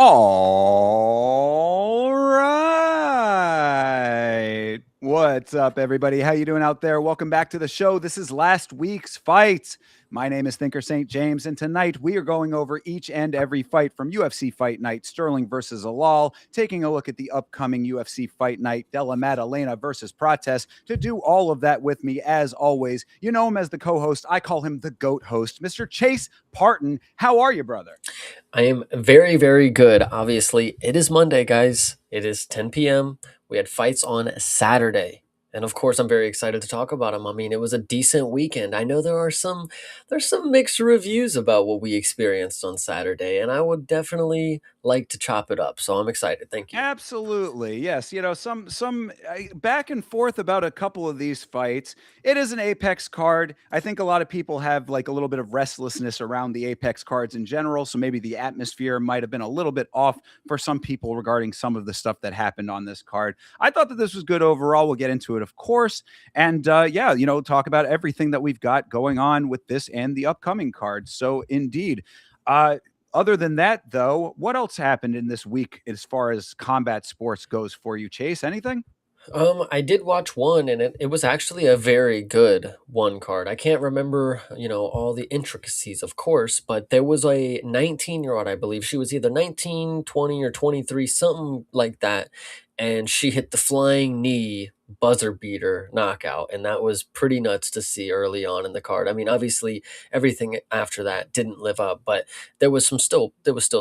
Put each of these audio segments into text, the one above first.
All right. What's up, everybody? How you doing out there? Welcome back to the show. This is last week's fight. My name is Thinker St. James, and tonight we are going over each and every fight from UFC Fight Night, Sterling versus Zalal, taking a look at the upcoming UFC Fight Night, Della Maddalena versus Prates. To do all of that with me, as always, you know him as the co-host. I call him the GOAT host, Mr. Chase Parton. How are you, brother? I am very, very good. Obviously, it is Monday, guys. It is 10 p.m. We had fights on Saturday. And of course, I'm very excited to talk about them. I mean, it was a decent weekend. I know there's some mixed reviews about what we experienced on Saturday, and I would definitely like to chop it up. So I'm excited. Thank you. Absolutely. Yes, some back and forth about a couple of these fights. It is an Apex card. I think a lot of people have like a little bit of restlessness around the Apex cards in general, so maybe the atmosphere might have been a little bit off for some people regarding some of the stuff that happened on this card. I thought that this was good overall. We'll get into it, of course, and yeah, talk about everything that we've got going on with this and the upcoming cards. So indeed. Other than that, though, what else happened in this week as far as combat sports goes for you, Chase? Anything? I did watch one, and it was actually a very good one card. I can't remember, all the intricacies, of course, but there was a 19-year-old, I believe. She was either 19, 20, or 23, something like that. And she hit the flying knee buzzer beater knockout. And that was pretty nuts to see early on in the card. I mean, obviously, everything after that didn't live up, but there was still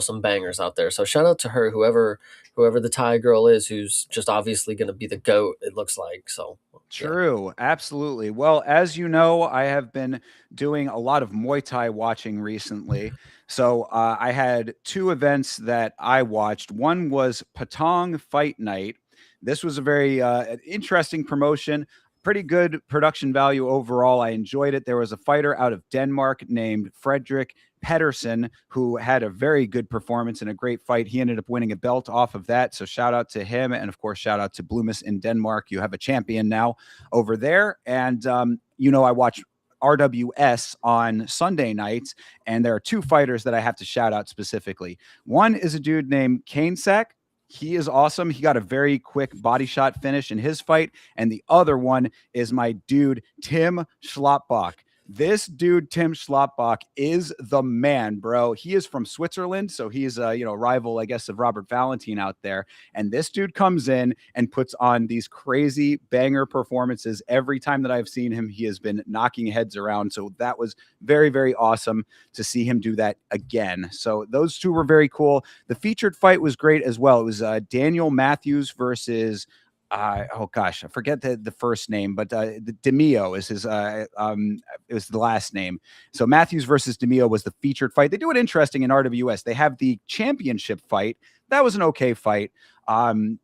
some bangers out there. So shout out to her, whoever the Thai girl is, who's just obviously going to be the GOAT, it looks like. So, yeah. True, absolutely. Well, as you know, I have been doing a lot of Muay Thai watching recently. So I had two events that I watched. One was Patong Fight Night. This was a very interesting promotion, pretty good production value overall. I enjoyed it. There was a fighter out of Denmark named Frederick Pedersen, who had a very good performance and a great fight. He ended up winning a belt off of that. So shout out to him. And of course, shout out to Bloomis in Denmark. You have a champion now over there. And, I watch RWS on Sunday nights, and there are two fighters that I have to shout out specifically. One is a dude named Kanesack. He is awesome. He got a very quick body shot finish in his fight. And the other one is my dude, Tim Schlappbach. This dude, Tim Schlappbach, is the man, bro. He is from Switzerland, so he's a rival, I guess, of Robert Valentin out there. And this dude comes in and puts on these crazy banger performances every time that I've seen him. He has been knocking heads around, so that was very, very awesome to see him do that again. So those two were very cool. The featured fight was great as well. It was Daniel Matthews versus oh gosh, I forget the first name, but DeMio is his it was the last name. So Matthews versus DeMio was the featured fight. They do it interesting in RWS. They have the championship fight. That was an okay fight. The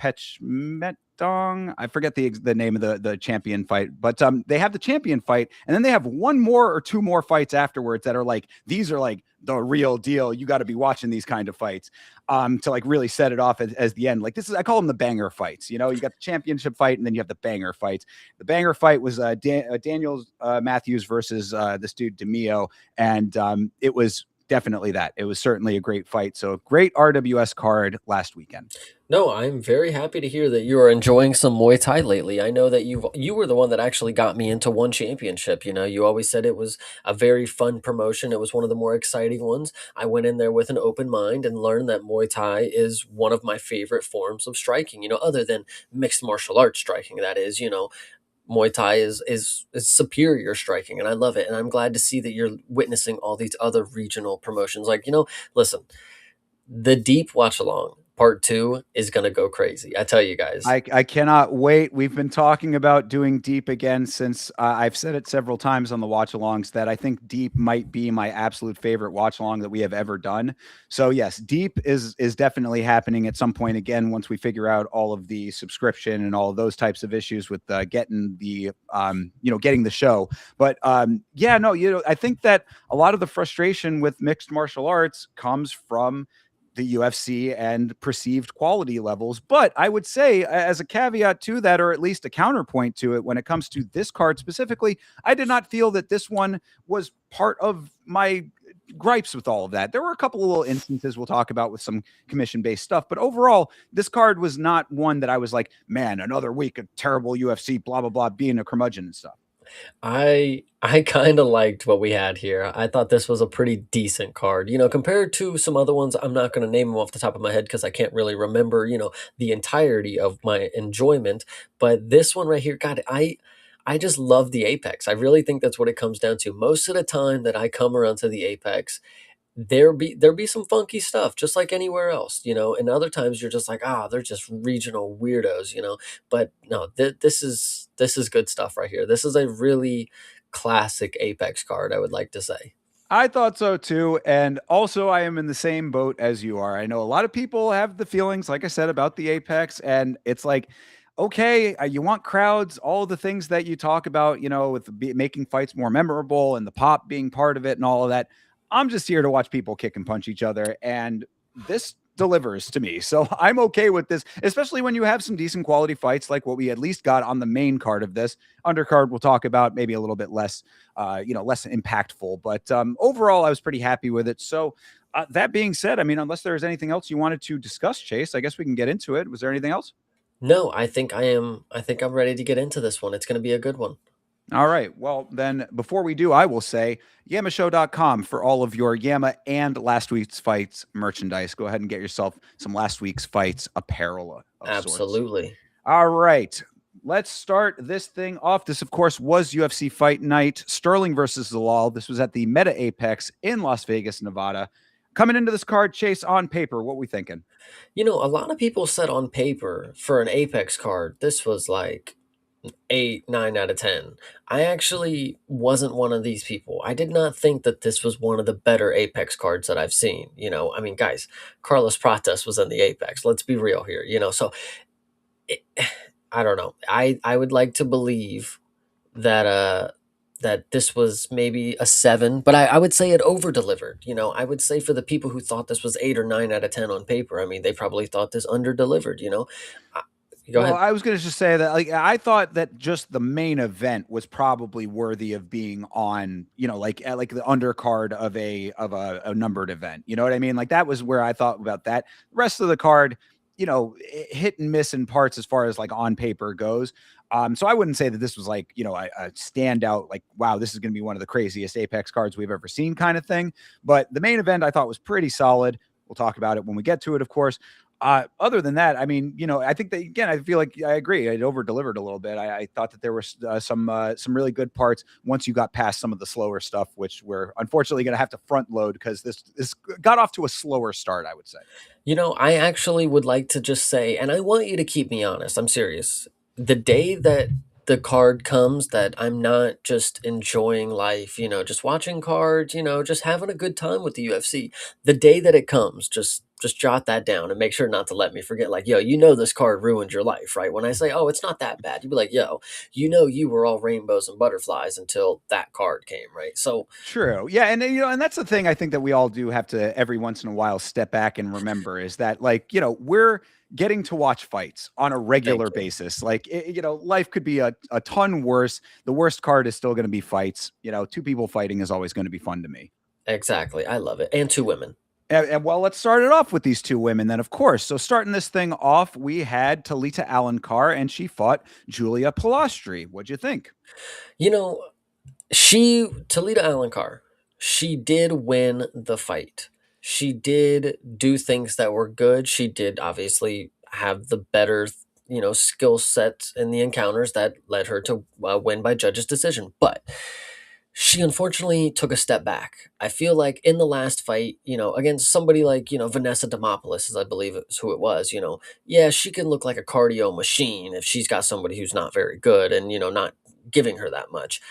Pechmetong, I forget the name of the champion fight, but they have the champion fight, and then they have one more or two more fights afterwards that are like, these are like the real deal. You got to be watching these kind of fights to like really set it off as the end. Like this is, I call them the banger fights. You got the championship fight, and then you have the banger fights. The banger fight was Daniel Matthews versus this dude DeMio, and it was definitely that. It was certainly a great fight. So great RWS card last weekend. No, I'm very happy to hear that you are enjoying some Muay Thai lately. I know that you were the one that actually got me into one championship. You always said it was a very fun promotion. It was one of the more exciting ones. I went in there with an open mind and learned that Muay Thai is one of my favorite forms of striking. Other than mixed martial arts striking, that is. Muay Thai is superior striking, and I love it. And I'm glad to see that you're witnessing all these other regional promotions. Like, listen, the Deep Watch Along Part 2 is gonna go crazy. I tell you guys. I cannot wait. We've been talking about doing Deep again since I've said it several times on the watch alongs that I think Deep might be my absolute favorite watch along that we have ever done. So yes, Deep is definitely happening at some point again once we figure out all of the subscription and all of those types of issues with getting the getting the show. But yeah, no, I think that a lot of the frustration with mixed martial arts comes from the UFC and perceived quality levels. But I would say, as a caveat to that, or at least a counterpoint to it, when it comes to this card specifically, I did not feel that this one was part of my gripes with all of that. There were a couple of little instances we'll talk about with some commission based stuff, but overall, this card was not one that I was like, man, another week of terrible UFC, blah blah blah, being a curmudgeon and stuff. I kind of liked what we had here. I thought this was a pretty decent card. Compared to some other ones, I'm not going to name them off the top of my head because I can't really remember, the entirety of my enjoyment. But this one right here, God, I just love the Apex. I really think that's what it comes down to. Most of the time that I come around to the Apex, there be some funky stuff just like anywhere else, and other times you're just like, they're just regional weirdos, but no, this is good stuff right here. This is a really classic Apex card, I would like to say. I thought so too. And also, I am in the same boat as you are. I know a lot of people have the feelings, like I said, about the Apex. And it's like, okay, you want crowds, all the things that you talk about, with making fights more memorable and the pop being part of it and all of that. I'm just here to watch people kick and punch each other. And this delivers to me. So I'm okay with this, especially when you have some decent quality fights like what we at least got on the main card of this. Undercard we'll talk about, maybe a little bit less less impactful. But overall, I was pretty happy with it. So that being said, I mean, unless there's anything else you wanted to discuss, Chase, I guess we can get into it. Was there anything else? No, I think I'm ready to get into this one. It's going to be a good one. All right. Well, then before we do, I will say yamashow.com for all of your Yama and last week's fights merchandise. Go ahead and get yourself some last week's fights apparel of sorts. Absolutely. All right. Let's start this thing off. This, of course, was UFC Fight Night. Sterling versus Zalal. This was at the Meta Apex in Las Vegas, Nevada. Coming into this card, Chase, on paper, what we thinking? A lot of people said on paper for an Apex card, this was like 8, 9 out of 10. I actually wasn't one of these people. I did not think that this was one of the better Apex cards that I've seen. I mean, guys, Carlos Prates was in the Apex. Let's be real here. So it, I don't know. I would like to believe that that this was maybe a 7, but I would say it over delivered. I would say for the people who thought this was 8 or 9 out of 10 on paper, I mean, they probably thought this under delivered. Uh, Go Well, ahead. I was going to just say that, like, I thought that just the main event was probably worthy of being on, like the undercard of a numbered event. You know what I mean? Like that was where I thought about that. The rest of the card, hit and miss in parts as far as like on paper goes. So I wouldn't say that this was like, a standout, like, wow, this is going to be one of the craziest Apex cards we've ever seen kind of thing. But the main event I thought was pretty solid. We'll talk about it when we get to it, of course. Other than that, I mean, I think that again, I feel like I agree. It over delivered a little bit. I thought that there were some really good parts once you got past some of the slower stuff, which we're unfortunately going to have to front load because this got off to a slower start, I would say. I actually would like to just say, and I want you to keep me honest, I'm serious. The day that the card comes that I'm not just enjoying life, just watching cards, just having a good time with the UFC. The day that it comes, just jot that down and make sure not to let me forget. Like, yo, this card ruined your life, right? When I say, oh, it's not that bad, you'd be like, yo, you were all rainbows and butterflies until that card came, right? So True. Yeah, and and that's the thing I think that we all do have to every once in a while step back and remember is that like, we're getting to watch fights on a thank regular you. basis. Like, life could be a ton worse. The worst card is still going to be fights. Two people fighting is always going to be fun to me. Exactly. I love it. And two women. And well, let's start it off with these two women then, of course. So starting this thing off, we had Talita Alencar and she fought Julia Pilastri. What'd you think? You know, She Talita Alencar, she did win the fight. She did do things that were good. She did obviously have the better, skill set in the encounters that led her to win by judge's decision. But she unfortunately took a step back. I feel like in the last fight, against somebody like, Vanessa Demopoulos, as I believe is who it was, yeah, she can look like a cardio machine if she's got somebody who's not very good and, not giving her that much.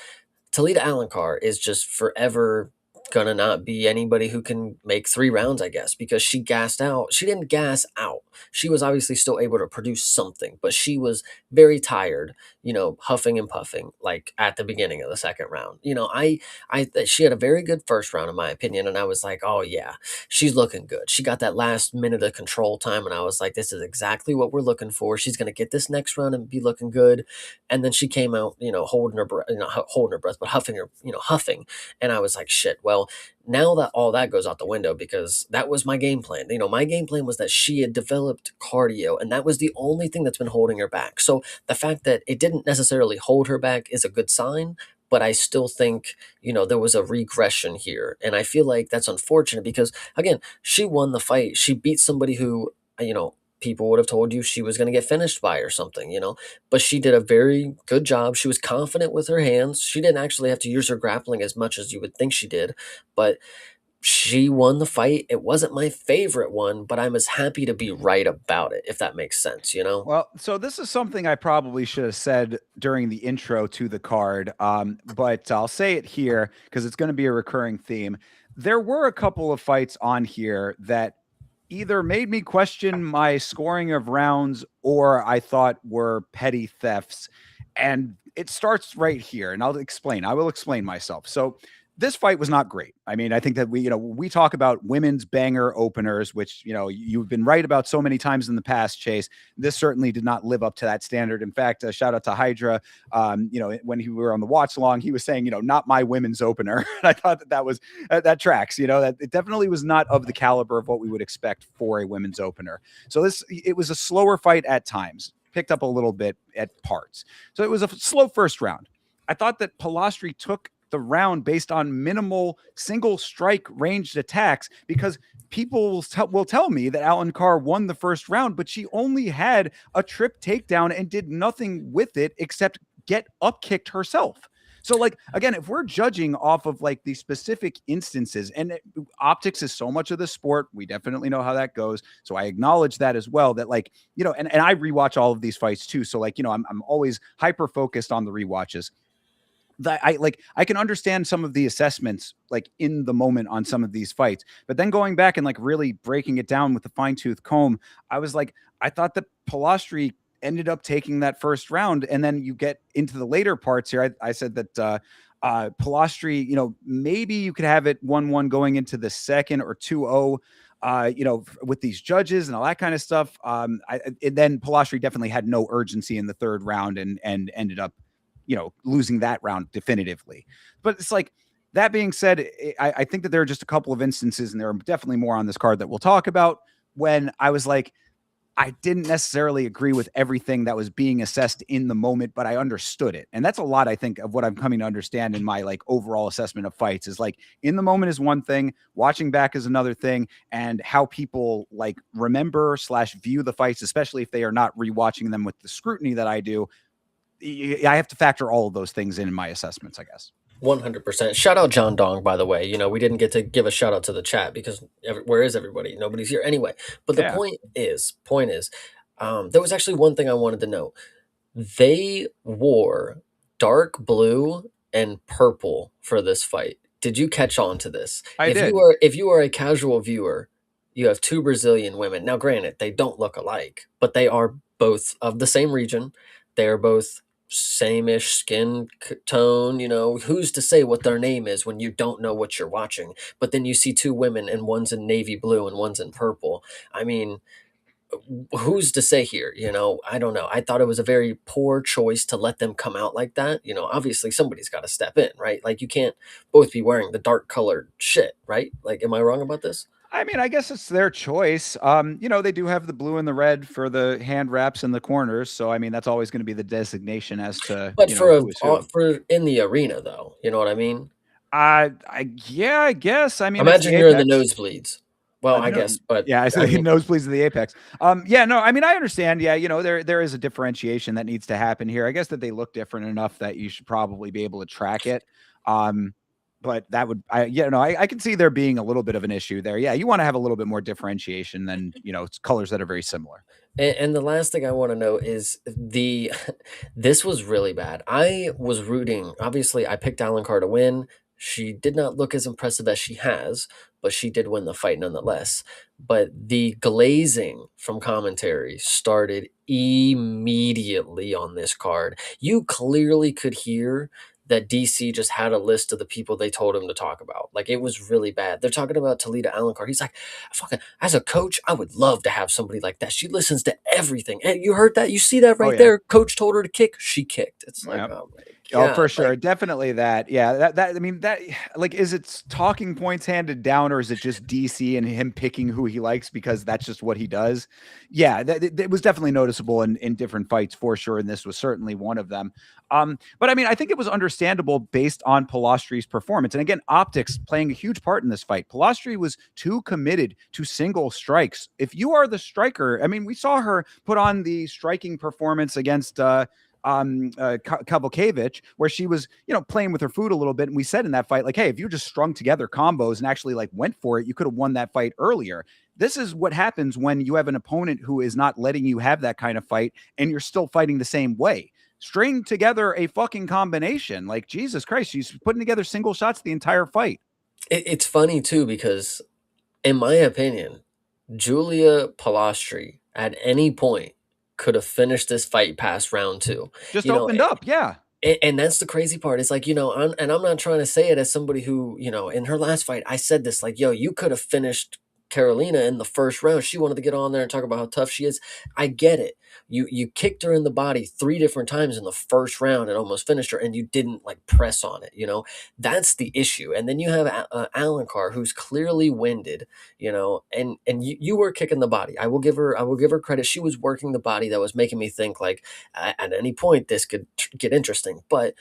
Talita Alencar is just forever gonna not be anybody who can make 3 rounds, I guess, because she gassed out. She didn't gas out. She was obviously still able to produce something, but she was very tired, huffing and puffing, like at the beginning of the second round. She had a very good first round, in my opinion, and I was like, oh yeah, she's looking good. She got that last minute of control time, and I was like, this is exactly what we're looking for. She's gonna get this next round and be looking good. And then she came out, holding her breath, holding her breath, but huffing, and I was like, shit. Well, Well, now that all that goes out the window because that was my game plan. My game plan was that she had developed cardio, and that was the only thing that's been holding her back. So the fact that it didn't necessarily hold her back is a good sign, but I still think, there was a regression here. And I feel like that's unfortunate because, again, she won the fight. She beat somebody who, people would have told you she was going to get finished by or something. But she did a very good job. She was confident with her hands. She didn't actually have to use her grappling as much as you would think she did, but she won the fight. It wasn't my favorite one, but I'm as happy to be right about it, if that makes sense. Well, so this is something I probably should have said during the intro to the card, but I'll say it here because it's going to be a recurring theme. There were a couple of fights on here that either made me question my scoring of rounds or I thought were petty thefts. And it starts right here, and I'll explain. I will explain myself. So this fight was not great. I mean, I think that we talk about women's banger openers, which, you've been right about so many times in the past, Chase. This certainly did not live up to that standard. In fact, shout out to Hydra. When we were on the watch along, he was saying, not my women's opener. And I thought that was, that tracks, that it definitely was not of the caliber of what we would expect for a women's opener. So it was a slower fight at times, picked up a little bit at parts. So it was a slow first round. I thought that Pilastri took the round based on minimal single strike ranged attacks because people will tell me that Alan Carr won the first round, but she only had a trip takedown and did nothing with it except get up kicked herself. So, again, if we're judging off of the specific instances, and optics is so much of the sport, we definitely know how that goes. So I acknowledge that as well, that and I rewatch all of these fights too. So I'm always hyper focused on the rewatches. That I can understand some of the assessments in the moment on some of these fights, but then going back and really breaking it down with the fine tooth comb, I was I thought that Pilastri ended up taking that first round. And then you get into the later parts here. I said that Pilastri, maybe you could have it 1-1 going into the second or 2-0. With these judges and all that kind of stuff. And then Pilastri definitely had no urgency in the third round and ended up losing that round definitively. But it's that being said, I think that there are just a couple of instances, and there are definitely more on this card that we'll talk about, when I was I didn't necessarily agree with everything that was being assessed in the moment, but I understood it. And that's a lot, I think, of what I'm coming to understand in my overall assessment of fights is in the moment is one thing, watching back is another thing, and how people remember / view the fights, especially if they are not rewatching them with the scrutiny that I do. I have to factor all of those things in my assessments, I guess. 100%. Shout out John Dong, by the way. We didn't get to give a shout out to the chat because where is everybody? Nobody's here anyway. But the Yeah. point is, there was actually one thing I wanted to know. They wore dark blue and purple for this fight. Did you catch on to this? I did. If you are a casual viewer, you have two Brazilian women. Now, granted, they don't look alike, but they are both of the same region. They are both same-ish skin tone. Who's to say what their name is when you don't know what you're watching? But then you see two women, and one's in navy blue and one's in purple. I mean, who's to say here? I don't know. I thought it was a very poor choice to let them come out like that. Obviously somebody's got to step in, right? You can't both be wearing the dark colored shit, right? Am I wrong about this? I mean, I guess it's their choice. They do have the blue and the red for the hand wraps in the corners. So, I mean, that's always going to be the designation as to, But who is who. for in the arena though, you know what I mean? Yeah, I guess. I mean, it's the Imagine you're in the Apex. nosebleeds. Well, I guess, but Yeah, I I said mean, nosebleeds of the Apex. Yeah, no, I mean, I understand. Yeah, there is a differentiation that needs to happen here. I guess that they look different enough that you should probably be able to track it. But that would, I can see there being a little bit of an issue there. Yeah, you want to have a little bit more differentiation than it's colors that are very similar. and the last thing I want to know is this was really bad. I was rooting. Obviously, I picked Alan Carr to win. She did not look as impressive as she has, but she did win the fight nonetheless. But the glazing from commentary started immediately on this card. You clearly could hear that DC just had a list of the people they told him to talk about. It was really bad. They're talking about Talita Alencar. He's like, fucking, as a coach, I would love to have somebody like that. She listens to everything. And you heard that? You see that Oh right yeah. there? Coach told her to kick. She kicked. It's Yep. oh my Oh, God, for like sure. Definitely that. Yeah. I mean, that, like, is it talking points handed down, or is it just DC and him picking who he likes because that's just what he does? Yeah. It was definitely noticeable in different fights for sure. And this was certainly one of them. But I mean, I think it was understandable based on Pilastri's performance. And again, optics playing a huge part in this fight. Pilastri was too committed to single strikes. If you are the striker, I mean, we saw her put on the striking performance against, Kavokevich, where she was, playing with her food a little bit. And we said in that fight, like, hey, if you just strung together combos and actually like went for it, you could have won that fight earlier. This is what happens when you have an opponent who is not letting you have that kind of fight and you're still fighting the same way. String together a fucking combination. Like, Jesus Christ, she's putting together single shots the entire fight. it's funny too because, in my opinion, Julia Pilastri at any point could have finished this fight past round two. Just You know, opened up. Yeah. and that's the crazy part. It's like, I'm not trying to say it as somebody who, in her last fight, I said this, like, yo, you could have finished Carolina in the first round. She wanted to get on there and talk about how tough she is. I get it. You kicked her in the body 3 different times in the first round and almost finished her, and you didn't like press on it. That's the issue. And then you have Alan Carr, who's clearly winded, and you were kicking the body. I will give her credit. She was working the body that was making me think like at any point this could get interesting. But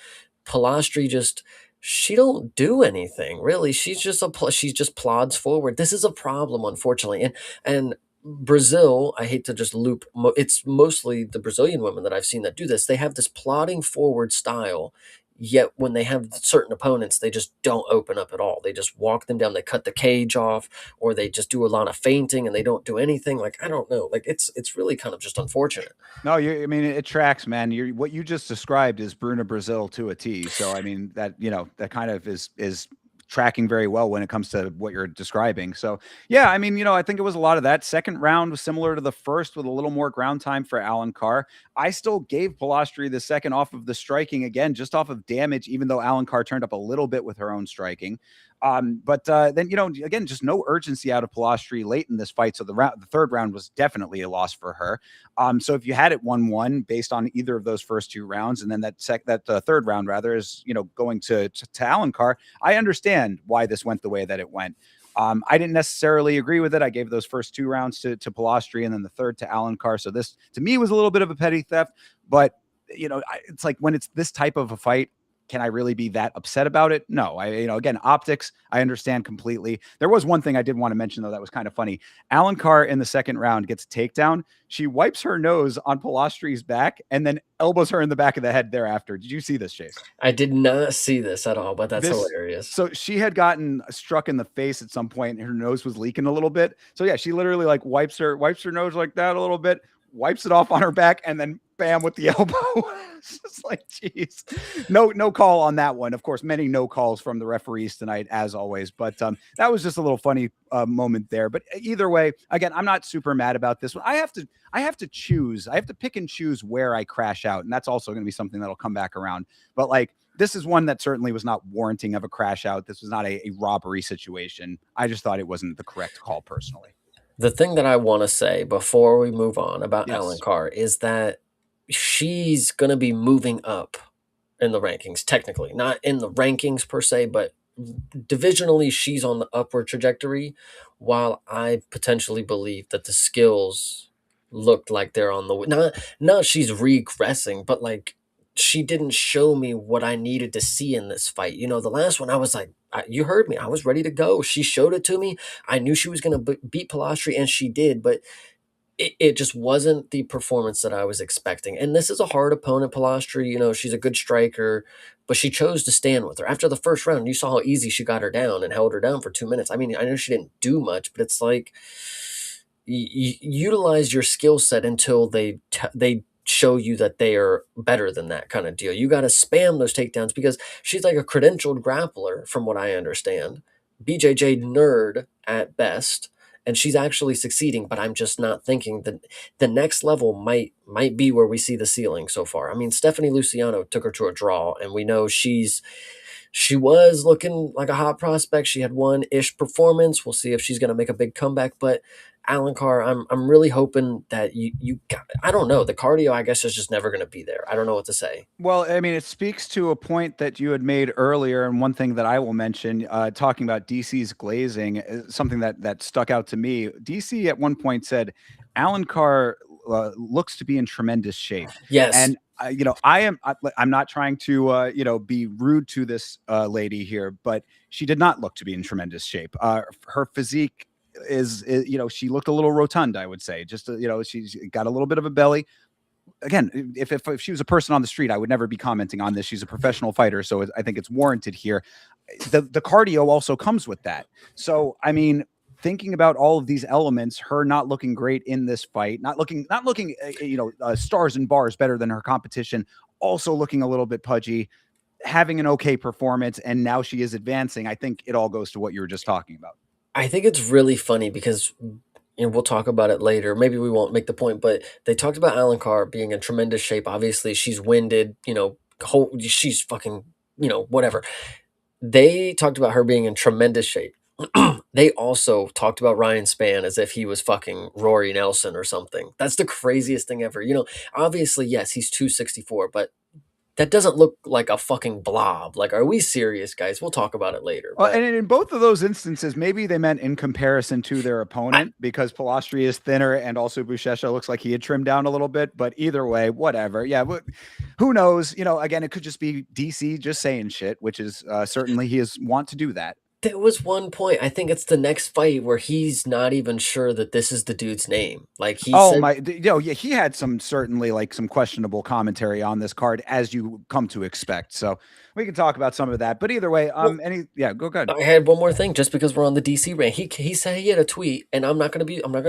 Pilastri just, she don't do anything really. She just plods forward. This is a problem, unfortunately. And Brazil, I hate to just loop. It's mostly the Brazilian women that I've seen that do this. They have this plodding forward style. Yet when they have certain opponents, they just don't open up at all. They just walk them down. They cut the cage off, or they just do a lot of feinting, and they don't do anything. Like, I don't know. Like, it's really kind of just unfortunate. No, I mean, it tracks, man. What you just described is Bruna Brazil to a T. So, I mean, that kind of is tracking very well when it comes to what you're describing. So, yeah, I mean, I think it was a lot of that. Second round was similar to the first with a little more ground time for Alan Carr. I still gave Pilastri the second off of the striking again, just off of damage, even though Alan Carr turned up a little bit with her own striking. But then, again, just no urgency out of Pilastri late in this fight. So the third round was definitely a loss for her. So if you had it 1-1 based on either of those first two rounds, and then that third round rather is, going to Alan Carr, I understand why this went the way that it went. I didn't necessarily agree with it. I gave those first two rounds to Pilastri and then the third to Alan Carr. So this to me was a little bit of a petty theft, but it's like when it's this type of a fight, can I really be that upset about it? No, again, optics, I understand completely. There was one thing I did want to mention though that was kind of funny. Alan Carr in the second round gets a takedown. She wipes her nose on Pilastri's back and then elbows her in the back of the head thereafter. Did you see this, Chase? I did not see this at all, but that's This hilarious. so she had gotten struck in the face at some point and her nose was leaking a little bit. So yeah, she literally like wipes her nose like that a little bit, wipes it off on her back, and then bam with the elbow. It's just like, geez, no call on that one. Of course, many no calls from the referees tonight, as always. But that was just a little funny moment there. But either way, again, I'm not super mad about this one. I have to choose. I have to pick and choose where I crash out, and that's also going to be something that'll come back around. But like, this is one that certainly was not warranting of a crash out. This was not a robbery situation. I just thought it wasn't the correct call personally. The thing that I want to say before we move on about Alan Yes. Carr is that she's going to be moving up in the rankings, technically, not in the rankings per se, but divisionally, she's on the upward trajectory. While I potentially believe that the skills looked like they're on the not she's regressing, but like she didn't show me what I needed to see in this fight. The last one I was like, you heard me. I was ready to go. She showed it to me. I knew she was going to beat Pilastri, and she did, but it just wasn't the performance that I was expecting. And this is a hard opponent, Pilastri. She's a good striker, but she chose to stand with her. After the first round, you saw how easy she got her down and held her down for 2 minutes. I mean, I know she didn't do much, but it's like utilize your skill set until they show you that they are better than that kind of deal. You got to spam those takedowns because she's like a credentialed grappler, from what I understand. BJJ nerd at best, and she's actually succeeding. But I'm just not thinking that the next level might be where we see the ceiling so far. I mean, Stephanie Luciano took her to a draw, and we know she was looking like a hot prospect. She had one ish performance. We'll see if she's going to make a big comeback, but Alan Carr, I'm really hoping that you got, I don't know, the cardio I guess is just never going to be there. I don't know what to say. Well, I mean, it speaks to a point that you had made earlier, and one thing that I will mention, talking about DC's glazing, something that stuck out to me. DC at one point said, "Alan Carr looks to be in tremendous shape," Yes. and I'm not trying to be rude to this lady here, but she did not look to be in tremendous shape. Her physique is she looked a little rotund, I would say. Just she's got a little bit of a belly. Again, if she was a person on the street, I would never be commenting on this. She's a professional fighter, so I think it's warranted here. The cardio also comes with that. So I mean, thinking about all of these elements, her not looking great in this fight, not looking stars and bars better than her competition, also looking a little bit pudgy, having an okay performance, and now she is advancing. I think it all goes to what you were just talking about. I think it's really funny because, and we'll talk about it later. Maybe we won't make the point, but they talked about Alan Carr being in tremendous shape. Obviously, she's winded, she's fucking, whatever. They talked about her being in tremendous shape. They also talked about Ryan Spann as if he was fucking Rory Nelson or something. That's the craziest thing ever. Obviously, yes, he's 264, but that doesn't look like a fucking blob. Like, are we serious, guys? We'll talk about it later. Well, But and in both of those instances, maybe they meant in comparison to their I, opponent because Pilastri is thinner and also Buchecha looks like he had trimmed down a little bit. But either way, whatever. Yeah, but who knows? Again, it could just be DC just saying shit, which is certainly he is want to do that. there was one point, I think it's the next fight, where he's not even sure that this is the dude's name. Like he Oh said, my, yeah, he had some certainly like some questionable commentary on this card, as you come to expect. So we can talk about some of that. But either way, well, go good. I had one more thing just because we're on the DC rant. He said he had a tweet, and I'm not gonna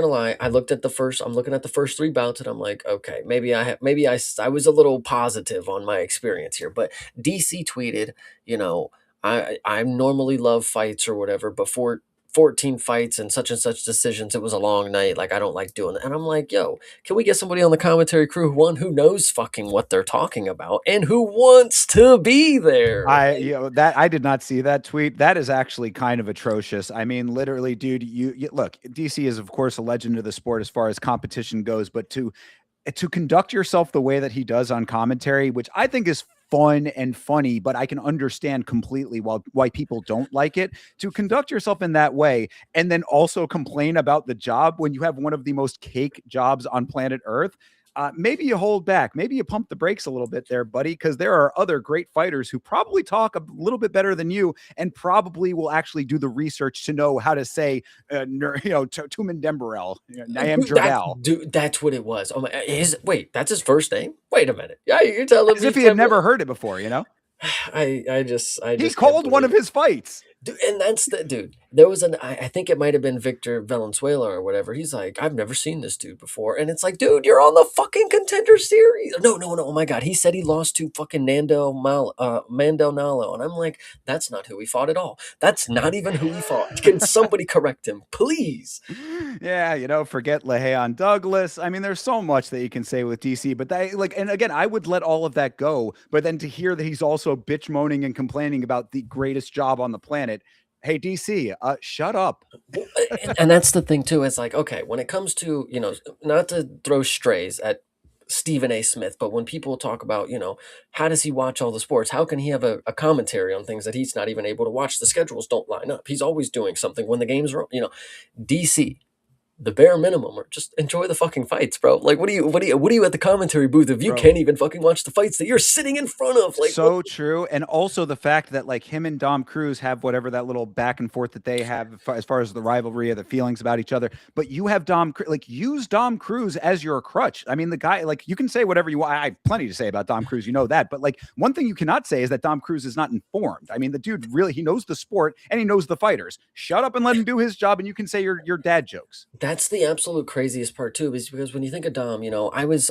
lie. I'm looking at the first three bouts, and I'm like, okay, I was a little positive on my experience here. But DC tweeted, you know, I normally love fights or whatever, but for 14 fights and such decisions, it was a long night. Like I don't like doing that. And I'm like, yo, can we get somebody on the commentary crew, one who knows fucking what they're talking about and who wants to be there? That I did not see that tweet. That is actually kind of atrocious. I mean, literally, dude, you look, DC is of course a legend of the sport as far as competition goes, but to conduct yourself the way that he does on commentary, which I think is fun and funny, but I can understand completely why people don't like it. To conduct yourself in that way and then also complain about the job when you have one of the most cake jobs on planet Earth. Maybe you hold back. Maybe you pump the brakes a little bit there, buddy, because there are other great fighters who probably talk a little bit better than you and probably will actually do the research to know how to say, Tumen Dembarel, Naam Jardal, That's what it was. Oh my, that's his first name. Wait a minute. Yeah, you're telling as me if he had never heard it before. I He just can't called one believe of his fights. dude, and that's the dude. There was I think it might have been Victor Valenzuela or whatever. He's like, I've never seen this dude before, and it's like, dude, you're on the fucking Contender Series. No, no, no. Oh my god, he said he lost to fucking Mando Nalo, and I'm like, that's not who he fought at all. That's not even who he fought. Can somebody correct him, please? Yeah, forget LeHayon Douglas. I mean, there's so much that you can say with DC, but and again, I would let all of that go. But then to hear that he's also bitch moaning and complaining about the greatest job on the planet. Hey, DC, shut up. Well, and that's the thing too. It's like, okay, when it comes to, not to throw strays at Stephen A. Smith, but when people talk about, how does he watch all the sports? How can he have a commentary on things that he's not even able to watch? The schedules don't line up. He's always doing something when the games are, DC, the bare minimum, or just enjoy the fucking fights, bro. Like, what are you at the commentary booth if you Bro. can't even fucking watch the fights that you're sitting in front of? Like, what? So true. And also the fact that like him and Dom Cruz have whatever that little back and forth that they have as far as the rivalry or the feelings about each other. But you have use Dom Cruz as your crutch. I mean, the guy, like, you can say whatever you want. I have plenty to say about Dom Cruz, that. But like one thing you cannot say is that Dom Cruz is not informed. I mean, the dude really, he knows the sport and he knows the fighters. Shut up and let him do his job, and you can say your dad jokes. That's the absolute craziest part too, is because when you think of Dom, I was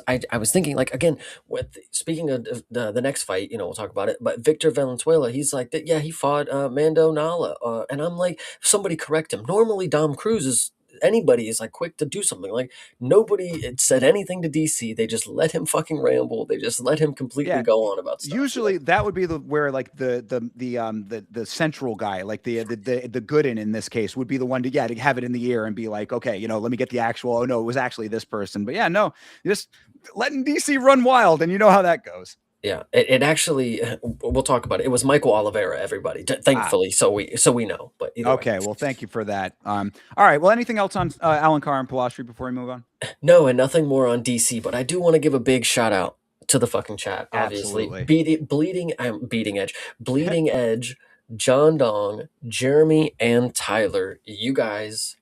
thinking, like, again, with speaking of the next fight, we'll talk about it. But Victor Valenzuela, he's like that. Yeah, he fought Mando Nala, and I'm like, somebody correct him. Normally, Dom Cruz anybody is like quick to do something. Like nobody said anything to DC. They just let him fucking ramble. They just let him completely Yeah, go on about stuff. usually that would be the where like the central guy, like the good in this case, would be the one to to have it in the ear and be like, okay, let me get the actual. Oh no, it was actually this person. But yeah, no, just letting DC run wild, and you know how that goes. Yeah, it actually. We'll talk about it. It was Michael Oliveira. Everybody, Ah, thankfully, so we know. But either way, okay. Well, thank you for that. All right. Well, anything else on Alan Carr and Pilastri before we move on? no, and nothing more on DC. But I do want to give a big shout out to the fucking chat. Obviously, Absolutely. Bleeding Edge, John Dong, Jeremy, and Tyler. You guys,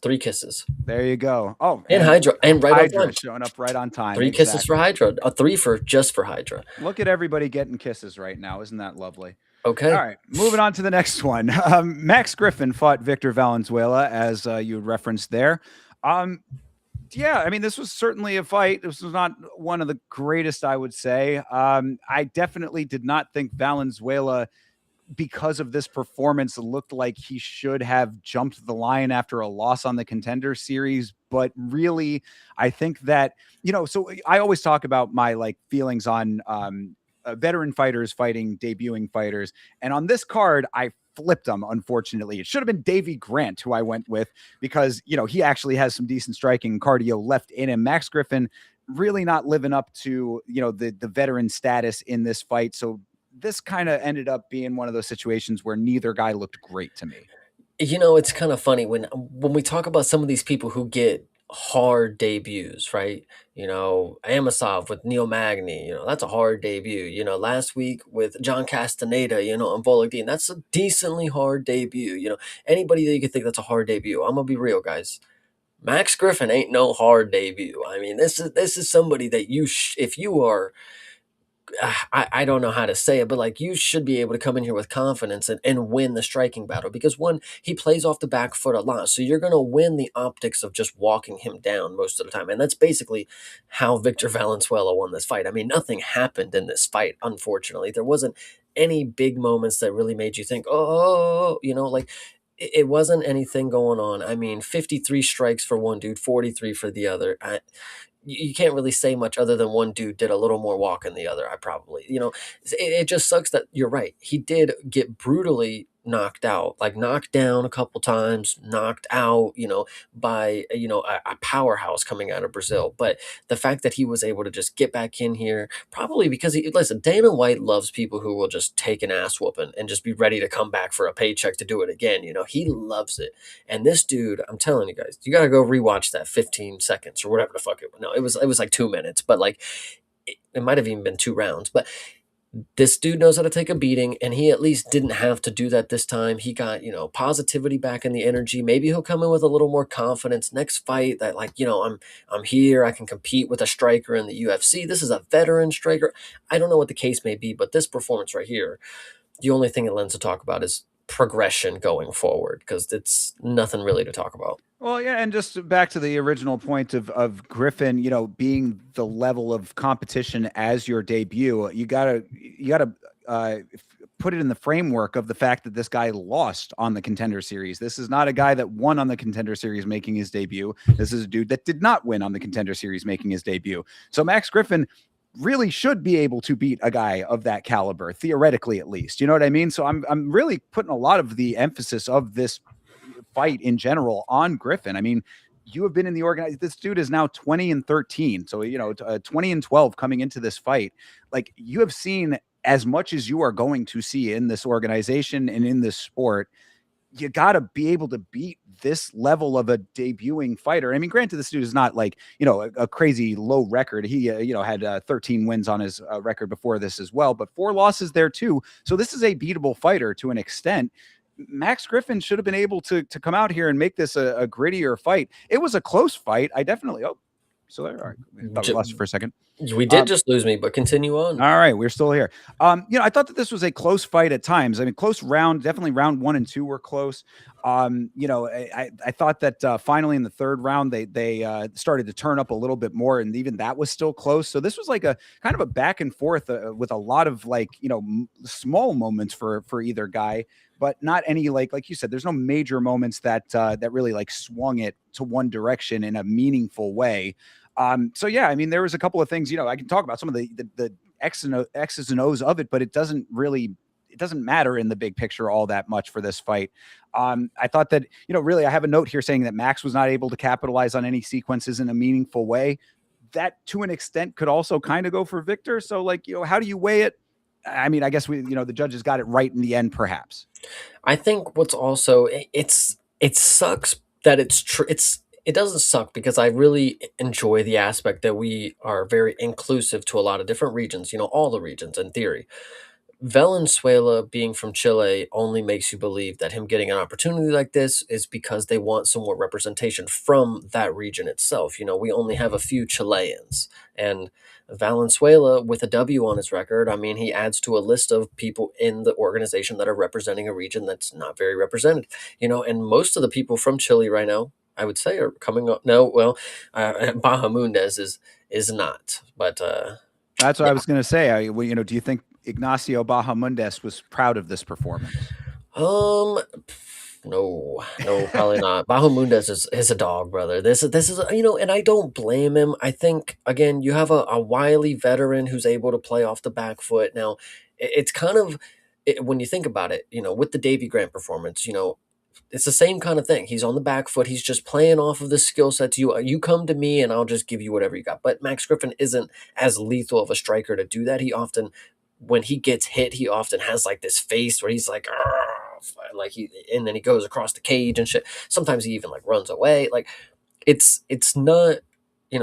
3 kisses. There you go. Oh, And and Hydra, and right on Hydra time. showing up right on time. 3 kisses for Exactly. Hydra. A three for just for Hydra. Look at everybody getting kisses right now. Isn't that lovely? All Okay. right, moving on to the next one. Max Griffin fought Victor Valenzuela, as you referenced there. Yeah, I mean, this was certainly a fight. This was not one of the greatest, I would say. I definitely did not think Valenzuela, because of this performance, looked like he should have jumped the line after a loss on the Contender Series. But really, I think that, so I always talk about my like feelings on veteran fighters fighting debuting fighters. And on this card, I flipped them, unfortunately. It should have been Davey Grant, who I went with, because, he actually has some decent striking cardio left in him. Max Griffin really not living up to, the veteran status in this fight. So this kind of ended up being one of those situations where neither guy looked great to me. It's kind of funny when we talk about some of these people who get hard debuts, right? Amasov with Neil Magny, that's a hard debut. Last week with John Castaneda, and Volodin, that's a decently hard debut. Anybody that you could think that's a hard debut. I'm gonna be real, guys. Max Griffin ain't no hard debut. I mean, this is somebody that if you are I don't know how to say it, but like you should be able to come in here with confidence and win the striking battle because one, he plays off the back foot a lot. So you're going to win the optics of just walking him down most of the time. And that's basically how Victor Valenzuela won this fight. I mean, nothing happened in this fight, unfortunately. There wasn't any big moments that really made you think, oh, like it wasn't anything going on. I mean, 53 strikes for one dude, 43 for the other. You can't really say much other than one dude did a little more walk than the other. I probably, it just sucks that you're right. He did get brutally knocked out, like knocked down a couple times, knocked out, by, a powerhouse coming out of Brazil. But the fact that he was able to just get back in here, probably because listen, Dana White loves people who will just take an ass whooping and just be ready to come back for a paycheck to do it again. He loves it. And this dude, I'm telling you guys, you got to go rewatch that 15 seconds or whatever the fuck it was. No, it was like 2 minutes, but like it might have even been 2 rounds. But this dude knows how to take a beating, and he at least didn't have to do that this time. He got, positivity back in the energy. Maybe he'll come in with a little more confidence next fight that like, I'm here, I can compete with a striker in the UFC. This is a veteran striker. I don't know what the case may be, but this performance right here, the only thing it lends to talk about is progression going forward because it's nothing really to talk about. Well, yeah, and just back to the original point of Griffin, being the level of competition as your debut, you gotta put it in the framework of the fact that this guy lost on the Contender Series. This is not a guy that won on the Contender Series making his debut. This is a dude that did not win on the Contender Series making his debut. So Max Griffin really should be able to beat a guy of that caliber, theoretically at least. You know what I mean? So I'm really putting a lot of the emphasis of this fight in general on Griffin. I mean, you have been in the organization. This dude is now 20-13. So, 20-12 coming into this fight. Like, you have seen as much as you are going to see in this organization and in this sport. You got to be able to beat this level of a debuting fighter. I mean, granted, this dude is not like, a crazy low record. He, had 13 wins on his record before this as well, but 4 losses there too. So this is a beatable fighter to an extent. Max Griffin should have been able to come out here and make this a grittier fight. It was a close fight. I definitely, so there, all right. I thought we lost you for a second. We did just lose me, but continue on. All right, we're still here. I thought that this was a close fight at times. I mean, close round. Definitely round one and two were close. I thought that finally in the third round they started to turn up a little bit more, and even that was still close. So this was like a kind of a back and forth with a lot of small moments for either guy, but not any like you said. There's no major moments that really like swung it to one direction in a meaningful way. So yeah, I mean, there was a couple of things, I can talk about some of the X's and O's of it, but it doesn't matter in the big picture all that much for this fight. I thought that, really, I have a note here saying that Max was not able to capitalize on any sequences in a meaningful way. That to an extent could also kind of go for Victor. So like, how do you weigh it? I mean, I guess the judges got it right in the end, perhaps. I think what's also it sucks that it's true. It doesn't suck because I really enjoy the aspect that we are very inclusive to a lot of different regions. All the regions in theory. Valenzuela being from Chile only makes you believe that him getting an opportunity like this is because they want some more representation from that region itself. We only have a few Chileans, and Valenzuela with a W on his record, I mean, he adds to a list of people in the organization that are representing a region that's not very represented. And most of the people from Chile right now, I would say, are coming up. No, well, Bahamundes is not, but That's what I was going to say. Do you think Ignacio Bahamundes was proud of this performance? Um, no, probably not. Bahamundes is a dog, brother. This is and I don't blame him. I think again, you have a wily veteran who's able to play off the back foot. Now, it's kind of when you think about it, with the Davy Grant performance, it's the same kind of thing. He's on the back foot. He's just playing off of the skill sets. You come to me and I'll just give you whatever you got. But Max Griffin isn't as lethal of a striker to do that. He often, when he gets hit, he often has like this face where he's like, like and then he goes across the cage and shit. Sometimes he even like runs away. Like it's not,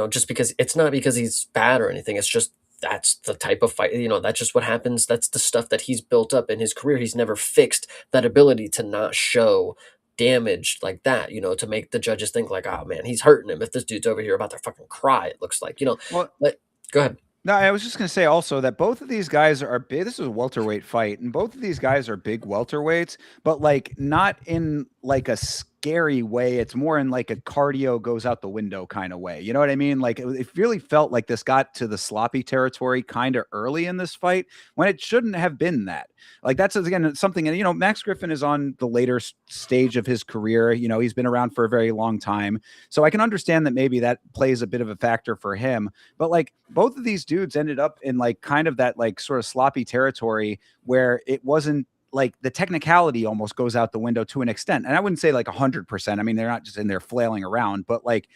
just because it's not because he's bad or anything. It's just that's the type of fight, that's just what happens. That's the stuff that he's built up in his career. He's never fixed that ability to not show damage like that, to make the judges think like, oh man, he's hurting him if this dude's over here about to fucking cry, it looks like, Well, but go ahead. no, I was just going to say also that both of these guys are big. This is a welterweight fight, and both of these guys are big welterweights, but like not in like a scary way. It's more in like a cardio goes out the window kind of way. You know what I mean? Like it really felt like this got to the sloppy territory kind of early in this fight when it shouldn't have been that. Like that's again something, and Max Griffin is on the later stage of his career. He's been around for a very long time, so I can understand that maybe that plays a bit of a factor for him. But like both of these dudes ended up in like kind of that like sort of sloppy territory where it wasn't like the technicality almost goes out the window to an extent. And I wouldn't say like 100%. I mean, they're not just in there flailing around, but like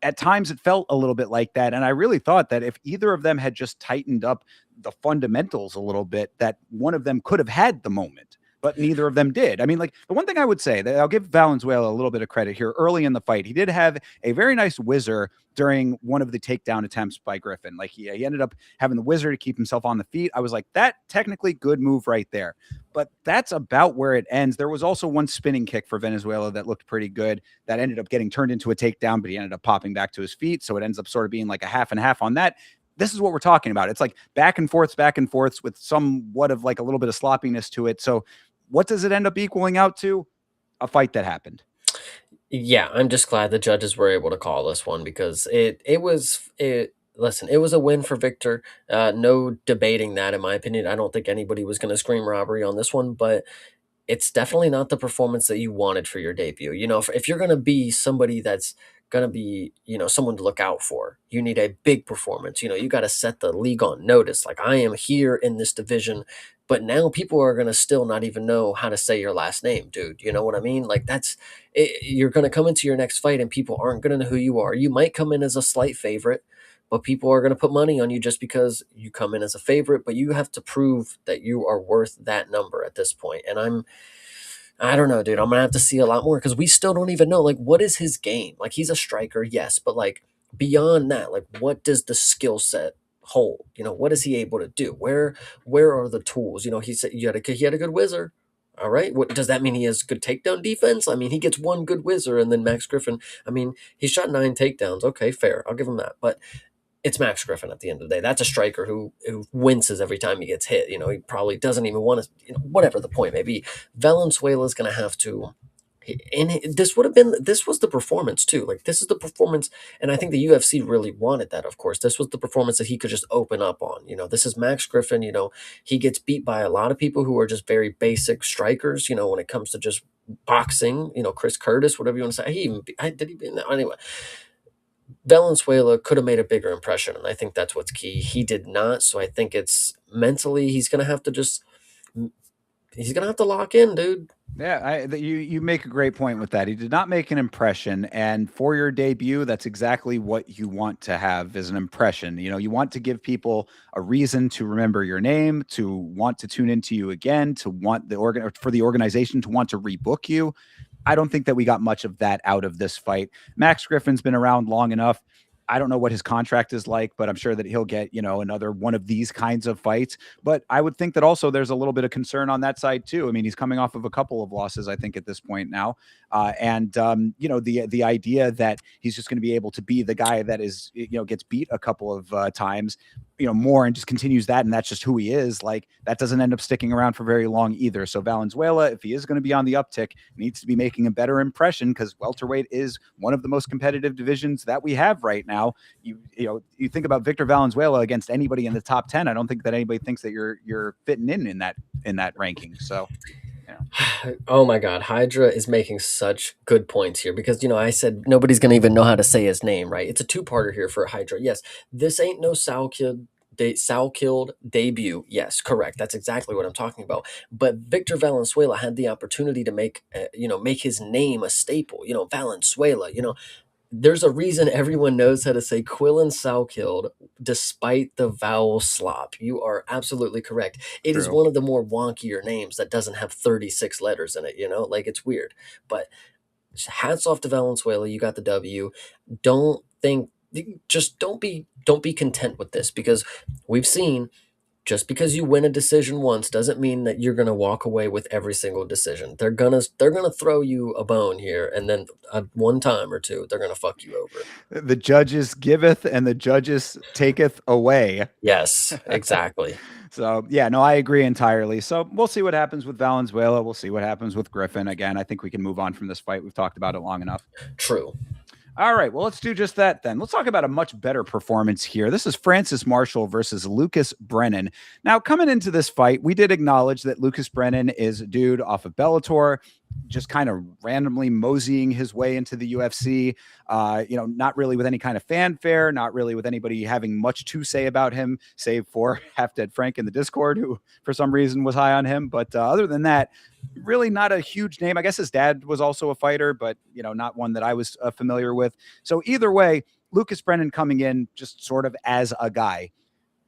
at times it felt a little bit like that. And I really thought that if either of them had just tightened up the fundamentals a little bit, that one of them could have had the moment, but neither of them did. I mean, like the one thing I would say that I'll give Valenzuela a little bit of credit here early in the fight. He did have a very nice whizzer during one of the takedown attempts by Griffin. Like he ended up having the whizzer to keep himself on the feet. I was like, that technically good move right there. But that's about where it ends. There was also one spinning kick for Venezuela that looked pretty good that ended up getting turned into a takedown, but he ended up popping back to his feet. So it ends up sort of being like a half and half on that. This is what we're talking about. It's like back and forths with somewhat of like a little bit of sloppiness to it. So what does it end up equaling out to? A fight that happened. Yeah, I'm just glad the judges were able to call this one because listen, it was a win for Victor. No debating that in my opinion. I don't think anybody was going to scream robbery on this one, but it's definitely not the performance that you wanted for your debut. If you're going to be somebody that's going to be, someone to look out for, you need a big performance. You got to set the league on notice. Like, I am here in this division, but now people are going to still not even know how to say your last name, dude. You know what I mean? Like, you're going to come into your next fight and people aren't going to know who you are. You might come in as a slight favorite, but people are going to put money on you just because you come in as a favorite, but you have to prove that you are worth that number at this point. And I don't know, dude. I'm gonna have to see a lot more because we still don't even know, like, what is his game? Like, he's a striker, yes, but like beyond that, like, what does the skill set hold? What is he able to do? Where are the tools? He said he had a good whizzer. All right. What does that mean? He has good takedown defense? I mean, he gets one good whizzer, and then Max Griffin. I mean, he shot 9 takedowns. Okay, fair. I'll give him that. But it's Max Griffin at the end of the day. That's a striker who winces every time he gets hit. You know, he probably doesn't even want to, you know, whatever the point may be. Valenzuela is going to have to, and this was the performance too. Like, this is the performance, and I think the UFC really wanted that, of course. This was the performance that he could just open up on. You know, this is Max Griffin. You know, he gets beat by a lot of people who are just very basic strikers, you know, when it comes to just boxing, you know, Chris Curtis, whatever you want to say. Did he anyway. Valenzuela could have made a bigger impression, and I think that's what's key. He did not, so I think it's mentally he's gonna have to lock in, dude. Yeah, you make a great point with that. He did not make an impression, and for your debut, that's exactly what you want to have as an impression. You know, you want to give people a reason to remember your name, to want to tune into you again, to want for the organization to want to rebook you. I don't think that we got much of that out of this fight. Max Griffin's been around long enough. I don't know what his contract is like, but I'm sure that he'll get, you know, another one of these kinds of fights. But I would think that also there's a little bit of concern on that side too. I mean, he's coming off of a couple of losses, I think, at this point now, and you know, the idea that he's just going to be able to be the guy that is, you know, gets beat a couple of times, you know, more and just continues that, and that's just who he is. Like, that doesn't end up sticking around for very long either. So Valenzuela, if he is going to be on the uptick, needs to be making a better impression, because welterweight is one of the most competitive divisions that we have right now. You think about Victor Valenzuela against anybody in the top 10. I don't think that anybody thinks that you're fitting in that ranking. So, you know. Oh my God, Hydra is making such good points here because, you know, I said nobody's gonna even know how to say his name, right? It's a two-parter here for Hydra. Yes, this ain't no Sal killed debut. Yes, correct. That's exactly what I'm talking about. But Victor Valenzuela had the opportunity to make his name a staple. You know, Valenzuela. You know, there's a reason everyone knows how to say Quillen Salkilled despite the vowel slop. You are absolutely correct. It is True. one of the more wonkier names that doesn't have 36 letters in it, you know? Like, it's weird. But hats off to Valenzuela. You got the W. Don't think just don't be content with this, because we've seen, just because you win a decision once doesn't mean that you're going to walk away with every single decision. They're going to throw you a bone here, and then one time or two they're going to fuck you over. The judges giveth and the judges taketh away. Yes, exactly. So yeah, no, I agree entirely. So we'll see what happens with Valenzuela. We'll see what happens with Griffin. Again, I think we can move on from this fight. We've talked about it long enough. True. All right, well, let's do just that then. Let's talk about a much better performance here. This is Francis Marshall versus Lucas Brennan. Now, coming into this fight, we did acknowledge that Lucas Brennan is a dude off of Bellator, just kind of randomly moseying his way into the UFC. You know, not really with any kind of fanfare, not really with anybody having much to say about him, save for Half Dead Frank in the Discord, who for some reason was high on him. But other than that, really not a huge name. I guess his dad was also a fighter, but you know, not one that I was familiar with. So either way, Lucas Brennan coming in just sort of as a guy.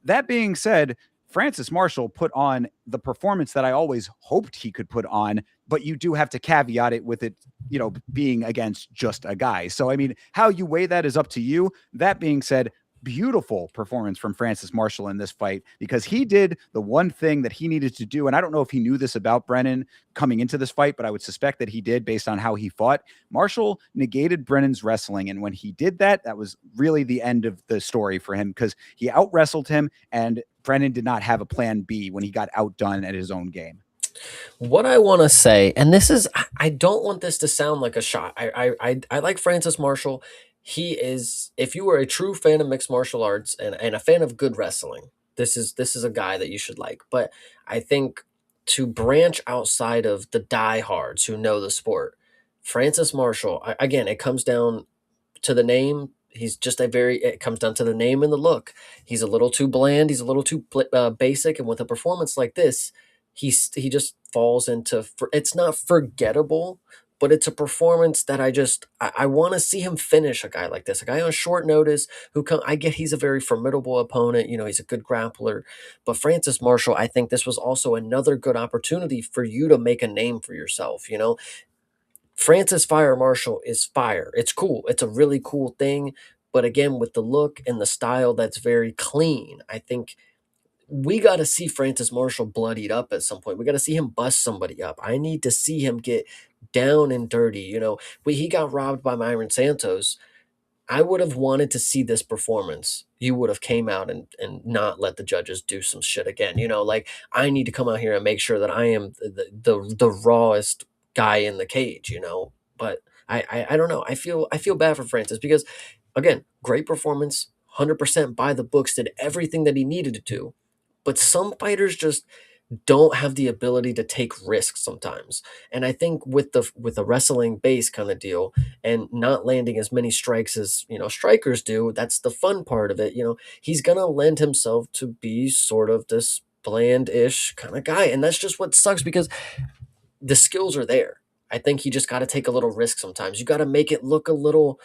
That being said, Francis Marshall put on the performance that I always hoped he could put on, but you do have to caveat it with it, you know, being against just a guy. So, I mean, how you weigh that is up to you. That being said, beautiful performance from Francis Marshall in this fight, because he did the one thing that he needed to do. And I don't know if he knew this about Brennan coming into this fight, but I would suspect that he did based on how he fought. Marshall negated Brennan's wrestling. And when he did that, that was really the end of the story for him, because he out wrestled him, and Brennan did not have a plan B when he got outdone at his own game. What I want to say, and this is, I don't want this to sound like a shot. I like Francis Marshall. He is, if you are a true fan of mixed martial arts and a fan of good wrestling, this is a guy that you should like. But I think, to branch outside of the diehards who know the sport, Francis Marshall, again, it comes down to the name. It comes down to the name and the look. He's a little too bland. He's a little too basic. And with a performance like this, he just falls into, it's not forgettable, but it's a performance that I want to see him finish a guy like this, a guy on short notice I get he's a very formidable opponent. You know, he's a good grappler, but Francis Marshall, I think this was also another good opportunity for you to make a name for yourself. You know, Francis Fire Marshall is fire. It's cool. It's a really cool thing. But again, with the look and the style that's very clean, I think we got to see Francis Marshall bloodied up at some point. We got to see him bust somebody up. I need to see him get down and dirty. You know, he got robbed by Myron Santos. I would have wanted to see this performance. You would have came out and not let the judges do some shit again. Like, I need to come out here and make sure that I am the rawest guy in the cage. But I don't know. I feel bad for Francis because, again, great performance, 100% by the books, did everything that he needed to do. But some fighters just don't have the ability to take risks sometimes. And I think with the wrestling base kind of deal and not landing as many strikes as, strikers do, that's the fun part of it. He's going to lend himself to be sort of this bland-ish kind of guy. And that's just what sucks because the skills are there. I think he just got to take a little risk sometimes. You got to make it look a little,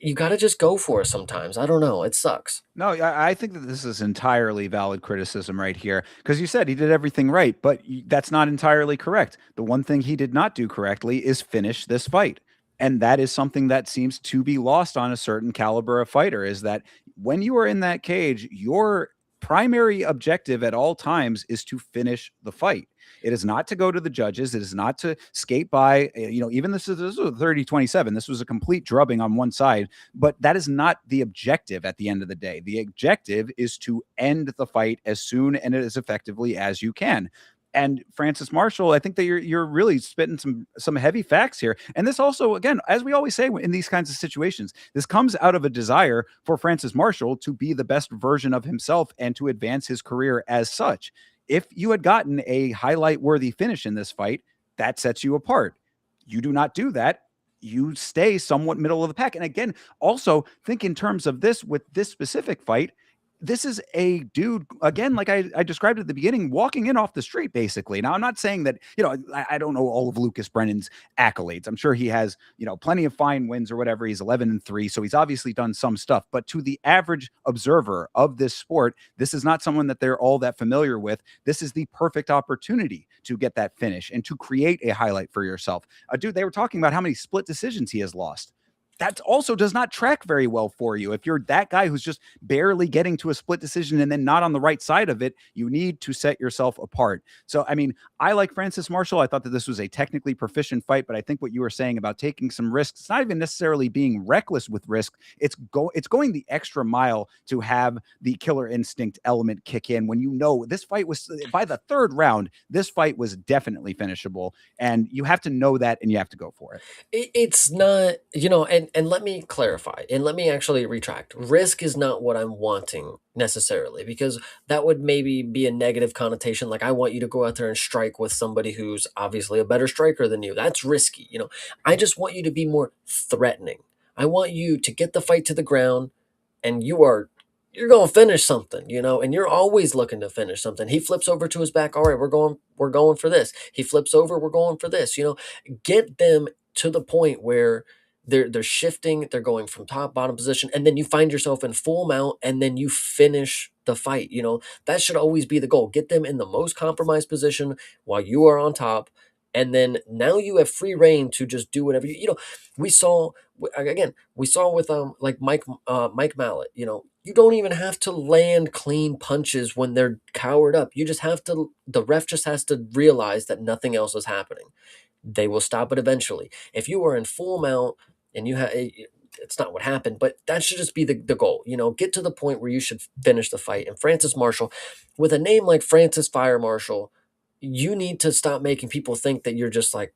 you got to just go for it sometimes. I don't know. It sucks. No, I think that this is entirely valid criticism right here because you said he did everything right, but that's not entirely correct. The one thing he did not do correctly is finish this fight. And that is something that seems to be lost on a certain caliber of fighter is that when you are in that cage, your primary objective at all times is to finish the fight. It is not to go to the judges. It is not to skate by. Even this was a 30-27. This was a complete drubbing on one side, but that is not the objective at the end of the day. The objective is to end the fight as soon and as effectively as you can. And Francis Marshall, I think that you're really spitting some heavy facts here. And this also, again, as we always say in these kinds of situations, this comes out of a desire for Francis Marshall to be the best version of himself and to advance his career as such. If you had gotten a highlight worthy finish in this fight, that sets you apart. You do not do that. You stay somewhat middle of the pack. And again, also think in terms of this with this specific fight. This is a dude, again, like I described at the beginning, walking in off the street, basically. Now, I'm not saying that, I don't know all of Lucas Brennan's accolades. I'm sure he has, plenty of fine wins or whatever. He's 11-3. So he's obviously done some stuff. But to the average observer of this sport, this is not someone that they're all that familiar with. This is the perfect opportunity to get that finish and to create a highlight for yourself. Dude, they were talking about how many split decisions he has lost. That also does not track very well for you. If you're that guy who's just barely getting to a split decision and then not on the right side of it, you need to set yourself apart. So, I mean, I like Francis Marshall. I thought that this was a technically proficient fight, but I think what you were saying about taking some risks, it's not even necessarily being reckless with risk. It's going the extra mile to have the killer instinct element kick in when this fight was, by the third round, this fight was definitely finishable. And you have to know that and you have to go for it. It's not, and let me clarify and let me actually retract. Risk is not what I'm wanting necessarily because that would maybe be a negative connotation. Like, I want you to go out there and strike with somebody who's obviously a better striker than you. That's risky. I just want you to be more threatening. I want you to get the fight to the ground and you're going to finish something, and you're always looking to finish something. He flips over to his back. All right, we're going for this. He flips over. We're going for this, get them to the point where they're shifting, they're going from top bottom position, and then you find yourself in full mount, and then you finish the fight. That should always be the goal. Get them in the most compromised position while you are on top, and then now you have free reign to just do whatever we saw again. We saw with like Mike Mallet. You don't even have to land clean punches when they're cowered up. You just have to. The ref just has to realize that nothing else is happening. They will stop it eventually. If you are in full mount and it's not what happened, but that should just be the goal. Get to the point where you should finish the fight. And Francis Marshall, with a name like Francis Fire Marshall, you need to stop making people think that you're just like,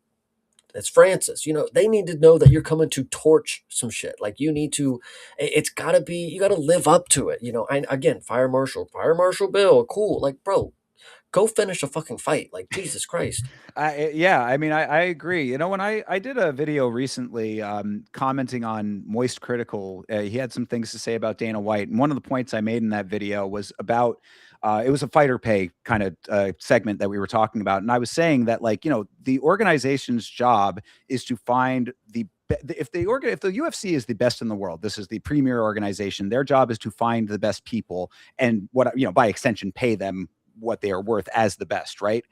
it's Francis. They need to know that you're coming to torch some shit. Like, you need to, it's gotta be, you gotta live up to it. Again, Fire Marshall Bill, cool. Like, bro, go finish a fucking fight. Like, Jesus Christ. Yeah, I mean, I agree. When I did a video recently commenting on Moist Critical, he had some things to say about Dana White. And one of the points I made in that video was about, it was a fighter pay kind of segment that we were talking about. And I was saying that, like, the organization's job is to find if the UFC is the best in the world, this is the premier organization, their job is to find the best people and by extension, pay them what they are worth as the best, right?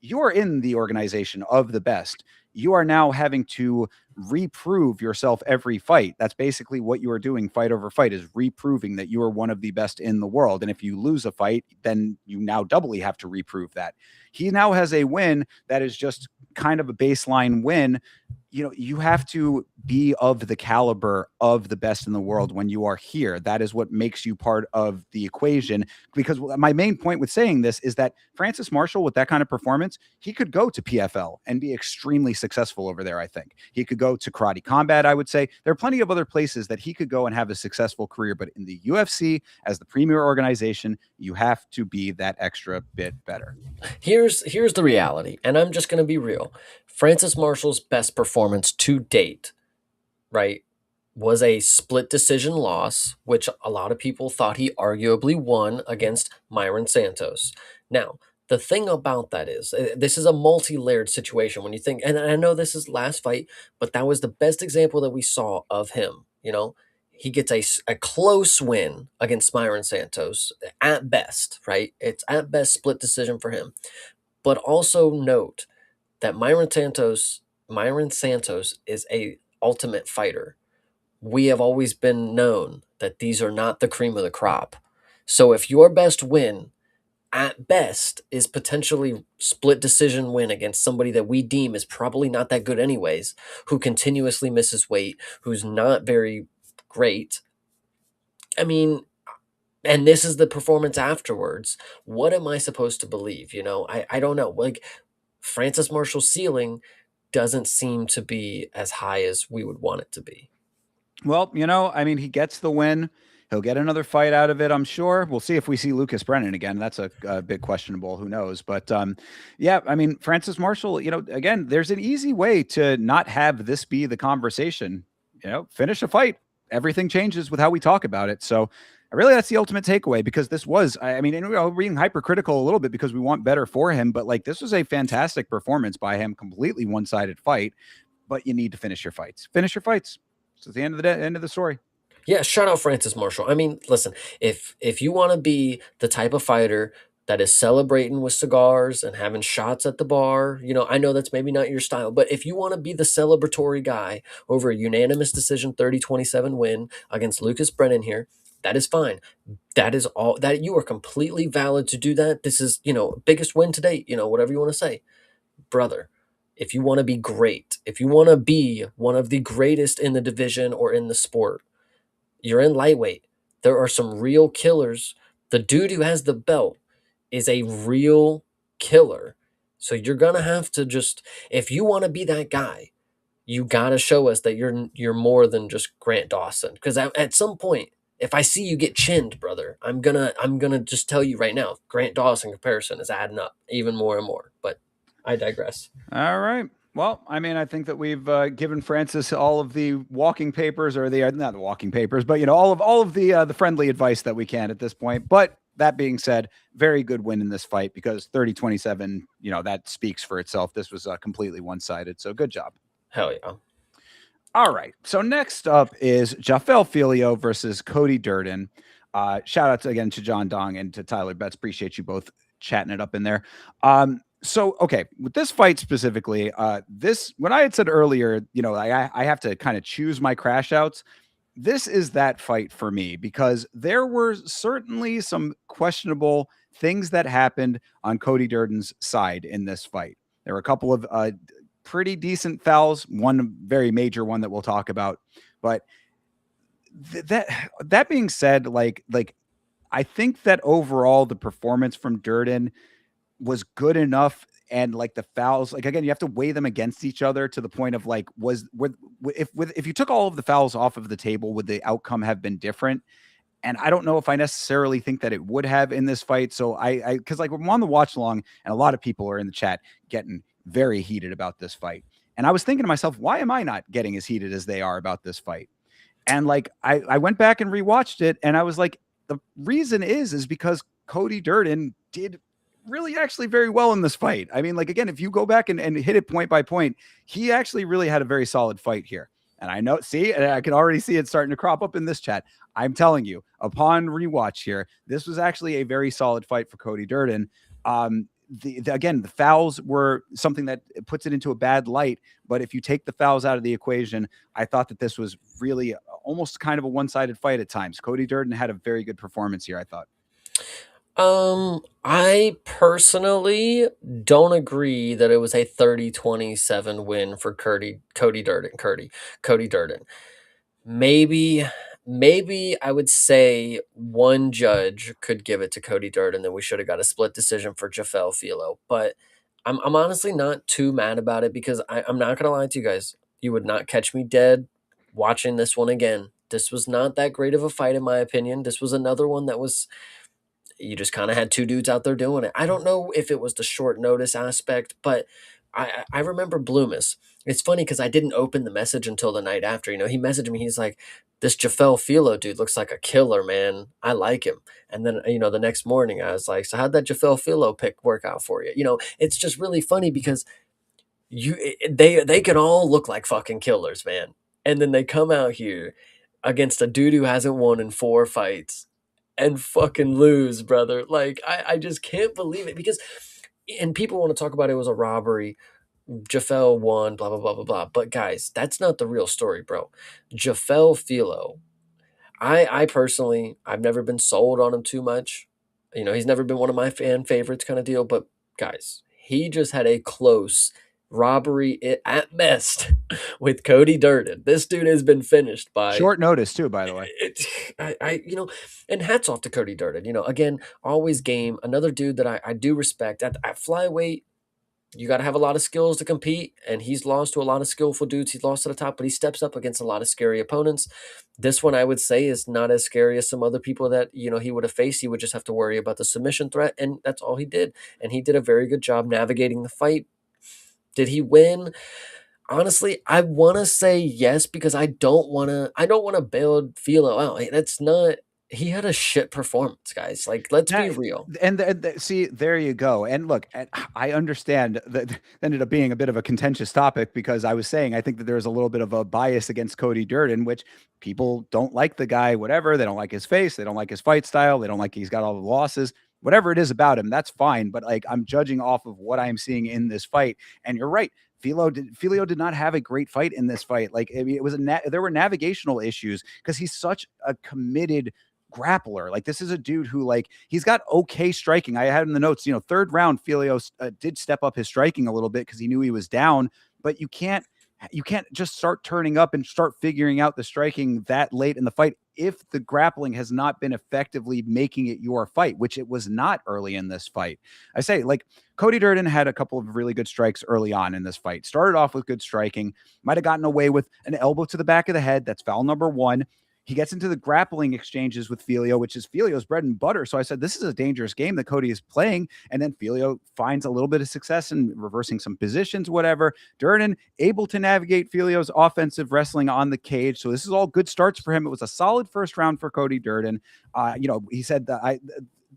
You're in the organization of the best. You are now having to reprove yourself every fight. That's basically what you are doing fight over fight, is reproving that you are one of the best in the world. And if you lose a fight, then you now doubly have to reprove that. He now has a win that is just kind of a baseline win. You have to be of the caliber of the best in the world when you are here. That is what makes you part of the equation. Because my main point with saying this is that Francis Marshall, with that kind of performance, he could go to PFL and be extremely successful over there. I think he could go to Karate Combat. I would say there are plenty of other places that he could go and have a successful career. But in the UFC, as the premier organization, you have to be that extra bit better. Here's the reality, and I'm just going to be real. Francis Marshall's best performance to date, right, was a split decision loss, which a lot of people thought he arguably won against Myron Santos. Now, the thing about that is, this is a multi-layered situation when you think, and I know this is last fight, but that was the best example that we saw of him. He gets a close win against Myron Santos at best, right? It's at best split decision for him. But also note that Myron Santos is a ultimate fighter. We have always been known that these are not the cream of the crop. So if your best win at best is potentially split decision win against somebody that we deem is probably not that good anyways, who continuously misses weight, who's not very great. I mean, and this is the performance afterwards. What am I supposed to believe? I don't know. Like, Francis Marshall's ceiling doesn't seem to be as high as we would want it to be. Well, I mean, he gets the win. He'll get another fight out of it, I'm sure. We'll see if we see Lucas Brennan again. That's a bit questionable. Who knows? But yeah, I mean, Francis Marshall, again, there's an easy way to not have this be the conversation. Finish a fight. Everything changes with how we talk about it. So really, that's the ultimate takeaway, because this was, I mean, and we're being hypercritical a little bit because we want better for him. But like, this was a fantastic performance by him, completely one-sided fight. But you need to finish your fights. Finish your fights. So it's the end of the end of the story. Yeah, shout out Francis Marshall. I mean, listen, if you want to be the type of fighter that is celebrating with cigars and having shots at the bar, I know that's maybe not your style, but if you want to be the celebratory guy over a unanimous decision 30-27 win against Lucas Brennan here, that is fine. That is all that you are completely valid to do that. This is, biggest win to date, whatever you want to say. Brother, if you want to be great, if you want to be one of the greatest in the division or in the sport, you're in lightweight. There are some real killers. The dude who has the belt is a real killer. So you're gonna have to just, if you want to be that guy, you gotta show us that you're more than just Grant Dawson. Because at some point, if I see you get chinned, brother, I'm gonna just tell you right now, Grant Dawson comparison is adding up even more and more. But I digress. All right. Well, I mean, I think that we've given Francis all of the walking papers, or the not the walking papers, but all of the friendly advice that we can at this point. But that being said, very good win in this fight, because 30-27, that speaks for itself. This was completely one-sided. So good job. Hell yeah. All right. So next up is Jafel Filio versus Cody Durden. Shout out again to John Dong and to Tyler Betts. Appreciate you both chatting it up in there. So, okay, with this fight specifically, when I had said earlier, I have to kind of choose my crash outs. This is that fight for me, because there were certainly some questionable things that happened on Cody Durden's side in this fight. There were a couple of pretty decent fouls, one very major one that we'll talk about. But that being said, like I think that overall the performance from Durden was good enough, and like the fouls, like again, you have to weigh them against each other to the point of like, if you took all of the fouls off of the table, would the outcome have been different? And I don't know if I necessarily think that it would have in this fight. So because like I'm on the watch along, and a lot of people are in the chat getting very heated about this fight, and I was thinking to myself, why am I not getting as heated as they are about this fight? And like I went back and rewatched it, and I was like, the reason is because Cody Durden did really actually very well in this fight. I mean, like, again, if you go back and hit it point by point, he actually really had a very solid fight here. And I know, and I can already see it starting to crop up in this chat. I'm telling you, upon rewatch here, this was actually a very solid fight for Cody Durden. again, the fouls were something that puts it into a bad light. But if you take the fouls out of the equation, I thought that this was really almost kind of a one-sided fight at times. Cody Durden had a very good performance here, I thought. I personally don't agree that it was a 30-27 win for Cody Durden. Cody Durden. Maybe maybe I would say one judge could give it to Cody Durden, then we should have got a split decision for Jafel Filo. But I'm honestly not too mad about it because I'm not gonna lie to you guys. You would not catch me dead watching this one again. This was not that great of a fight in my opinion. This was another one that was you just kind of had two dudes out there doing it. I don't know if it was the short notice aspect, but I remember Bloomis. It's funny because I didn't open the message until the night after. You know, he messaged me. He's like, "This Jafel Filo dude looks like a killer, man. I like him." And then the next morning I was like, "So how'd that Jafel Filo pick work out for you?" It's just really funny because they can all look like fucking killers, man. And then they come out here against a dude who hasn't won in 4 fights and fucking lose, brother. Like I just can't believe it because and people want to talk about it was a robbery. Jafel won, blah blah blah blah blah. But guys, that's not the real story, bro. Jafel Filo, I personally I've never been sold on him too much. He's never been one of my fan favorites kind of deal, but guys, he just had a close robbery at best with Cody Durden. This dude has been finished by Short notice too, by the way. it, and hats off to Cody Durden. Again, always game. Another dude that I do respect at flyweight. You got to have a lot of skills to compete, and he's lost to a lot of skillful dudes. He's lost to the top, but he steps up against a lot of scary opponents. This one, I would say, is not as scary as some other people that he would have faced. He would just have to worry about the submission threat, and that's all he did. And he did a very good job navigating the fight. Did he win? Honestly, I want to say yes because I don't want to. I don't want to build Philo out. Like, that's not. He had a shit performance, guys. Like, let's be That, real. see, there you go. And look, I understand that ended up being a bit of a contentious topic because I was saying I think that there's a little bit of a bias against Cody Durden, which people don't like the guy, whatever. They don't like his face. They don't like his fight style. They don't like he's got all the losses. Whatever it is about him, that's fine. But like I'm judging off of what I'm seeing in this fight. And you're right. Filio did not have a great fight in this fight. Like I mean, it was there were navigational issues because he's such a committed grappler. Like this is a dude who like he's got okay striking. I had in the notes, third round Filio did step up his striking a little bit because he knew he was down, but you can't just start turning up and start figuring out the striking that late in the fight if the grappling has not been effectively making it your fight, which it was not early in this fight. I say like Cody Durden had a couple of really good strikes early on in this fight. Started off with good striking, might have gotten away with an elbow to the back of the head. That's foul number one. He gets into the grappling exchanges with Filio, which is Filio's bread and butter. So I said, this is a dangerous game that Cody is playing. And then Filio finds a little bit of success in reversing some positions, whatever. Durden able to navigate Filio's offensive wrestling on the cage. So this is all good starts for him. It was a solid first round for Cody Durden. He said that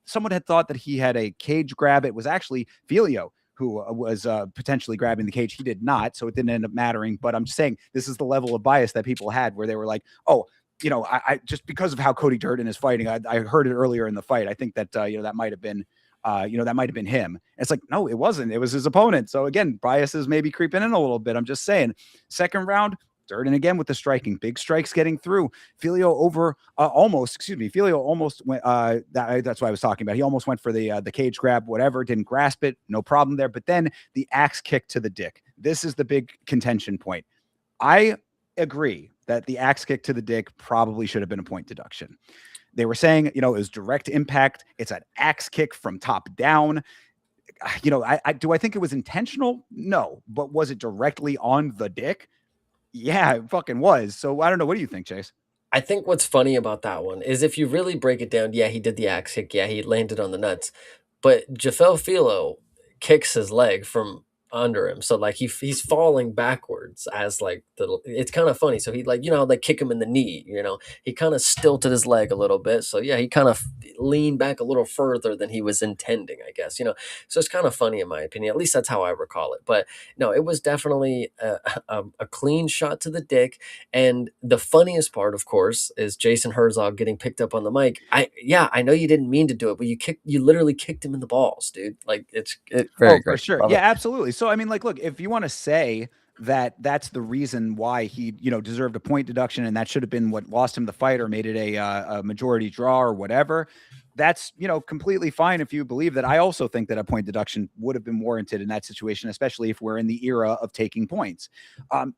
someone had thought that he had a cage grab. It was actually Filio who was potentially grabbing the cage. He did not, so it didn't end up mattering. But I'm just saying this is the level of bias that people had where they were like, oh, I just because of how Cody Durden is fighting, I heard it earlier in the fight. I think that that might have been, that might have been him. And it's like, no, it wasn't. It was his opponent. So again, biases maybe creeping in a little bit. I'm just saying. Second round, Durden again with the striking, big strikes getting through. Filio Filio almost went. That's what I was talking about. He almost went for the cage grab, whatever. Didn't grasp it, no problem there. But then the axe kick to the dick. This is the big contention point. I agree that the axe kick to the dick probably should have been a point deduction. They were saying, it was direct impact. It's an axe kick from top down. Do I think it was intentional? No. But was it directly on the dick? Yeah, it fucking was. So I don't know. What do you think, Chase? I think what's funny about that one is if you really break it down, yeah, he did the axe kick, yeah, he landed on the nuts, but Jafel Filo kicks his leg from under him. So like he's falling backwards as like it's kind of funny. So he like, they kick him in the knee, he kind of stilted his leg a little bit. So yeah, he kind of leaned back a little further than he was intending, I guess, So it's kind of funny in my opinion. At least that's how I recall it. But no, it was definitely a clean shot to the dick. And the funniest part, of course, is Jason Herzog getting picked up on the mic. I know you didn't mean to do it, but you literally kicked him in the balls, dude. Like it's very Oh, for great. sure. Love Yeah, it. absolutely. So, I mean, like, look, if you want to say that that's the reason why he, deserved a point deduction and that should have been what lost him the fight or made it a majority draw or whatever, that's, completely fine if you believe that. I also think that a point deduction would have been warranted in that situation, especially if we're in the era of taking points.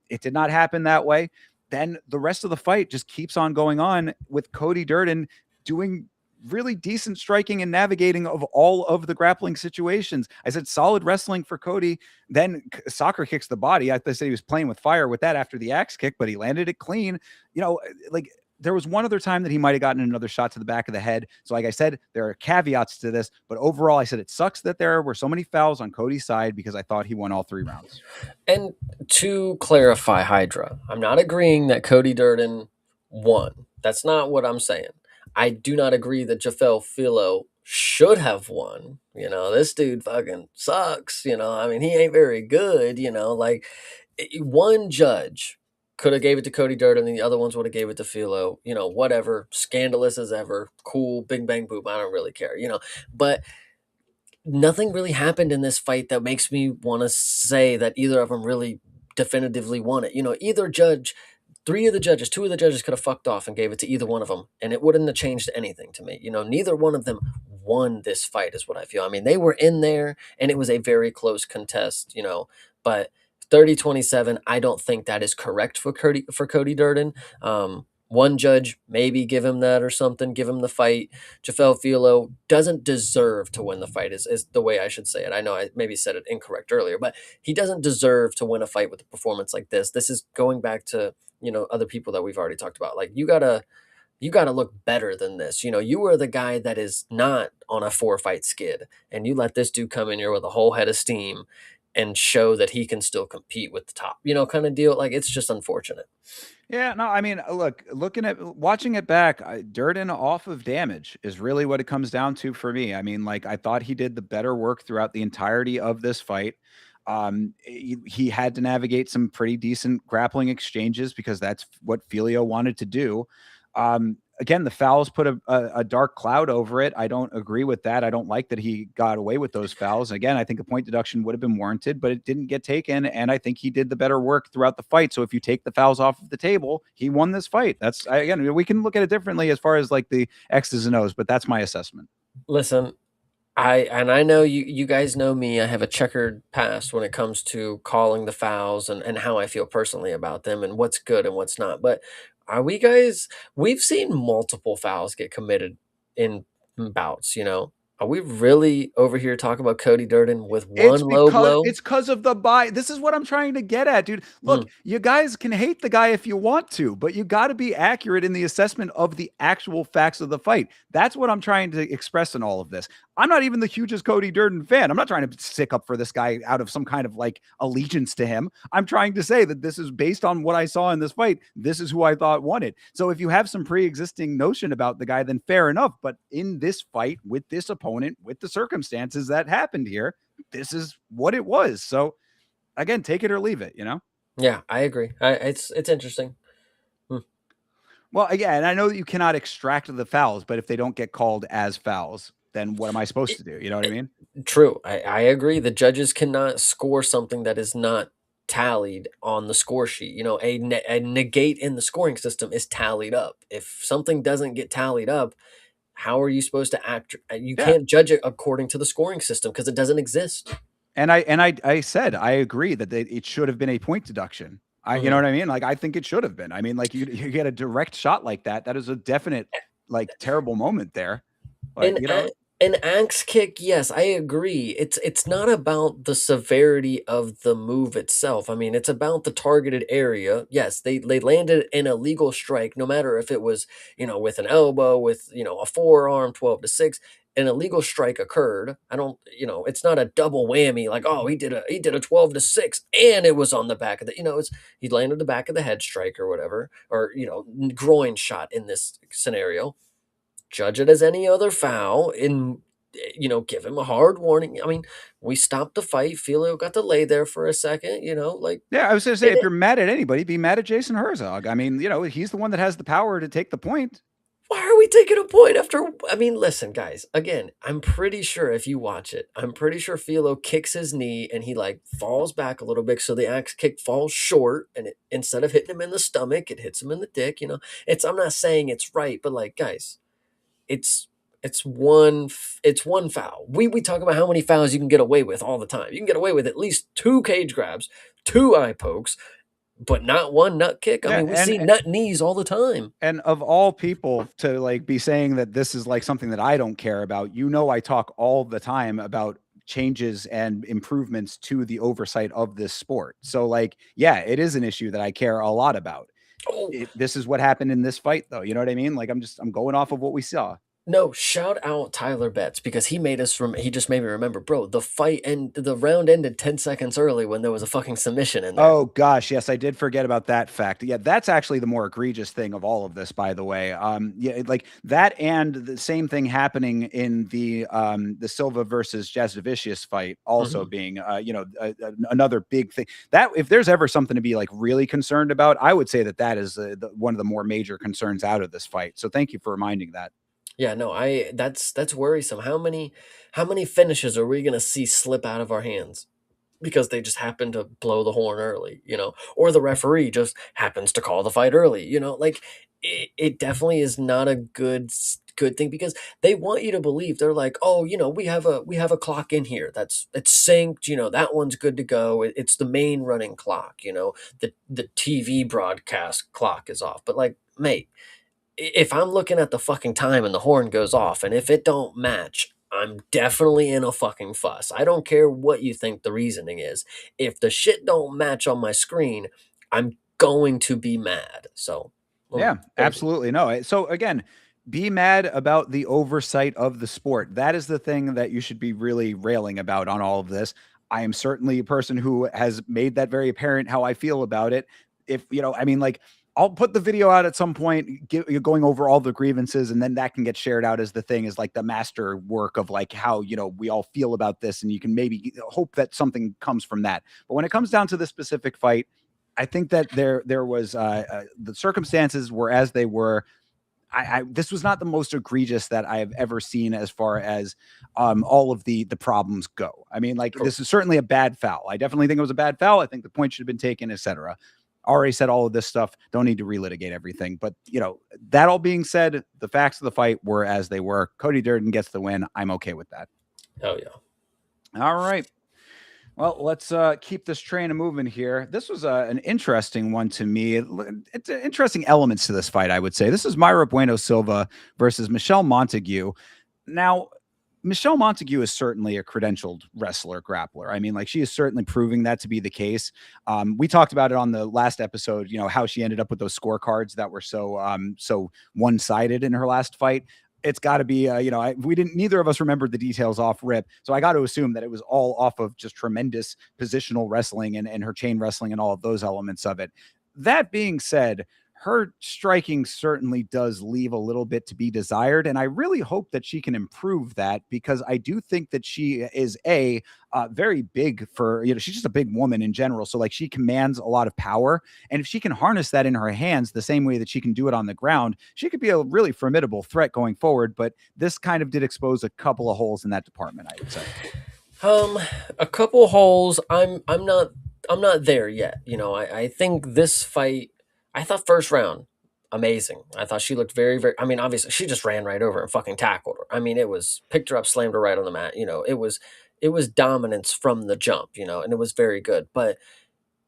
It did not happen that way. Then the rest of the fight just keeps on going on with Cody Durden doing really decent striking and navigating of all of the grappling situations. I said solid wrestling for Cody. Then soccer kicks the body. I said he was playing with fire with that after the axe kick, but he landed it clean. Like there was one other time that he might have gotten another shot to the back of the head. So like I said, there are caveats to this, but overall I said it sucks that there were so many fouls on Cody's side because I thought he won all 3 rounds. And to clarify, Hydra, I'm not agreeing that Cody Durden won. That's not what I'm saying. I do not agree that Jafel Filo should have won. This dude fucking sucks. I mean, he ain't very good. Like one judge could have gave it to Cody Durden, and the other ones would have gave it to Filo. Whatever, scandalous as ever, cool, bing bang boom. I don't really care. But nothing really happened in this fight that makes me want to say that either of them really definitively won it. Either judge, two of the judges could have fucked off and gave it to either one of them, and it wouldn't have changed anything to me. Neither one of them won this fight, is what I feel. I mean, they were in there, and it was a very close contest, but 30-27, I don't think that is correct for Cody Durden. One judge maybe give him that or something, give him the fight. Jafel Filo doesn't deserve to win the fight, is the way I should say it. I know I maybe said it incorrect earlier, but he doesn't deserve to win a fight with a performance like this. This is going back to, other people that we've already talked about. Like you gotta look better than this. You were the guy that is not on a 4-fight skid, and you let this dude come in here with a whole head of steam and show that he can still compete with the top, kind of deal. Like it's just unfortunate. Yeah, no, I mean, watching it back, Durden off of damage is really what it comes down to for me. I mean, like I thought he did the better work throughout the entirety of this fight. He had to navigate some pretty decent grappling exchanges because that's what Filio wanted to do. Again, the fouls put a dark cloud over it. I don't agree with that. I don't like that he got away with those fouls. Again, I think a point deduction would have been warranted, but it didn't get taken. And I think he did the better work throughout the fight. So if you take the fouls off of the table, he won this fight. Again, we can look at it differently as far as like the X's and O's, but that's my assessment. Listen, I know you guys know me. I have a checkered past when it comes to calling the fouls and how I feel personally about them and what's good and what's not. But are we guys we've seen multiple fouls get committed in bouts, Are we really over here talking about Cody Durden with one low blow? It's because of the buy. This is what I'm trying to get at, dude. Look, Mm. you guys can hate the guy if you want to, but you got to be accurate in the assessment of the actual facts of the fight. That's what I'm trying to express in all of this. I'm not even the hugest Cody Durden fan. I'm not trying to stick up for this guy out of some kind of like allegiance to him. I'm trying to say that this is based on what I saw in this fight. This is who I thought won it. So if you have some pre-existing notion about the guy, then fair enough. But in this fight with this opponent, with the circumstances that happened here, this is what it was. So again, take it or leave it. Yeah, I agree. It's interesting. Mm. Well, again, I know that you cannot extract the fouls, but if they don't get called as fouls, then what am I supposed to do? You know what I mean? True. I agree. The judges cannot score something that is not tallied on the score sheet. A negate in the scoring system is tallied up. If something doesn't get tallied up, how are you supposed to act? You Yeah. can't judge it according to the scoring system because it doesn't exist. And I said I agree that it should have been a point deduction. You know Mhm. what I mean? Like I think it should have been. I mean, like you get a direct shot like that. That is a definite like terrible moment there. But An an axe kick, yes, I agree. It's not about the severity of the move itself. I mean, it's about the targeted area. Yes, they landed an illegal strike, no matter if it was with an elbow, with a forearm, 12-6. an illegal strike occurred. I don't, it's not a double whammy like, oh, he did a 12-6 and it was on the back of the, it's he landed the back of the head strike or whatever, or groin shot in this scenario. Judge it as any other foul and give him a hard warning. I mean, we stopped the fight. Filio got to lay there for a second, like Yeah, I was going to say, and if you're mad at anybody, be mad at Jason Herzog. I mean, he's the one that has the power to take the point. why are we taking a point after? I mean, listen, guys. Again, I'm pretty sure if you watch it, I'm pretty sure Philo kicks his knee and he like falls back a little bit, so the axe kick falls short, and instead of hitting him in the stomach, it hits him in the dick. I'm not saying it's right, but like, guys, it's it's one foul. We talk about how many fouls you can get away with all the time. You can get away with at least two cage grabs, two eye pokes, but not one nut kick. I Yeah, mean, we see nut knees all the time. and of all people to like be saying that this is like something that I don't care about, I talk all the time about changes and improvements to the oversight of this sport. So like, yeah, it is an issue that I care a lot about. Oh, This is what happened in this fight though. You know what I mean? Like I'm going off of what we saw. no, shout out Tyler Betts because he just made me remember, bro, the round ended 10 seconds early when there was a fucking submission in there. Oh gosh, yes, I did forget about that fact. Yeah, that's actually the more egregious thing of all of this, by the way. Yeah, like that, and the same thing happening in the Silva versus Jasudavicius fight, also Mhm. being another big thing. That if there's ever something to be like really concerned about, I would say that is one of the more major concerns out of this fight. So thank you for reminding that. Yeah, no, that's worrisome. How many finishes are we gonna see slip out of our hands because they just happen to blow the horn early, or the referee just happens to call the fight early, like it definitely is not a good thing because they want you to believe they're like, oh, we have a clock in here it's synced, that one's good to go. It's the main running clock, the TV broadcast clock is off, but like, mate, if I'm looking at the fucking time and the horn goes off, and if it don't match, I'm definitely in a fucking fuss. I don't care what you think the reasoning is. If the shit don't match on my screen, I'm going to be mad. So, Yeah, crazy. absolutely. No. So again, be mad about the oversight of the sport. That is the thing that you should be really railing about on all of this. I am certainly a person who has made that very apparent how I feel about it. If I mean, like, I'll put the video out at some point, going over all the grievances, and then that can get shared out as the thing is like the master work of like how we all feel about this, and you can maybe hope that something comes from that. But when it comes down to the specific fight, I think that there was the circumstances were as they were. This was not the most egregious that I have ever seen as far as all of the problems go. I mean, like Cool. this is certainly a bad foul. I definitely think it was a bad foul. I think the point should have been taken, etc. Already said all of this stuff. Don't need to relitigate everything. But that all being said, the facts of the fight were as they were. Cody Durden gets the win. I'm okay with that. Hell yeah. All right. Well, let's keep this train moving here. This was an interesting one to me. It's interesting elements to this fight, I would say. This is Myra Bueno Silva versus Michelle Montague. Now, Michelle Montague is certainly a credentialed wrestler, grappler. I mean, like she is certainly proving that to be the case. We talked about it on the last episode, how she ended up with those scorecards that were so one-sided in her last fight. It's got to be, we didn't, neither of us remembered the details off rip. So I got to assume that it was all off of just tremendous positional wrestling and her chain wrestling and all of those elements of it. That being said, her striking certainly does leave a little bit to be desired. And I really hope that she can improve that because I do think that she is very big for, she's just a big woman in general. So like she commands a lot of power. And if she can harness that in her hands the same way that she can do it on the ground, she could be a really formidable threat going forward. But this kind of did expose a couple of holes in that department, I would say. Um, a couple holes. I'm not there yet. I think this fight. I thought first round amazing. I thought she looked very very. I mean, obviously she just ran right over and fucking tackled her. I mean, it was picked her up, slammed her right on the mat. It was dominance from the jump. And it was very good. But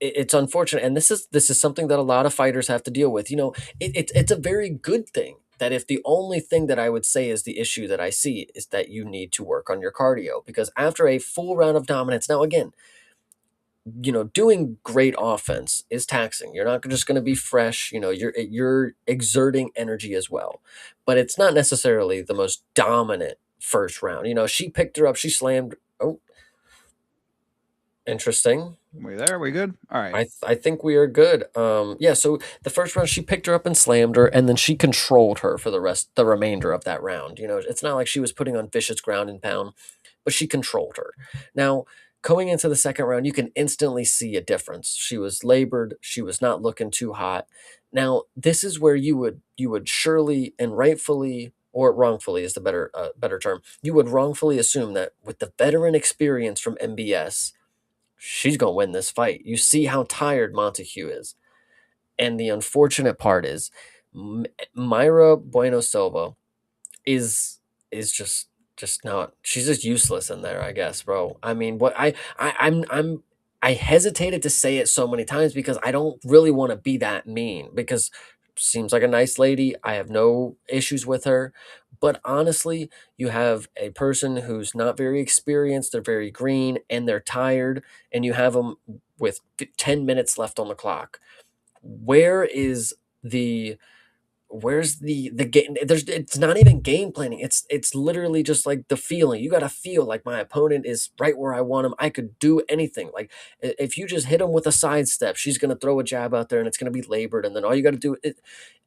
it's unfortunate, and this is something that a lot of fighters have to deal with. It's a very good thing that if the only thing that I would say is the issue that I see is that you need to work on your cardio because after a full round of dominance, now again, doing great offense is taxing. You're not just going to be fresh. You're exerting energy as well, but it's not necessarily the most dominant first round. She picked her up, she slammed. Oh, interesting. We there? We good? All right. I think we are good. Yeah. So the first round, she picked her up and slammed her, and then she controlled her for the remainder of that round. It's not like she was putting on vicious ground and pound, but she controlled her. Now, going into the second round, you can instantly see a difference. She was labored. She was not looking too hot. Now, this is where you would surely and rightfully, or wrongfully is the better term. You would wrongfully assume that with the veteran experience from MBS, she's going to win this fight. You see how tired Montague is. And the unfortunate part is Myra Bueno Silva is just not, she's just useless in there, I guess, bro. I mean, what I hesitated to say it so many times because I don't really want to be that mean, because seems like a nice lady. I have no issues with her. But honestly, you have a person who's not very experienced, they're very green, and they're tired, and you have them with 10 minutes left on the clock. Where is the where's the game? It's not even game planning. It's literally just like the feeling. You got to feel like my opponent is right where I want him. I could do anything. Like if you just hit him with a sidestep, she's going to throw a jab out there and it's going to be labored, and then all you got to do is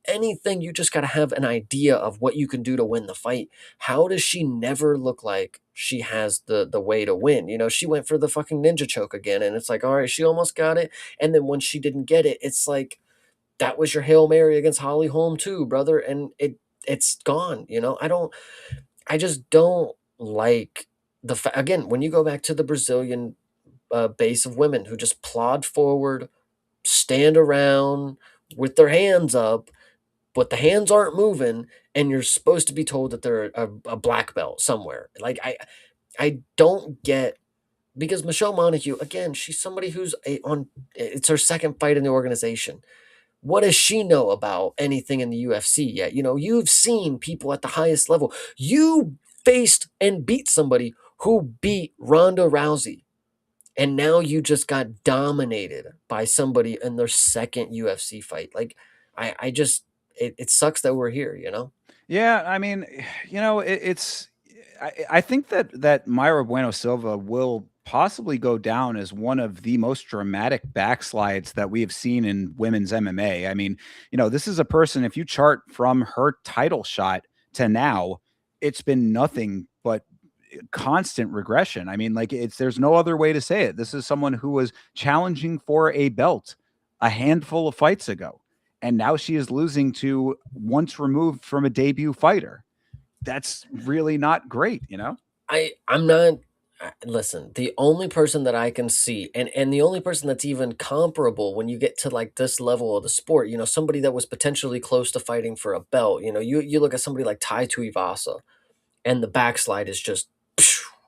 anything. You just got to have an idea of what you can do to win the fight. How does she never look like she has the way to win? She went for the fucking ninja choke again, and it's like, all right, she almost got it, and then when she didn't get it, it's like that was your Hail Mary against Holly Holm too, brother, and it's gone. I just don't like again, when you go back to the Brazilian base of women who just plod forward, stand around with their hands up, but the hands aren't moving, and you're supposed to be told that they're a black belt somewhere. Like I don't get, because Michelle Montague, again, she's somebody who's it's her second fight in the organization. What does she know about anything in the UFC yet? You've seen people at the highest level. You faced and beat somebody who beat Ronda Rousey, and now you just got dominated by somebody in their second UFC fight. Like, I just, it sucks that we're here. Yeah, I mean, it's. I think that Myra Bueno Silva will possibly go down as one of the most dramatic backslides that we have seen in women's MMA. I mean, this is a person. If you chart from her title shot to now, it's been nothing but constant regression. I mean, like there's no other way to say it. This is someone who was challenging for a belt a handful of fights ago, and now she is losing to once removed from a debut fighter. That's really not great. I'm not. Listen, the only person that I can see, and the only person that's even comparable when you get to like this level of the sport, somebody that was potentially close to fighting for a belt. You look at somebody like Tai Tuivasa, and the backslide is just,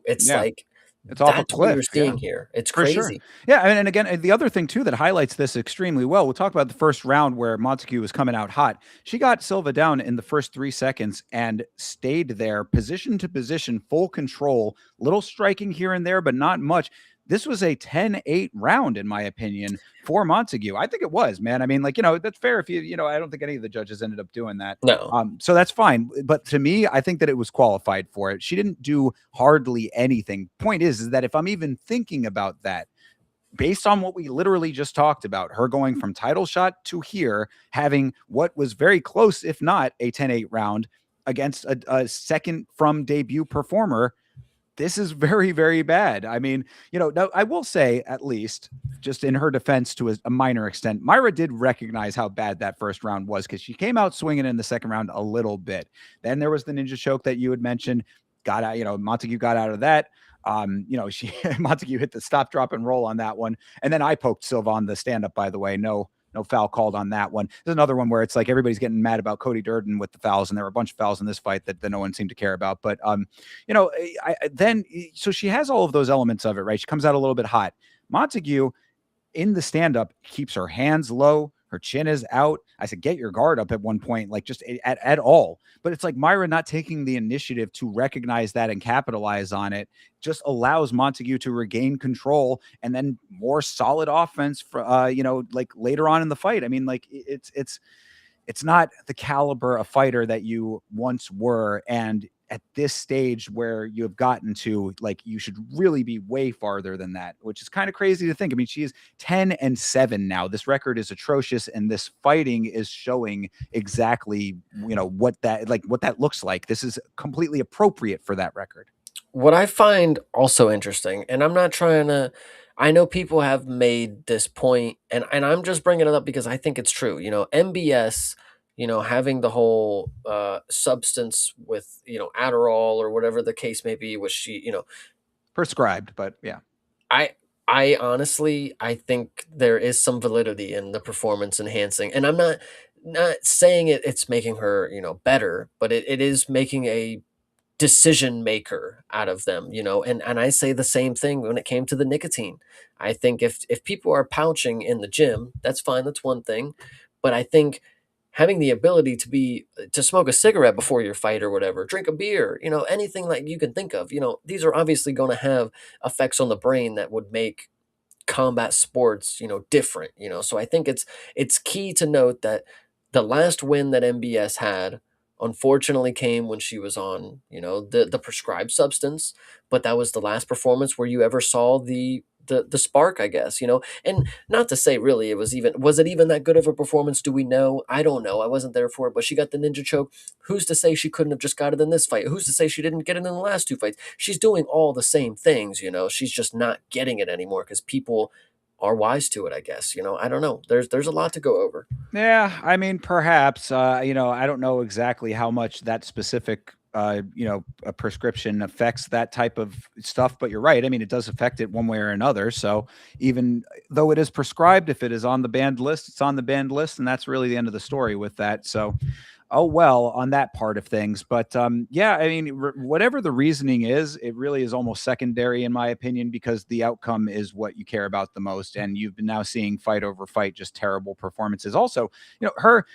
it's Yeah, like it's off a that's what cliff. you're Yeah. seeing here. It's For sure. crazy. Yeah, and again, the other thing too that highlights this extremely well, we'll talk about the first round where Montague was coming out hot. She got Silva down in the first 3 seconds and stayed there, position to position, full control, little striking here and there, but not much. This was a 10-8 round, in my opinion, for Montague. I think it was, man. I mean, like, that's fair if I don't think any of the judges ended up doing that. No, So that's fine. But to me, I think that it was qualified for it. She didn't do hardly anything. Point is that if I'm even thinking about that, based on what we literally just talked about, her going from title shot to here, having what was very close, if not a 10-8 round against a second from debut performer, this is very, very bad. I mean, no, I will say, at least, just in her defense to a minor extent, Myra did recognize how bad that first round was, because she came out swinging in the second round a little bit. Then there was the ninja choke that you had mentioned. Got out, Montague got out of that. She Montague hit the stop, drop, and roll on that one. And then I poked Silva on the stand up, by the way. No foul called on that one. There's another one where it's like everybody's getting mad about Cody Durden with the fouls, and there were a bunch of fouls in this fight that no one seemed to care about. But so she has all of those elements of it, right? She comes out a little bit hot. Montague in the stand up keeps her hands low, her chin is out. I said, get your guard up at one point, like just at all. But it's like Myra not taking the initiative to recognize that and capitalize on it just allows Montague to regain control, and then more solid offense for, like later on in the fight. I mean, like it's not the caliber of fighter that you once were. And at this stage where you have gotten to, like, you should really be way farther than that, which is kind of crazy to think. I mean, she is 10-7 now. This record is atrocious, and this fighting is showing exactly, what that looks like. This is completely appropriate for that record. What I find also interesting, and I'm not trying to, I know people have made this point, and I'm just bringing it up because I think it's true. MBS, having the whole substance with Adderall or whatever the case may be, which Prescribed, but yeah. I I honestly I think there is some validity in the performance enhancing, and I'm not saying it's making her better, but it is making a decision maker out of them, and I say the same thing when it came to the nicotine. I think if people are pouching in the gym, that's fine, that's one thing, but I think having the ability to smoke a cigarette before your fight or whatever, drink a beer, anything like you can think of, these are obviously going to have effects on the brain that would make combat sports, different, So I think it's key to note that the last win that MBS had unfortunately came when she was on, the prescribed substance, but that was the last performance where you ever saw the spark, I guess, And not to say really was it even that good of a performance? Do we know? I don't know. I wasn't there for it, but she got the ninja choke. Who's to say she couldn't have just got it in this fight? Who's to say she didn't get it in the last two fights? She's doing all the same things, She's just not getting it anymore because people are wise to it, I guess. I don't know. There's a lot to go over. Yeah, I mean, perhaps, I don't know exactly how much that specific, a prescription affects that type of stuff, but you're right. I mean, it does affect it one way or another. So even though it is prescribed, if it is on the banned list, it's on the banned list, and that's really the end of the story with that. So, oh well, on that part of things. But yeah, I mean, whatever the reasoning is, it really is almost secondary in my opinion, because the outcome is what you care about the most. And you've been now seeing fight over fight, just terrible performances. Also, her.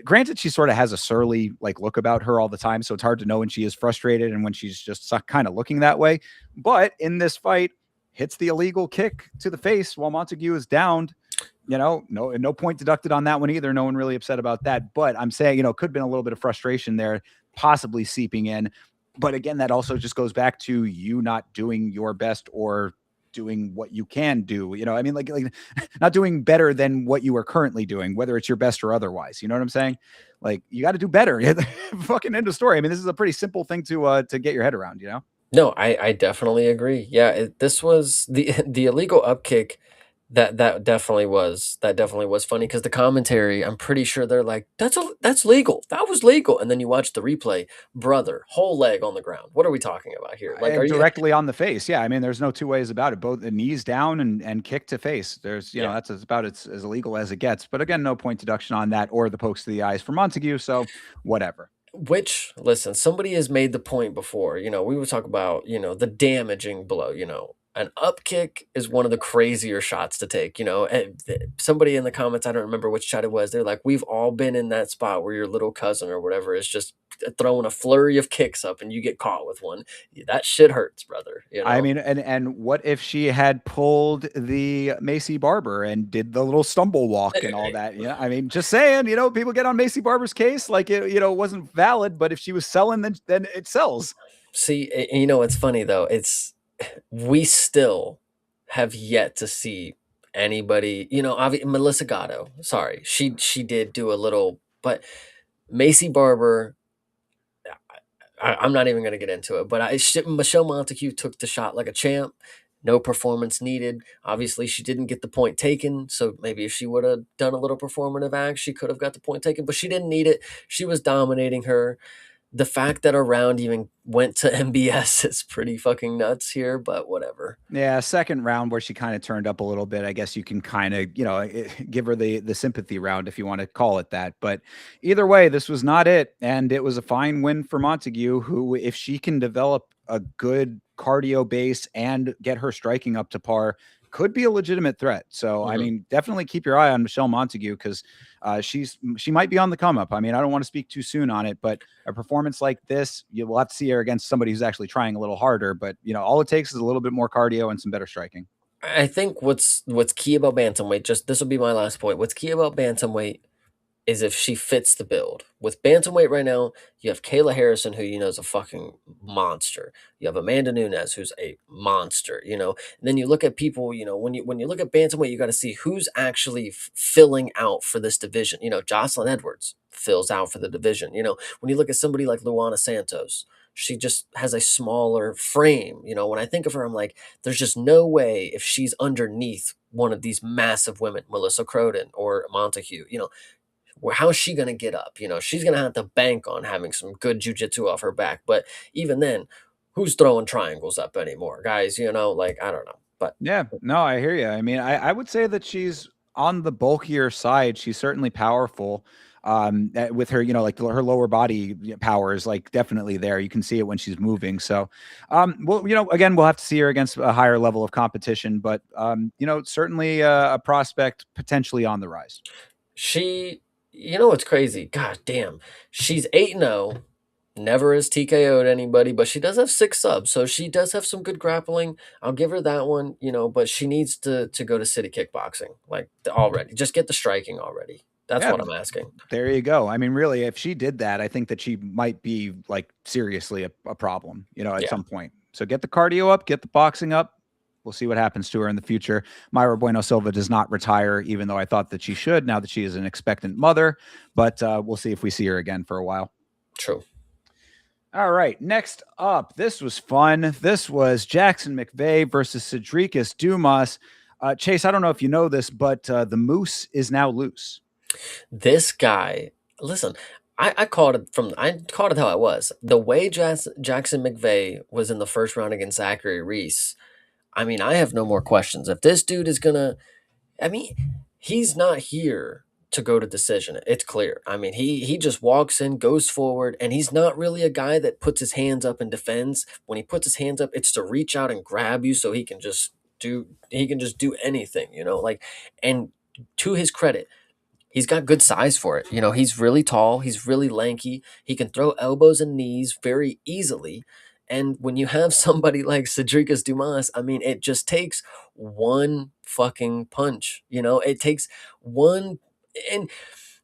Granted, she sort of has a surly like look about her all the time, so it's hard to know when she is frustrated and when she's just kind of looking that way. But in this fight, hits the illegal kick to the face while Montague is downed. No point deducted on that one either. No one really upset about that. But I'm saying, could have been a little bit of frustration there, possibly seeping in. But again, that also just goes back to you not doing your best or doing what you can do. I mean, like not doing better than what you are currently doing, whether it's your best or otherwise. You know what I'm saying? Like you got to do better. Fucking end of story. I mean, this is a pretty simple thing to get your head around. No, I definitely agree. Yeah, this was the the illegal upkick. That definitely was funny because the commentary, I'm pretty sure they're like, that's legal. That was legal. And then you watch the replay, brother, whole leg on the ground. What are we talking about here? Like, are you? Directly on the face. Yeah, I mean, there's no two ways about it. Both the knees down and kick to face. There's, Yeah. that's about as illegal as it gets. But again, no point deduction on that or the pokes to the eyes for Montague. So whatever. Which, listen, somebody has made the point before. We would talk about, the damaging blow. An up kick is one of the crazier shots to take. And somebody in the comments, I don't remember which chat it was. They're like, we've all been in that spot where your little cousin or whatever is just throwing a flurry of kicks up and you get caught with one. That shit hurts, brother. I mean, and what if she had pulled the Macy Barber and did the little stumble walk and all that? Yeah, I mean, just saying, people get on Macy Barber's case like it wasn't valid, but if she was selling, then it sells. See, it's funny though. We still have yet to see anybody, Melissa Gatto. Sorry, she did do a little, but Macy Barber. I'm not even going to get into it, but Michelle Montague took the shot like a champ. No performance needed. Obviously, she didn't get the point taken. So maybe if she would have done a little performative act, she could have got the point taken, but she didn't need it. She was dominating her. The fact that a round even went to MBS is pretty fucking nuts here, but whatever. Yeah, second round where she kind of turned up a little bit. I guess you can kind of, give her the sympathy round if you want to call it that. But either way, this was not it, and it was a fine win for Montague, who, if she can develop a good cardio base and get her striking up to par, could be a legitimate threat. So, I mean, definitely keep your eye on Michelle Montague because she might be on the come up. I mean, I don't want to speak too soon on it, but a performance like this, you will have to see her against somebody who's actually trying a little harder. But all it takes is a little bit more cardio and some better striking. I think what's key about bantamweight, just this will be my last point. What's key about bantamweight is if she fits the build. With bantamweight right now, you have Kayla Harrison, who you know is a fucking monster. You have Amanda Nunes, who's a monster. And then you look at people. When you look at bantamweight, you got to see who's actually filling out for this division. Jocelyn Edwards fills out for the division. When you look at somebody like Luana Santos, she just has a smaller frame. When I think of her, I'm like, there's just no way if she's underneath one of these massive women, Melissa Croden or Montague, how's she going to get up? She's going to have to bank on having some good jujitsu off her back. But even then, who's throwing triangles up anymore, guys? Like, I don't know. But Yeah, no, I hear you. I mean, I would say that she's on the bulkier side. She's certainly powerful. With her, like her lower body power is like definitely there. You can see it when she's moving. So, well, again, we'll have to see her against a higher level of competition, but certainly a prospect potentially on the rise. she, what's crazy? God damn. She's 8-0. Never has TKO'd anybody, but she does have 6 subs, so she does have some good grappling. I'll give her that one, but she needs to go to city kickboxing, like already. Just get the striking already. That's Yeah, what I'm asking. there you go. I mean, really, if she did that, I think that she might be like seriously a problem, at Yeah, some point. So get the cardio up, get the boxing up. We'll see what happens to her in the future. Myra Bueno Silva does not retire, even though I thought that she should now that she is an expectant mother. But we'll see if we see her again for a while. true. All right. Next up, this was fun. This was Jackson McVeigh versus Cedricus Dumas. Chase, I don't know if you know this, but the moose is now loose. This guy, listen, I called it how it was. The way Jackson McVeigh was in the first round against Zachary Reese, I mean, I have no more questions. If this dude is gonna, I mean, he's not here to go to decision. It's clear. I mean, he just walks in, goes forward, and he's not really a guy that puts his hands up and defends. When he puts his hands up, it's to reach out and grab you so he can just do anything, like, and to his credit, he's got good size for it. He's really tall, he's really lanky, he can throw elbows and knees very easily. And when you have somebody like Cedricus Dumas, I mean, it just takes one fucking punch. It takes one, and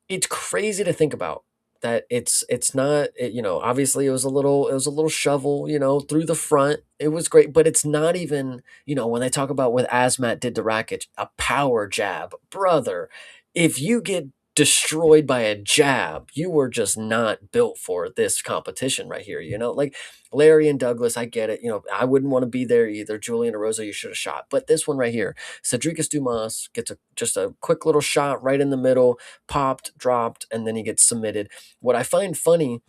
it's crazy to think about that it's not obviously it was a little shovel through the front. It was great, but it's not even when they talk about what Asmat did to Rakic, a power jab, brother. If you get destroyed by a jab, you were just not built for this competition right here. Like Larry and Douglas, I get it. I wouldn't want to be there either. Julian Erosa, you should have shot, but this one right here, Cedricus Dumas gets just a quick little shot right in the middle, popped, dropped, and then he gets submitted. What I find funny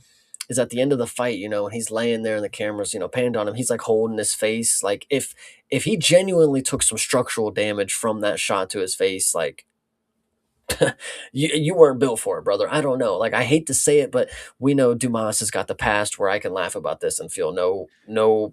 is at the end of the fight, and he's laying there and the camera's, panned on him, he's like holding his face. Like if he genuinely took some structural damage from that shot to his face, like you weren't built for it, brother. I don't know. Like I hate to say it, but we know Dumas has got the past where I can laugh about this and feel no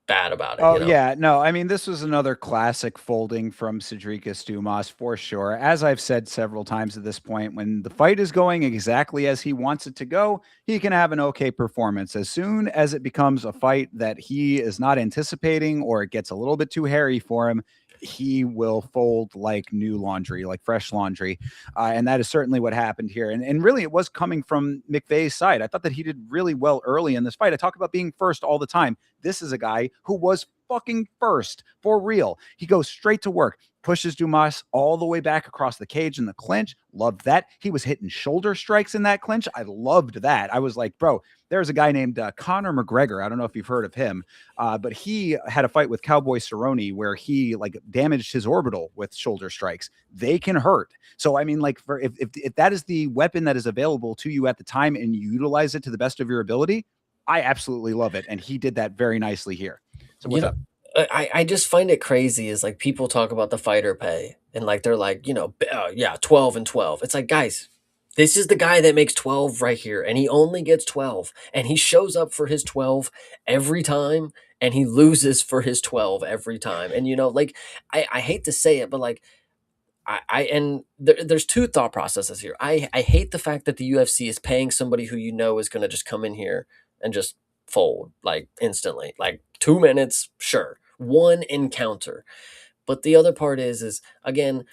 bad about it, Oh yeah, no, I mean this was another classic folding from Cedricus Dumas for sure. As I've said several times at this point, when the fight is going exactly as he wants it to go, he can have an okay performance. As soon as it becomes a fight that he is not anticipating or it gets a little bit too hairy for him, he will fold like new laundry, like fresh laundry. And that is certainly what happened here. And really, it was coming from McVeigh's side. I thought that he did really well early in this fight. I talk about being first all the time. This is a guy who was fucking first for real. He goes straight to work, pushes Dumas all the way back across the cage in the clinch. Loved that. He was hitting shoulder strikes in that clinch. I loved that. I was like, bro, there's a guy named Conor McGregor. I don't know if you've heard of him, but he had a fight with Cowboy Cerrone where he like damaged his orbital with shoulder strikes. They can hurt. So I mean, like, if that is the weapon that is available to you at the time and you utilize it to the best of your ability, I absolutely love it. And he did that very nicely here. So you what's know up? I just find it crazy is like people talk about the fighter pay and like they're like, yeah, 12 and 12. It's like, guys, this is the guy that makes 12 right here and he only gets 12 and he shows up for his 12 every time and he loses for his 12 every time. And like I hate to say it, but like there's two thought processes here. I hate the fact that the UFC is paying somebody who is going to just come in here and just fold like instantly, like 2 minutes, sure, one encounter. But the other part is again,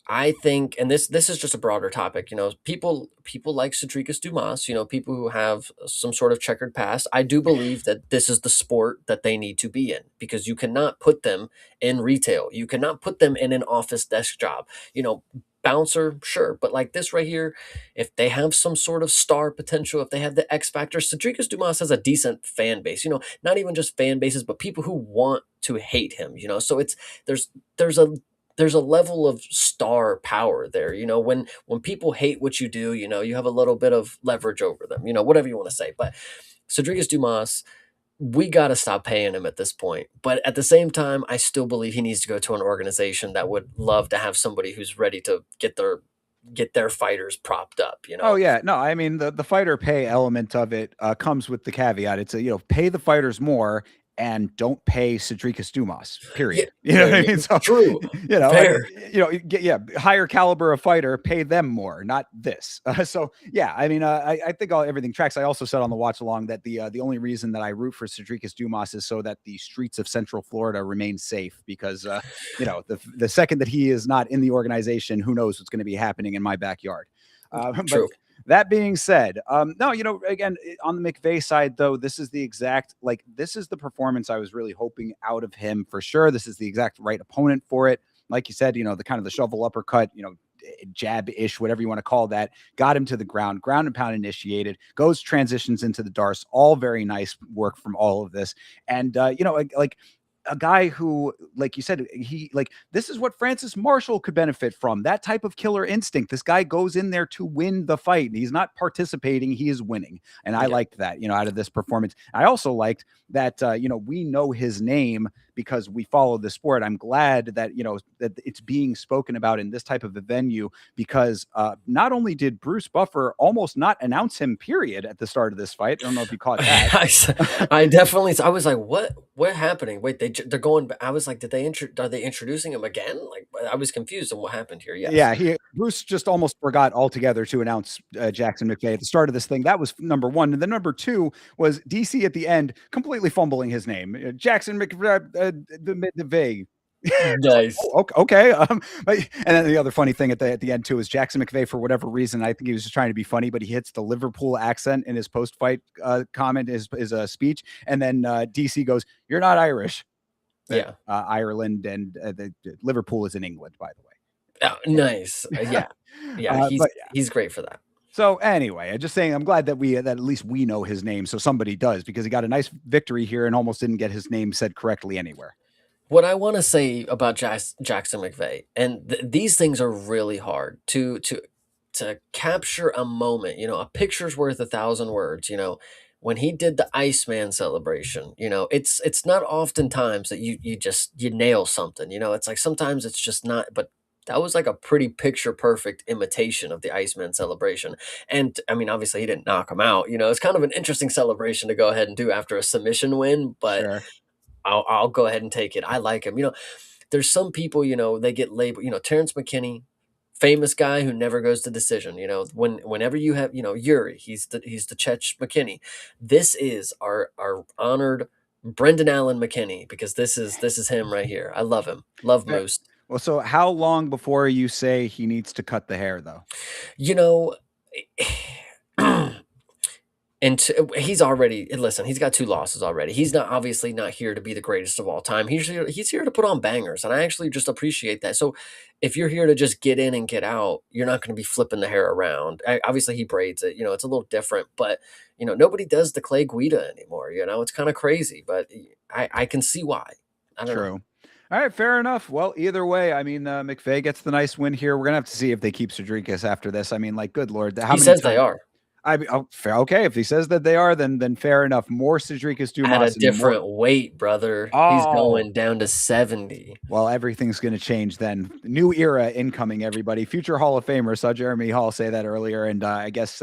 I think, and this is just a broader topic. People like Cedricus Dumas. People who have some sort of checkered past. I do believe that this is the sport that they need to be in, because you cannot put them in retail. You cannot put them in an office desk job. Bouncer, sure, but like this right here, if they have some sort of star potential, if they have the X factor, Cedricus Dumas has a decent fan base. Not even just fan bases, but people who want to hate him. So there's there's a there's a level of star power there. When people hate what you do, you have a little bit of leverage over them, whatever you want to say. But Cedricus Dumas, we got to stop paying him at this point. But at the same time, I still believe he needs to go to an organization that would love to have somebody who's ready to get their fighters propped up. Oh yeah, no, I mean the fighter pay element of it comes with the caveat. It's pay the fighters more and don't pay Cedricus Dumas. Yeah, Period. You know what I mean? So true, fair. higher caliber of fighter, pay them more, not this. So yeah, I mean, I think everything tracks. I also said on the watch along that the only reason that I root for Cedricus Dumas is so that the streets of Central Florida remain safe, because the second that he is not in the organization, who knows what's going to be happening in my backyard. But True. that being said, no, again, on the McVay side, though, this is the performance I was really hoping out of him for sure. This is the exact right opponent for it. Like you said, the kind of the shovel uppercut, jab-ish, whatever you want to call that, got him to the ground and pound initiated, goes transitions into the Darce, all very nice work from all of this. And, like a guy who, like you said, this is what Francis Marshall could benefit from, that type of killer instinct. This guy goes in there to win the fight. He's not participating, he is winning. And I liked that, out of this performance. I also liked that, we know his name because we follow the sport. I'm glad that, that it's being spoken about in this type of a venue, because not only did Bruce Buffer almost not announce him, period, at the start of this fight. I don't know if you caught that. I definitely. I was like, what happening? Wait, they're going. I was like, are they introducing him again? Like, I was confused on what happened here. Yes. Yeah, Bruce just almost forgot altogether to announce Jackson McVay at the start of this thing. That was number one. And then number two was DC at the end, completely fumbling his name. Jackson McVay. Nice. Okay. And then the other funny thing at the end too is Jackson McVay, for whatever reason, I think he was just trying to be funny, but he hits the Liverpool accent in his post-fight comment, his speech, and then DC goes, "You're not Irish." Yeah. Ireland and Liverpool is in England, by the way. Oh, nice. Yeah. He's great for that. So anyway, I'm just saying, I'm glad that at least we know his name, so somebody does, because he got a nice victory here and almost didn't get his name said correctly anywhere. What I want to say about Jackson McVay, and these things are really hard to capture a moment. A picture's worth 1,000 words. When he did the Iceman celebration, it's not oftentimes that you nail something. It's like sometimes it's just not, but that was like a pretty picture perfect imitation of the Iceman celebration. And I mean, obviously he didn't knock him out. It's kind of an interesting celebration to go ahead and do after a submission win, but Sure. I'll go ahead and take it. I like him. There's some people, they get labeled, Terrence McKinney, famous guy who never goes to decision. Whenever you have, Yuri, he's the Chech McKinney. This is our honored Brendan Allen McKinney, because this is him right here. I love him. Love Moose. Well, so how long before you say he needs to cut the hair, though? And he's already, listen, he's got 2 losses already. He's obviously not here to be the greatest of all time. He's here to put on bangers, and I actually just appreciate that. So if you're here to just get in and get out, you're not going to be flipping the hair around. Obviously he braids it, it's a little different, but nobody does the Clay Guida anymore. It's kind of crazy, but I can see why. I don't know. All right, fair enough. Well, either way, I mean, McVay gets the nice win here. We're gonna have to see if they keep Cedricus after this. I mean, like, good Lord, he says they are. Okay. If he says that they are, then fair enough. More Cedricus Dumas at a different weight, brother. Oh. He's going down to 70. Well, everything's going to change then. New era incoming, everybody. Future Hall of Famer. Saw Jeremy Hall say that earlier, and I guess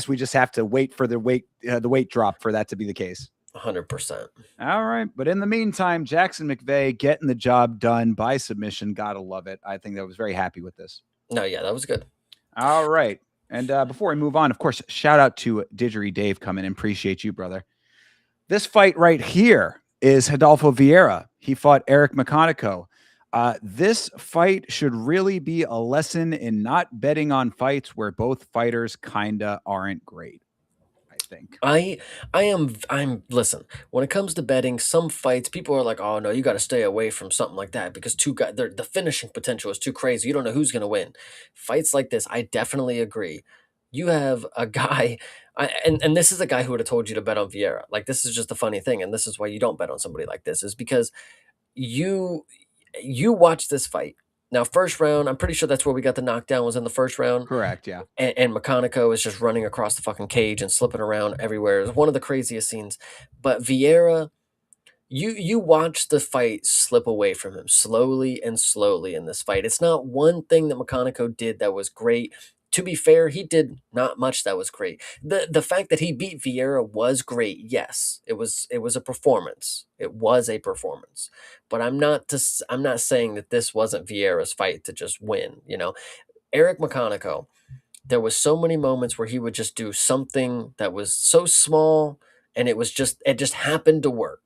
we just have to wait for the weight drop for that to be the case. 100%. All right, but in the meantime, Jackson McVay getting the job done by submission. Gotta love it. I think I was very happy with this. No, yeah, that was good. All right. And before we move on, of course, shout out to Didgery Dave coming in. Appreciate you, brother. This fight right here is Adolfo Vieira. He fought Eric McConico. This fight should really be a lesson in not betting on fights where both fighters kinda aren't great, I think. I'm listen, when it comes to betting, some fights, people are like, "Oh no, you got to stay away from something like that because two guys, the finishing potential is too crazy. You don't know who's going to win." Fights like this, I definitely agree. You have a guy, and this is a guy who would have told you to bet on Vieira. Like this is just a funny thing, and this is why you don't bet on somebody like this, is because you you watch this fight. Now, first round, I'm pretty sure that's where we got the knockdown was in the first round, Correct, yeah. and McConaughey is just running across the fucking cage and slipping around everywhere. It's one of the craziest scenes. But Vieira, you watch the fight slip away from him slowly and slowly in this fight. It's not one thing that McConaughey did that was great. To be fair, he did not much that was great. The fact that he beat Vieira was great. Yes, it was a performance. It was a performance. But I'm not saying that this wasn't Vieira's fight to just win. Eric McConaughey, there was so many moments where he would just do something that was so small, and it just happened to work.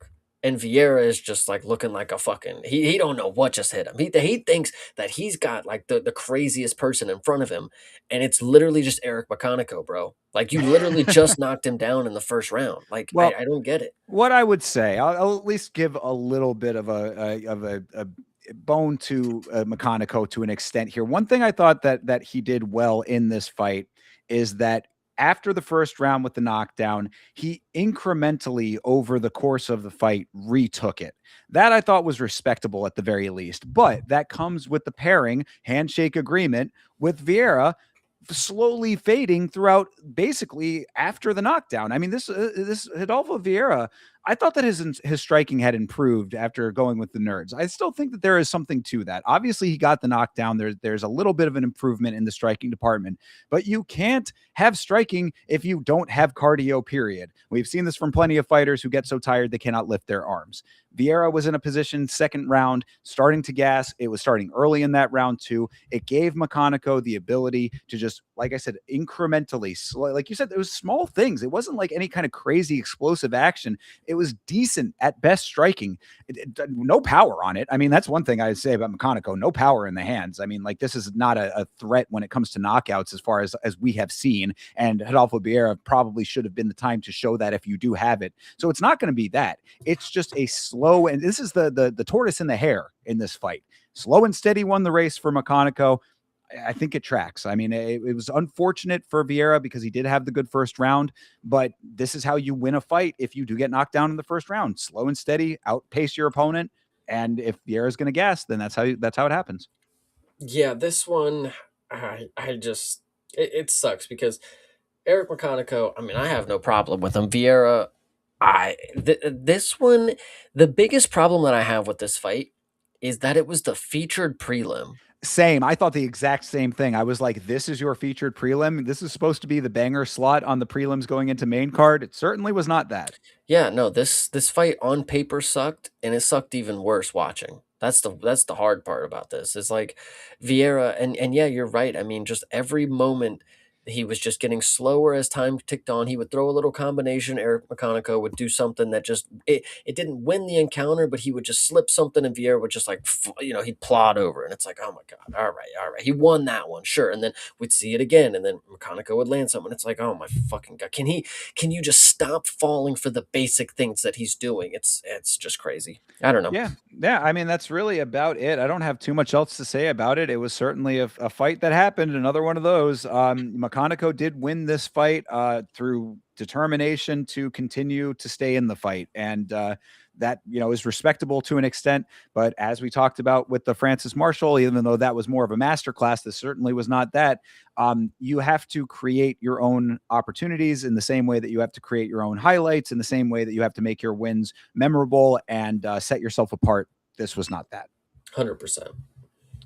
And Vieira is just like looking like a fucking he don't know what just hit him. He thinks that he's got like the craziest person in front of him, and it's literally just Eric McConaughey, bro. Like you literally just knocked him down in the first round. Like Well, I don't get it. what I would say, I'll at least give a little bit of a bone to McConaughey to an extent here. One thing I thought that he did well in this fight is that after the first round with the knockdown, he incrementally over the course of the fight retook it. That I thought was respectable at the very least. But that comes with the pairing handshake agreement with Vieira slowly fading throughout basically after the knockdown. I mean, this Hidalgo Vieira, I thought that his striking had improved after going with the nerds. I still think that there is something to that. Obviously, he got the knockdown. There's a little bit of an improvement in the striking department, but you can't have striking if you don't have cardio, period. We've seen this from plenty of fighters who get so tired they cannot lift their arms. Vieira was in a position second round, starting to gas. It was starting early in that round too. It gave McConaughey the ability to just, like I said, incrementally, like you said, it was small things. It wasn't like any kind of crazy explosive action. It was decent at best striking. No power on it. I mean, that's one thing I'd say about McConaughey. No power in the hands. I mean, like this is not a threat when it comes to knockouts as far as we have seen. And Rodolfo Vieira probably should have been the time to show that if you do have it. So it's not going to be that. It's just a slow, and this is the tortoise and the hare in this fight. Slow and steady won the race for McConaughey. I think it tracks. I mean, it was unfortunate for Vieira because he did have the good first round, but this is how you win a fight if you do get knocked down in the first round. Slow and steady, outpace your opponent, and if Vieira's going to gas, then that's how it happens. Yeah, this one, I just it sucks because Eric McConaughey, I mean, I have no problem with him. Vieira, this one, the biggest problem that I have with this fight is that it was the featured prelim. Same. I thought the exact same thing. I was like, this is your featured prelim. This is supposed to be the banger slot on the prelims going into main card. It certainly was not that. Yeah, no, this fight on paper sucked, and it sucked even worse watching. That's the hard part about this. Is like Vieira, and yeah, you're right. I mean, just every moment he was just getting slower as time ticked on. He would throw a little combination. Eric McConaughey would do something that just it didn't win the encounter, but he would just slip something, and Vieira would just like he'd plod over, and it's like, oh my god, all right, he won that one, sure, and then we'd see it again, and then McConaughey would land something. It's like, oh my fucking god, can you just stop falling for the basic things that he's doing? It's just crazy. I don't know. Yeah, yeah. I mean, that's really about it. I don't have too much else to say about it. It was certainly a fight that happened. Another one of those. McConaughey did win this fight through determination to continue to stay in the fight, and that is respectable to an extent. But as we talked about with the Francis Marshall, even though that was more of a masterclass, this certainly was not that. You have to create your own opportunities in the same way that you have to create your own highlights, in the same way that you have to make your wins memorable and set yourself apart. This was not that. 100%.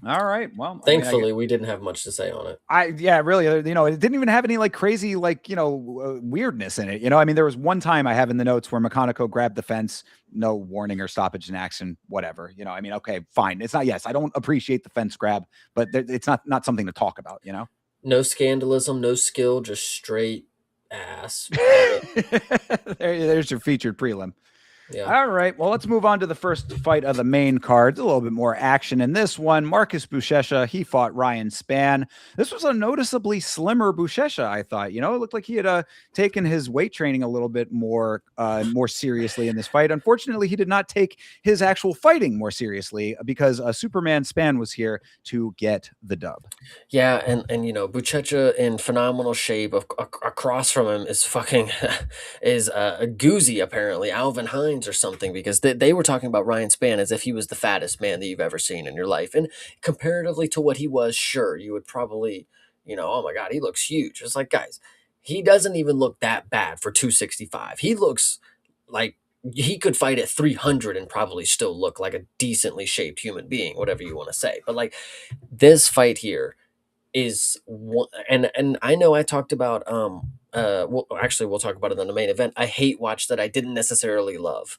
All right. Well, Thankfully, we didn't have much to say on it. yeah, really, it didn't even have any like crazy, like, weirdness in it. I mean, there was one time I have in the notes where McConaughey grabbed the fence, no warning or stoppage in action, whatever. I mean, okay, fine. It's not, yes, I don't appreciate the fence grab, but it's not something to talk about. No scandalism, no skill, just straight ass. There's your featured prelim. Yeah. All right. Well, let's move on to the first fight of the main card. A little bit more action in this one. Marcus Buchecha, he fought Ryan Spann. This was a noticeably slimmer Buchecha, I thought. You know, it looked like he had taken his weight training a little bit more seriously in this fight. Unfortunately, he did not take his actual fighting more seriously because Superman Spann was here to get the dub. Yeah, and Buchecha in phenomenal shape. Across from him is fucking is a Goozy, apparently Alvin Hines or something, because they were talking about Ryan Spann as if he was the fattest man that you've ever seen in your life, and comparatively to what he was, sure, you would probably, oh my god, he looks huge. It's like, guys, he doesn't even look that bad for 265. He looks like he could fight at 300 and probably still look like a decently shaped human being, whatever you want to say. But like this fight here is one, and I know I talked about well, actually we'll talk about it in the main event. I hate watch that I didn't necessarily love.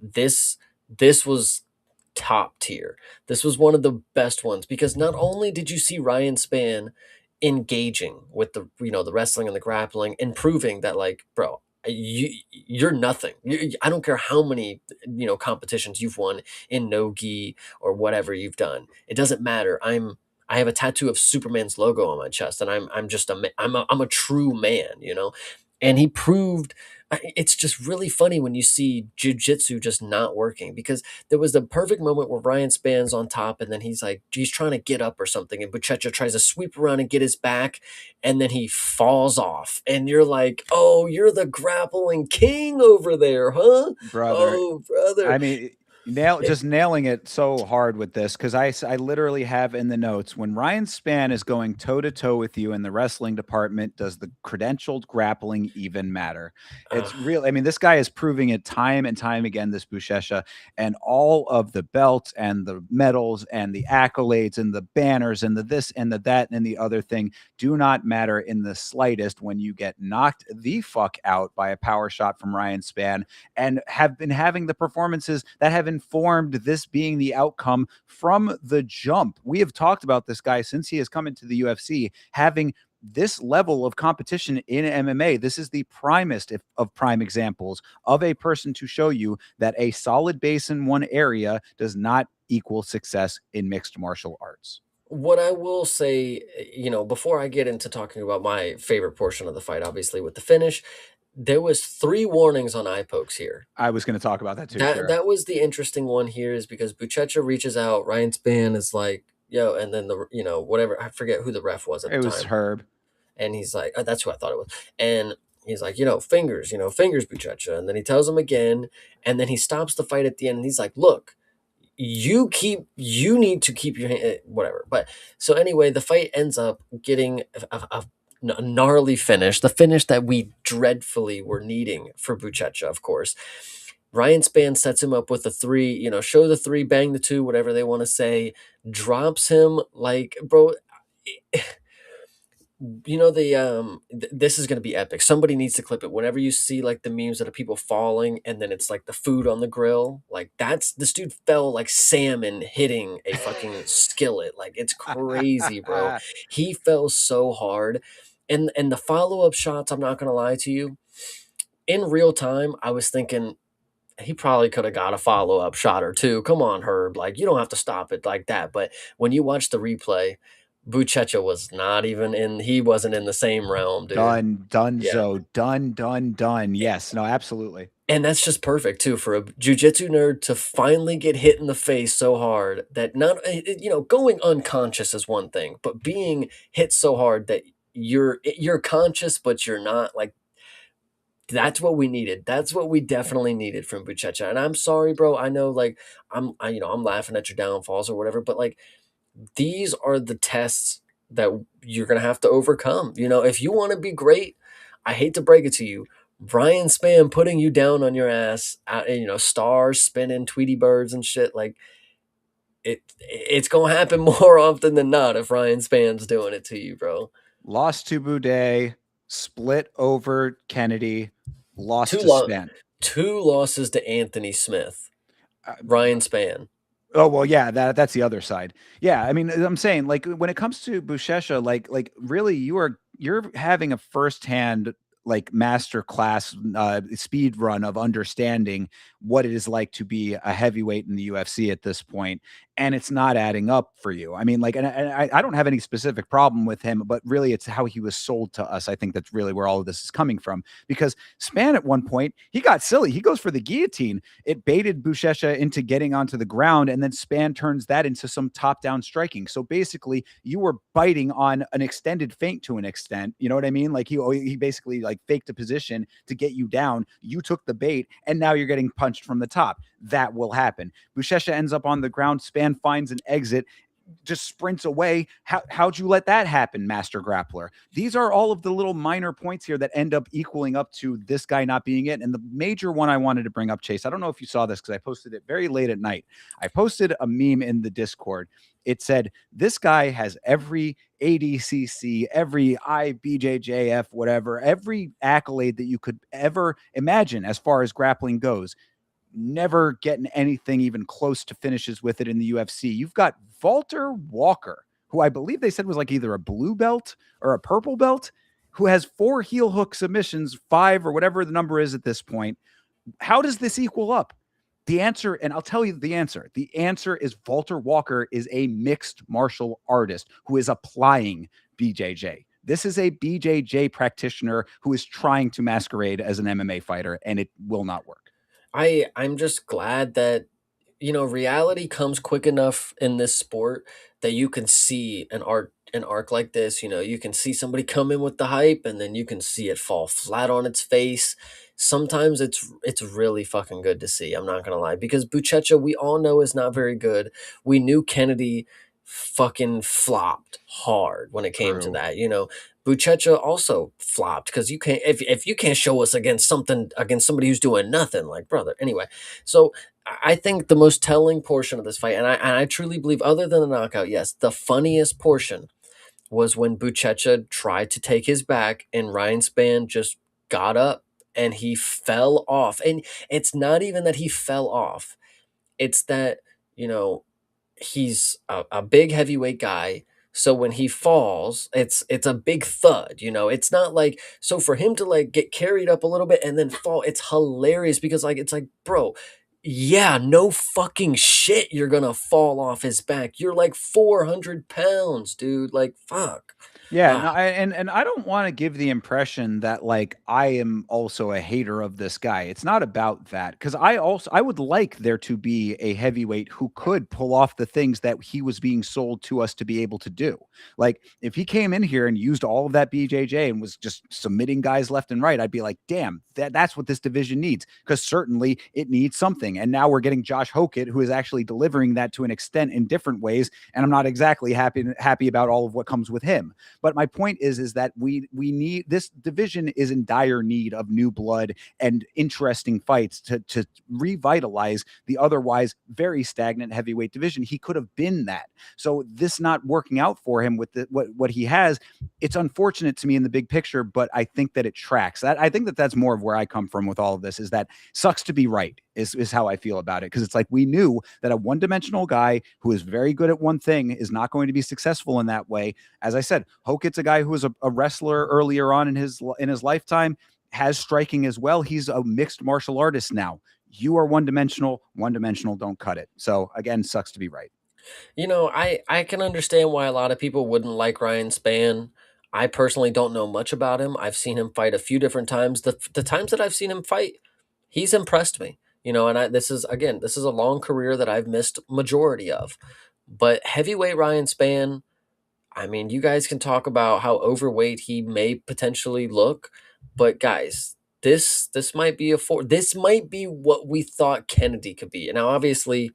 This this was top tier. This was one of the best ones because not only did you see Ryan Spann engaging with the wrestling and the grappling and proving that, like, bro, you're nothing. I don't care how many competitions you've won in no gi or whatever you've done. It doesn't matter. I have a tattoo of Superman's logo on my chest, and I'm just I'm a true man, And he proved. It's just really funny when you see jujitsu just not working, because there was the perfect moment where Ryan Span's on top, and then he's trying to get up or something, and Buchecha tries to sweep around and get his back, and then he falls off, and you're like, "Oh, you're the grappling king over there, huh? Brother, Oh, brother." I mean, just nailing it so hard with this because I literally have in the notes when Ryan Spann is going toe to toe with you in the wrestling department, does the credentialed grappling even matter? Uh, It's real. I mean, this guy is proving it time and time again, this Buchecha, and all of the belts and the medals and the accolades and the banners and the this and the that and the other thing do not matter in the slightest when you get knocked the fuck out by a power shot from Ryan Spann and have been having the performances that have informed this being the outcome from the jump. We have talked about this guy since he has come into the UFC, having this level of competition in MMA. This is the primest of prime examples of a person to show you that a solid base in one area does not equal success in mixed martial arts. What I will say, before I get into talking about my favorite portion of the fight, obviously with the finish, there was 3 warnings on eye pokes here. I was going to talk about that too, That sure. that was the interesting one here, is because Buchecha reaches out, Ryan Spann is like, yo, and then whatever, I forget who the ref was at It the was time, Herb. and he's like, that's who I thought it was, and he's like, fingers, fingers, Buchecha, and then he tells him again, and then he stops the fight at the end, and he's like, look, you need to keep your hand, whatever. But so anyway, the fight ends up getting a gnarly finish, the finish that we dreadfully were needing for Buchecha, of course. Ryan Spann sets him up with the three, show the three, bang the two, whatever they want to say, drops him like, bro. This is going to be epic. Somebody needs to clip it. Whenever you see like the memes that are people falling and then it's like the food on the grill, like that's this dude fell like salmon hitting a fucking skillet. Like it's crazy, bro. He fell so hard. And the follow-up shots, I'm not going to lie to you, in real time I was thinking he probably could have got a follow-up shot or two. Come on, Herb. Like, you don't have to stop it like that. But when you watch the replay, Buchecha was not even in, he wasn't in the same realm, dude. Done, Yeah. donezo, done, done, done. Yes, no, absolutely. And that's just perfect too for a jujitsu nerd to finally get hit in the face so hard that not, going unconscious is one thing, but being hit so hard that you're conscious, but you're not, like, that's what we needed. That's what we definitely needed from Buchecha. And I'm sorry, bro. I know, like, I'm laughing at your downfalls or whatever, but like, these are the tests that you're gonna have to overcome. If you want to be great, I hate to break it to you, Brian Spann putting you down on your ass, stars spinning, Tweety birds and shit, like it's gonna happen more often than not if Ryan Spann's doing it to you, bro. Lost to Boudet, split over Kennedy, lost Two to lo- Spann. two losses to Anthony Smith, Uh, Ryan Spann. oh well, yeah, that's the other side. Yeah, I mean, I'm saying like when it comes to Buchecha, like really you're having a firsthand like master class speed run of understanding what it is like to be a heavyweight in the UFC at this point, and it's not adding up for you. I mean, like, and I don't have any specific problem with him, but really it's how he was sold to us. I think that's really where all of this is coming from, because Span at one point, he got silly. He goes for the guillotine. It baited Buchecha into getting onto the ground, and then Span turns that into some top-down striking. So basically, you were biting on an extended feint to an extent. You know what I mean? Like he basically like faked a position to get you down. You took the bait, and now you're getting punched from the top. That will happen. Buchecha ends up on the ground. Span finds an exit, just sprints away. How'd you let that happen, master grappler? These are all of the little minor points here that end up equaling up to this guy not being it. And the major one I wanted to bring up, Chase, I don't know if you saw this because I posted it very late at night. I posted a meme in the Discord. It said, this guy has every ADCC, every IBJJF, whatever, every accolade that you could ever imagine as far as grappling goes. Never getting anything even close to finishes with it in the UFC. You've got Walter Walker, who I believe they said was like either a blue belt or a purple belt, who has 4 heel hook submissions, 5 or whatever the number is at this point. How does this equal up? The answer, and I'll tell you the answer. The answer is Walter Walker is a mixed martial artist who is applying BJJ. This is a BJJ practitioner who is trying to masquerade as an MMA fighter, and it will not work. I'm just glad that reality comes quick enough in this sport that you can see an arc like this. You can see somebody come in with the hype, and then you can see it fall flat on its face. Sometimes it's really fucking good to see. I'm not gonna lie, because Buchecha, we all know, is not very good. We knew Kennedy fucking flopped hard when it came to True. that. Buchecha also flopped because you can't, if you can't show us against somebody who's doing nothing, like, brother. Anyway, so I think the most telling portion of this fight, and I truly believe, other than the knockout, yes, the funniest portion was when Buchecha tried to take his back and Ryan Spann just got up and he fell off. And it's not even that he fell off; it's that you know he's a big heavyweight guy. So when he falls, it's a big thud. It's not like, so for him to like get carried up a little bit and then fall. It's hilarious because like it's like, bro, yeah, no fucking shit, you're gonna fall off his back. You're like 400 pounds, dude. Like, fuck. Yeah, no, Ah, and I don't want to give the impression that like I am also a hater of this guy. It's not about that, because I would like there to be a heavyweight who could pull off the things that he was being sold to us to be able to do. Like if he came in here and used all of that BJJ and was just submitting guys left and right, I'd be like, damn, that's what this division needs, because certainly it needs something. And now we're getting Josh Hokett, who is actually delivering that to an extent in different ways, and I'm not exactly happy about all of what comes with him. But my point is that we need, this division is in dire need of new blood and interesting fights to revitalize the otherwise very stagnant heavyweight division. He could have been that. So this not working out for him with what he has, it's unfortunate to me in the big picture, but I think that it tracks. I think that that's more of where I come from with all of this, is that sucks to be right is how I feel about it. Because it's like we knew that a one-dimensional guy who is very good at one thing is not going to be successful in that way. As I said, Hokett's a guy who was a wrestler earlier on in his lifetime, has striking as well. He's a mixed martial artist now. You are one-dimensional. One-dimensional don't cut it. So again, sucks to be right. I can understand why a lot of people wouldn't like Ryan Spann. I personally don't know much about him. I've seen him fight a few different times. The times that I've seen him fight, he's impressed me. And this is a long career that I've missed majority of. But heavyweight Ryan Spann, I mean, you guys can talk about how overweight he may potentially look, but guys, this might be what we thought Kennedy could be. Now, obviously,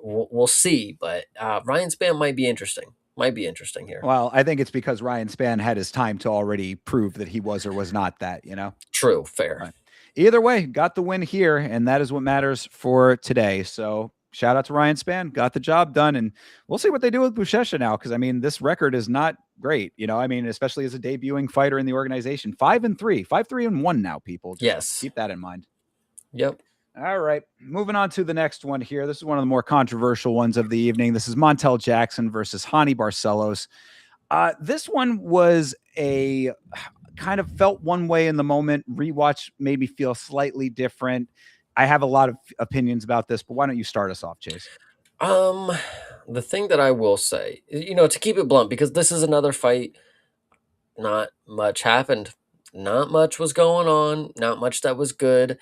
we'll see, but Ryan Spann might be interesting. Might be interesting here. Well, I think it's because Ryan Spann had his time to already prove that he was or was not that, you know? True, fair. But either way, got the win here, and that is what matters for today. So shout out to Ryan Spann, got the job done, and we'll see what they do with Buchecha now, because I mean, this record is not great, you know. I mean, especially as a debuting fighter in the organization, 5-3, 5-3-1 now. People just Yes. keep that in mind. Yep. All right, moving on to the next one here. This is one of the more controversial ones of the evening. This is Montel Jackson versus Hani Barcelos. This one was kind of felt one way in the moment. Rewatch made me feel slightly different. I have a lot of opinions about this, but why don't you start us off, Chase? Um, the thing that I will say, to keep it blunt, because this is another fight, not much happened. Not much was going on, not much that was good.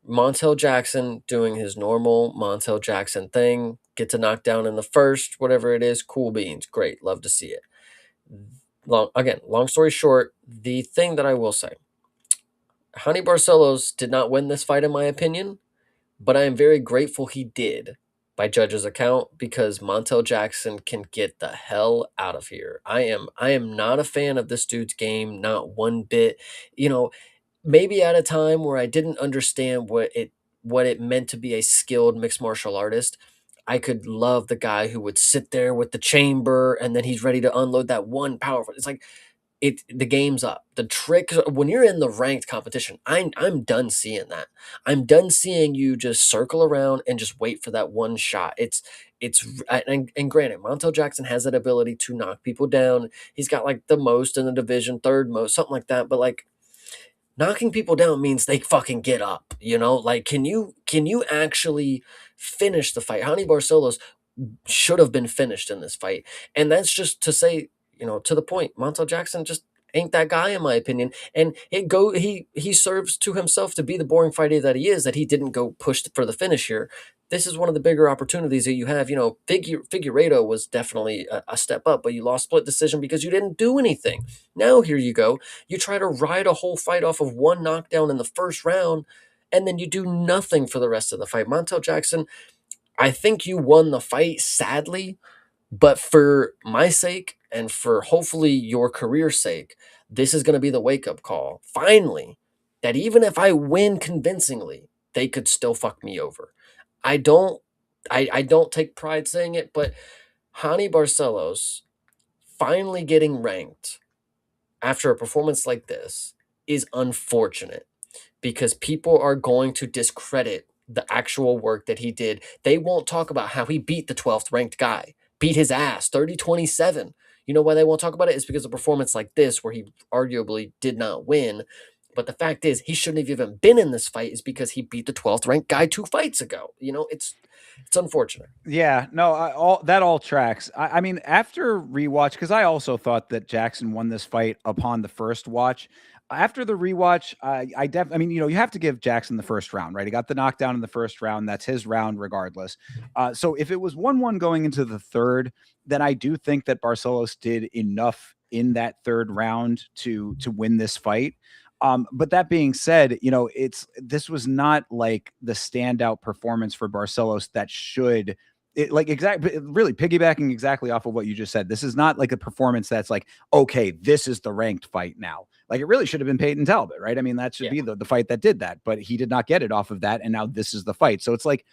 Montel Jackson doing his normal Montel Jackson thing, gets a knockdown in the first, whatever it is, cool beans, great, love to see it. Long story short, the thing that I will say, Honey Barcelos did not win this fight, in my opinion, but I am very grateful he did by judge's account because Montel Jackson can get the hell out of here. I am not a fan of this dude's game, not one bit. You know, maybe at a time where I didn't understand what it meant to be a skilled mixed martial artist. I could love the guy who would sit there with the chamber and then he's ready to unload that one powerful. It's like the game's up. The trick when you're in the ranked competition, I'm done seeing that. I'm done seeing you just circle around and just wait for that one shot. And granted, Montel Jackson has that ability to knock people down. He's got like the most in the division, third most, something like that. But like knocking people down means they fucking get up, Like can you actually finish the fight? Hani Barcelos should have been finished in this fight. And that's just to say, to the point, Montel Jackson just ain't that guy in my opinion. And he serves to himself to be the boring fighter that he is, that he didn't go push for the finish here. This is one of the bigger opportunities that you have. Figueiredo was definitely a step up, but you lost split decision because you didn't do anything. Now here you go. You try to ride a whole fight off of one knockdown in the first round, and then you do nothing for the rest of the fight. Montel Jackson, I think you won the fight, sadly, but for my sake and for hopefully your career's sake, this is going to be the wake up call. Finally, that even if I win convincingly, they could still fuck me over. I don't I don't take pride saying it, but Hani Barcelos finally getting ranked after a performance like this is unfortunate because people are going to discredit the actual work that he did. They won't talk about how he beat the 12th ranked guy, beat his ass 30-27. You know why they won't talk about it? It's because of a performance like this where he arguably did not win. But the fact is, he shouldn't have even been in this fight is because he beat the 12th ranked guy 2 fights ago. It's unfortunate. Yeah, no, all tracks. I mean, after rewatch, because I also thought that Jackson won this fight upon the first watch. After the rewatch, I mean, you have to give Jackson the first round, right? He got the knockdown in the first round. That's his round, regardless. So if it was 1-1 going into the third, then I do think that Barcelos did enough in that third round to win this fight. But that being said, this was not like the standout performance for Barcelos that should really piggybacking exactly off of what you just said. This is not like a performance that's like, okay, this is the ranked fight now. Like it really should have been Peyton Talbot, right? I mean, that should Yeah. be the fight that did that, but he did not get it off of that. And now this is the fight. So it's like,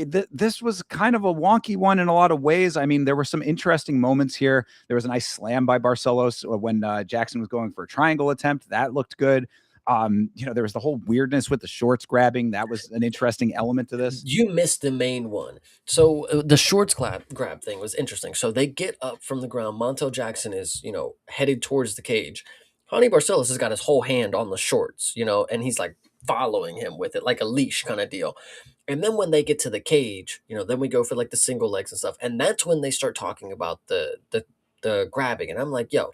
this was kind of a wonky one in a lot of ways. I mean, there were some interesting moments here. There was a nice slam by Barcelos when Jackson was going for a triangle attempt. That looked good. There was the whole weirdness with the shorts grabbing. That was an interesting element to this. You missed the main one. So the shorts grab thing was interesting. So they get up from the ground. Montel Jackson is, headed towards the cage. Honey Barcelos has got his whole hand on the shorts, and he's like following him with it, like a leash kind of deal. And then when they get to the cage, then we go for like the single legs and stuff. And that's when they start talking about the grabbing. And I'm like, yo,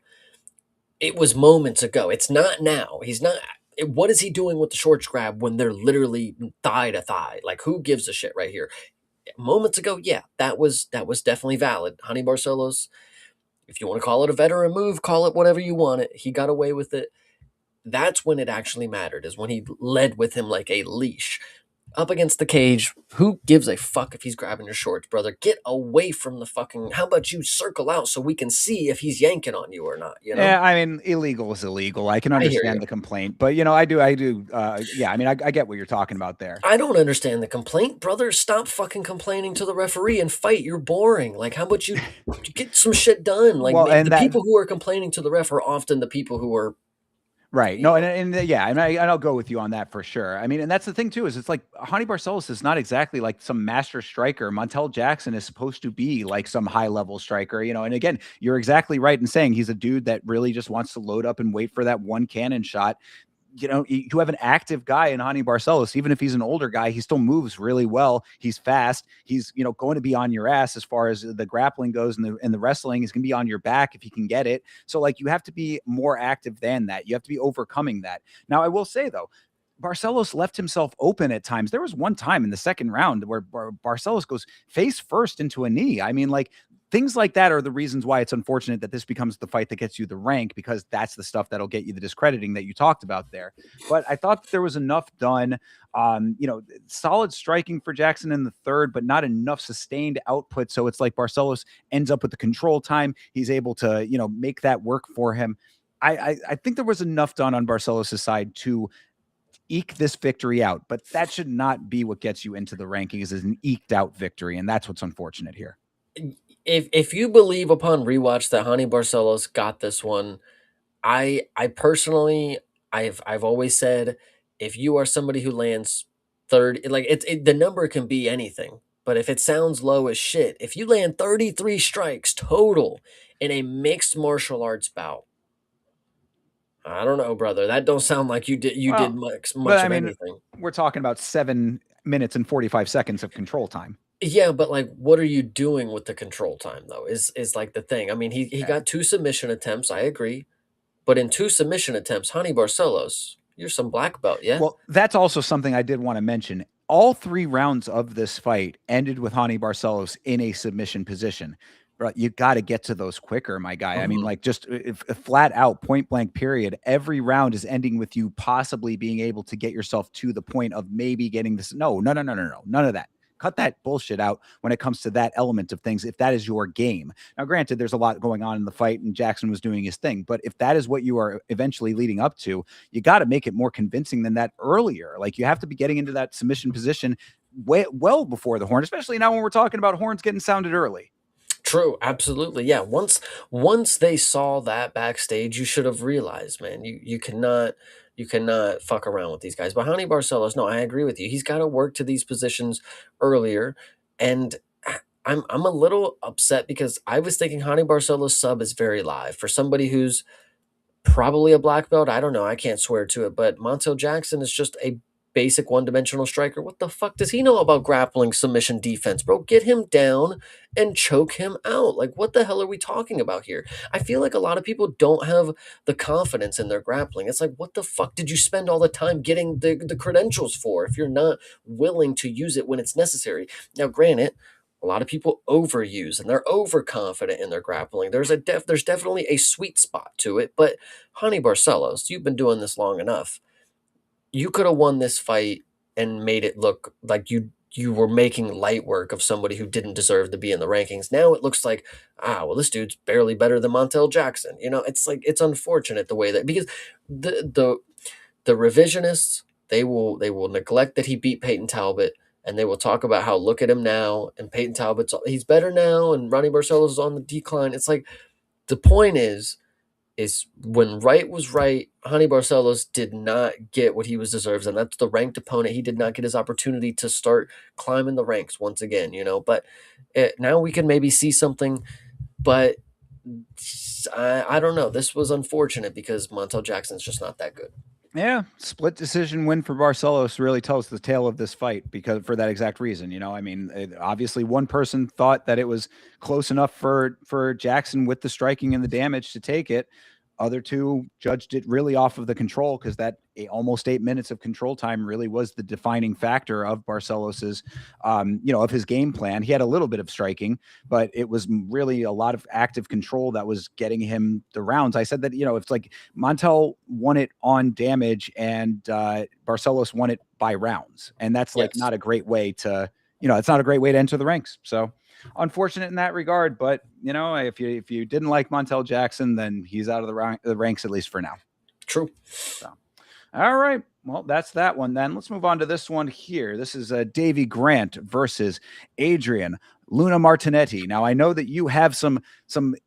it was moments ago. It's not now. He's not. What is he doing with the shorts grab when they're literally thigh to thigh? Like, who gives a shit right here? Moments ago, yeah, that was definitely valid. Honey Barcelos, if you want to call it a veteran move, call it whatever you want it. He got away with it. That's when it actually mattered, is when he led with him like a leash up against the cage. Who gives a fuck if he's grabbing your shorts, brother? Get away from the fucking. How about you circle out so we can see if he's yanking on you or not? Yeah, I mean, illegal is illegal. I can I hear you. understand the complaint, but I do. Yeah, I mean, I get what you're talking about there. I don't understand the complaint, brother. Stop fucking complaining to the referee and fight. You're boring. Like, how about you get some shit done? Like, Well, and the that people who are complaining to the ref are often the people who are Right. You No, know, and yeah, and I'll go with you on that for sure. I mean, and that's the thing too, is it's like Honey Barcelos is not exactly like some master striker. Montel Jackson is supposed to be like some high level striker, and again, you're exactly right in saying he's a dude that really just wants to load up and wait for that one cannon shot. You have an active guy in Hani Barcelos. Even if he's an older guy, he still moves really well. He's fast. He's going to be on your ass as far as the grappling goes, and the wrestling is going to be on your back if he can get it. So like you have to be more active than that. You have to be overcoming that. Now I will say though, Barcelos left himself open at times. There was one time in the second round where Barcelos goes face first into a knee. I mean, like things like that are the reasons why it's unfortunate that this becomes the fight that gets you the rank, because that's the stuff that'll get you the discrediting that you talked about there. But I thought that there was enough done. Solid striking for Jackson in the third, but not enough sustained output. So it's like Barcelos ends up with the control time. He's able to, make that work for him. I think there was enough done on Barcelos' side to eke this victory out, but that should not be what gets you into the rankings, is an eked out victory, and that's what's unfortunate here. if you believe upon rewatch that Hani Barcelos got this one, I personally, I've always said, if you are somebody who lands third, like the number can be anything, but if it sounds low as shit, if you land 33 strikes total in a mixed martial arts bout, I don't know, brother. That don't sound like you did Well, but much I of mean, anything. we're talking about 7 minutes and 45 seconds of control time. Yeah, but like, what are you doing with the control time though? Is like the thing. I mean, he Yeah. got two submission attempts. I agree, but in two submission attempts, Honey Barcelos, you're some black belt, yeah. Well, that's also something I did want to mention. All 3 rounds of this fight ended with Hani Barcelos in a submission position. Bro, you got to get to those quicker, my guy. I mean, Mhm. like just if flat out point blank period, every round is ending with you possibly being able to get yourself to the point of maybe getting this. No, no, no, no, no, no, none of that. Cut that bullshit out when it comes to that element of things, if that is your game. Now, granted, there's a lot going on in the fight, and Jackson was doing his thing, but if that is what you are eventually leading up to, you got to make it more convincing than that earlier. Like you have to be getting into that submission position well before the horn, especially now when we're talking about horns getting sounded early. True, absolutely. Yeah, once they saw that backstage, you should have realized, man, you cannot fuck around with these guys. But Honey Barcelos, no, I agree with you. He's got to work to these positions earlier, and I'm a little upset because I was thinking Honey Barcelos sub is very live for somebody who's probably a black belt. I don't know. I can't swear to it, but Montel Jackson is just a basic one-dimensional striker. What the fuck does he know about grappling, submission, defense, bro? Get him down and choke him out. Like, what the hell are we talking about here? I feel like a lot of people don't have the confidence in their grappling. It's like, what the fuck did you spend all the time getting the credentials for if you're not willing to use it when it's necessary? Now, granted, a lot of people overuse and they're overconfident in their grappling. There's definitely a sweet spot to it, but Honey Barcelos, you've been doing this long enough. You could have won this fight and made it look like you were making light work of somebody who didn't deserve to be in the rankings. Now it looks like, well, this dude's barely better than Montel Jackson. It's like it's unfortunate the way that because the revisionists, they will neglect that he beat Peyton Talbot, and they will talk about how look at him now and Peyton Talbot's he's better now and Ronnie Barcelos is on the decline. It's like the point is when right was right, Honey Barcelos did not get what he was deserves, and that's the ranked opponent. He did not get his opportunity to start climbing the ranks once again. But now we can maybe see something, but I don't know. This was unfortunate because Montel Jackson's just not that good. Yeah, split decision win for Barcelos really tells the tale of this fight, because for that exact reason. I mean, obviously one person thought that it was close enough for Jackson with the striking and the damage to take it. Other two judged it really off of the control, because that almost 8 minutes of control time really was the defining factor of Barcelos's, of his game plan. He had a little bit of striking, but it was really a lot of active control that was getting him the rounds. I said that, it's like Montel won it on damage, and Barcelos won it by rounds. And that's like Yes. not a great way to, it's not a great way to enter the ranks. So unfortunate in that regard, but if you didn't like Montel Jackson, then he's out of the ranks, at least for now. True. So, all right. Well, that's that one then. Let's move on to this one here. This is Davy Grant versus Adrian Luna Martinetti. Now, I know that you have some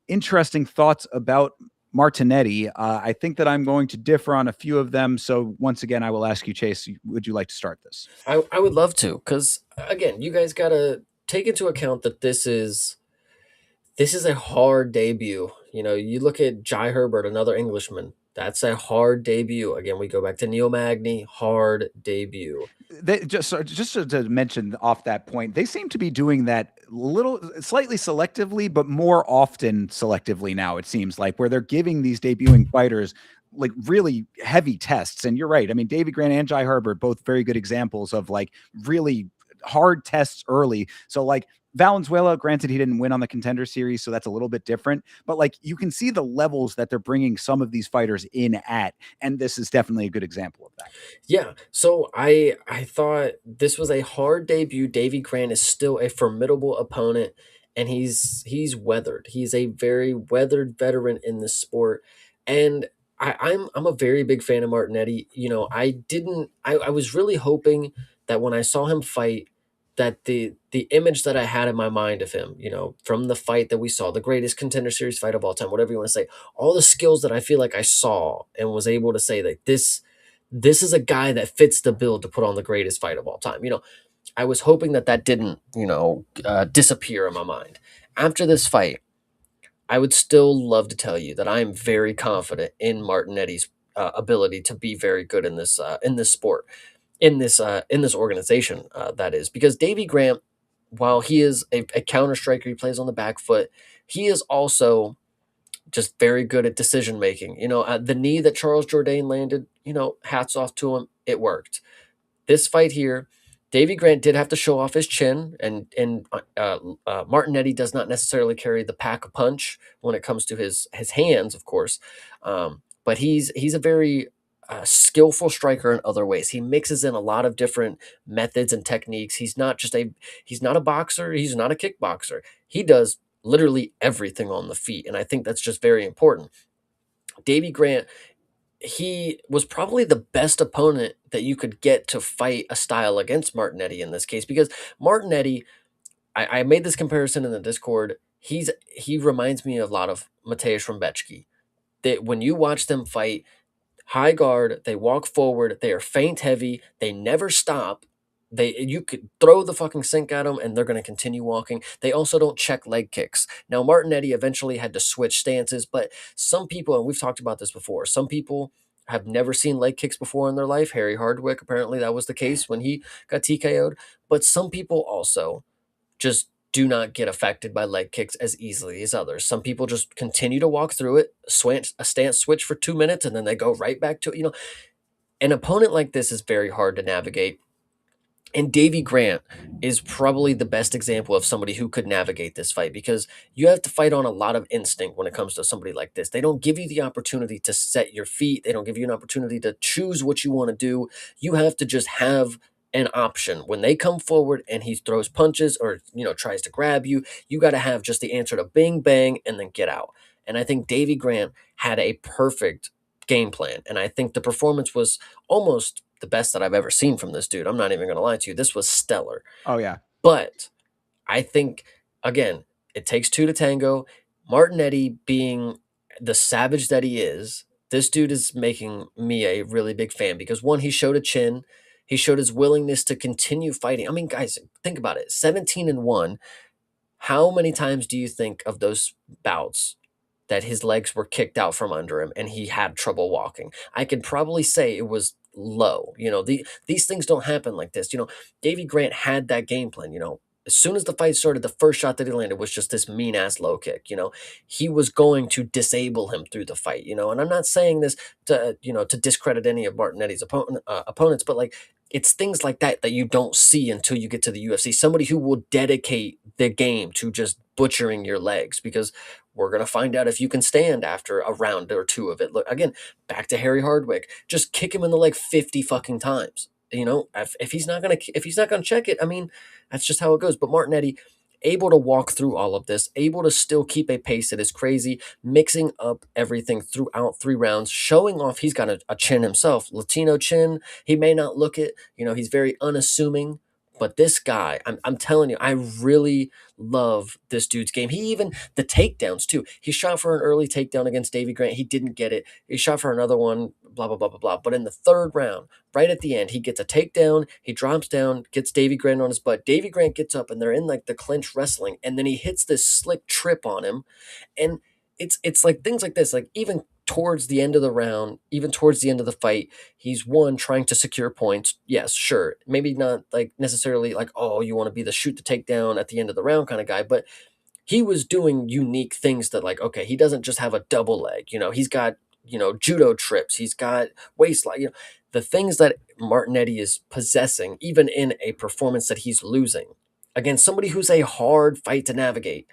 interesting thoughts about Martinetti. I think that I'm going to differ on a few of them. So once again, I will ask you, Chase, would you like to start this? I would love to, because again, you guys gotta take into account that this is a hard debut. You know, you look at Jai Herbert, another Englishman. That's a hard debut. Again, we go back to Neil Magny, hard debut. They just to mention off that point, they seem to be doing that little slightly selectively, but more often selectively now. It seems like where they're giving these debuting fighters like really heavy tests. And you're right. I mean, Davy Grant and Jai Herbert, both very good examples of like really hard tests early. So like Valenzuela, granted, he didn't win on the Contender Series, so that's a little bit different. But like you can see the levels that they're bringing some of these fighters in at, and this is definitely a good example of that. Yeah, so I thought this was a hard debut. Davy Grant is still a formidable opponent, and he's weathered. He's a very weathered veteran in the sport, and I'm a very big fan of Martinetti. You know, I was really hoping that when I saw him fight, that the image that I had in my mind of him, you know, from the fight that we saw, the greatest Contender Series fight of all time, whatever you want to say, all the skills that I feel like I saw and was able to say that this is a guy that fits the bill to put on the greatest fight of all time. You know, I was hoping that that didn't, disappear in my mind. After this fight, I would still love to tell you that I am very confident in Martinetti's ability to be very good in this sport, in this organization. That is because Davy Grant, while he is a counter striker, he plays on the back foot. He is also just very good at decision making. You know, the knee that Charles Jourdain landed, you know, hats off to him. It worked. This fight here, Davy Grant did have to show off his chin, and Martinetti does not necessarily carry the pack a punch when it comes to his hands, of course. But he's a very skillful striker in other ways. He mixes in a lot of different methods and techniques. He's not a boxer. He's not a kickboxer. He does literally everything on the feet, and I think that's just very important. Davy Grant, he was probably the best opponent that you could get to fight a style against Martinetti in this case, because Martinetti, I made this comparison in the Discord. He reminds me a lot of Mateusz Rebecki. That when you watch them fight, high guard, they walk forward, they are feint heavy, they never stop. You could throw the fucking sink at them and they're going to continue walking. They also don't check leg kicks. Now Martinetti eventually had to switch stances, but some people, and we've talked about this before, some people have never seen leg kicks before in their life. Harry Hardwick, apparently that was the case when he got TKO'd, but some people also just do not get affected by leg kicks as easily as others. Some people just continue to walk through it, a stance switch for 2 minutes, and then they go right back to it. You know, an opponent like this is very hard to navigate. And Davy Grant is probably the best example of somebody who could navigate this fight, because you have to fight on a lot of instinct when it comes to somebody like this. They don't give you the opportunity to set your feet. They don't give you an opportunity to choose what you want to do. You have to just have an option. When they come forward and he throws punches or, you know, tries to grab you, you got to have just the answer to bing, bang, and then get out. And I think Davy Grant had a perfect game plan. And I think the performance was almost the best that I've ever seen from this dude. I'm not even going to lie to you. This was stellar. Oh yeah. But I think, again, it takes two to tango. Martinetti, being the savage that he is, this dude is making me a really big fan because one, he showed a chin. He showed his willingness to continue fighting. I mean, guys, think about it. 17-1. How many times do you think of those bouts that his legs were kicked out from under him and he had trouble walking? I could probably say it was low. You know, these things don't happen like this. You know, Davy Grant had that game plan. You know, as soon as the fight started, the first shot that he landed was just this mean ass low kick. You know, he was going to disable him through the fight. You know, and I'm not saying this to, to discredit any of Martinetti's opponents, but like, it's things like that that you don't see until you get to the UFC. Somebody who will dedicate the game to just butchering your legs, because we're going to find out if you can stand after a round or two of it. Look, again, back to Harry Hardwick. Just kick him in the leg 50 fucking times. You know, if he's not going to check it, I mean, that's just how it goes. But Martinetti, able to walk through all of this, able to still keep a pace that is crazy, mixing up everything throughout 3 rounds, showing off he's got a chin himself, Latino chin. He may not look it, you know, he's very unassuming, But this guy, I'm telling you, I really love this dude's game. He even the takedowns too. He shot for an early takedown against Davy Grant. He didn't get it. He shot for another one. Blah blah blah blah blah. But in the third round, right at the end, he gets a takedown. He drops down, gets Davy Grant on his butt. Davy Grant gets up, and they're in like the clinch wrestling, and then he hits this slick trip on him, and it's like things like this. Like even towards the end of the round, even towards the end of the fight, he's one trying to secure points. Yes, sure. Maybe not like necessarily like, oh, you want to be the shoot the takedown at the end of the round kind of guy, but he was doing unique things that like, okay, he doesn't just have a double leg, he's got, judo trips, he's got waistline, the things that Martinetti is possessing, even in a performance that he's losing against somebody who's a hard fight to navigate.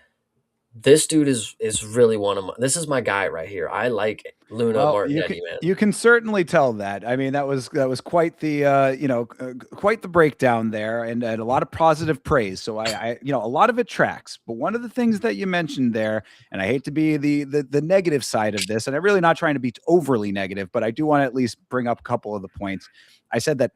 This dude is really one of my this is my guy right here. I like Luna Well, Martinetti, man. you can certainly tell that. I mean, that was quite the quite the breakdown there, and a lot of positive praise. So a lot of it tracks. But one of the things that you mentioned there, and I hate to be the negative side of this, and I'm really not trying to be overly negative, but I do want to at least bring up a couple of the points. I said that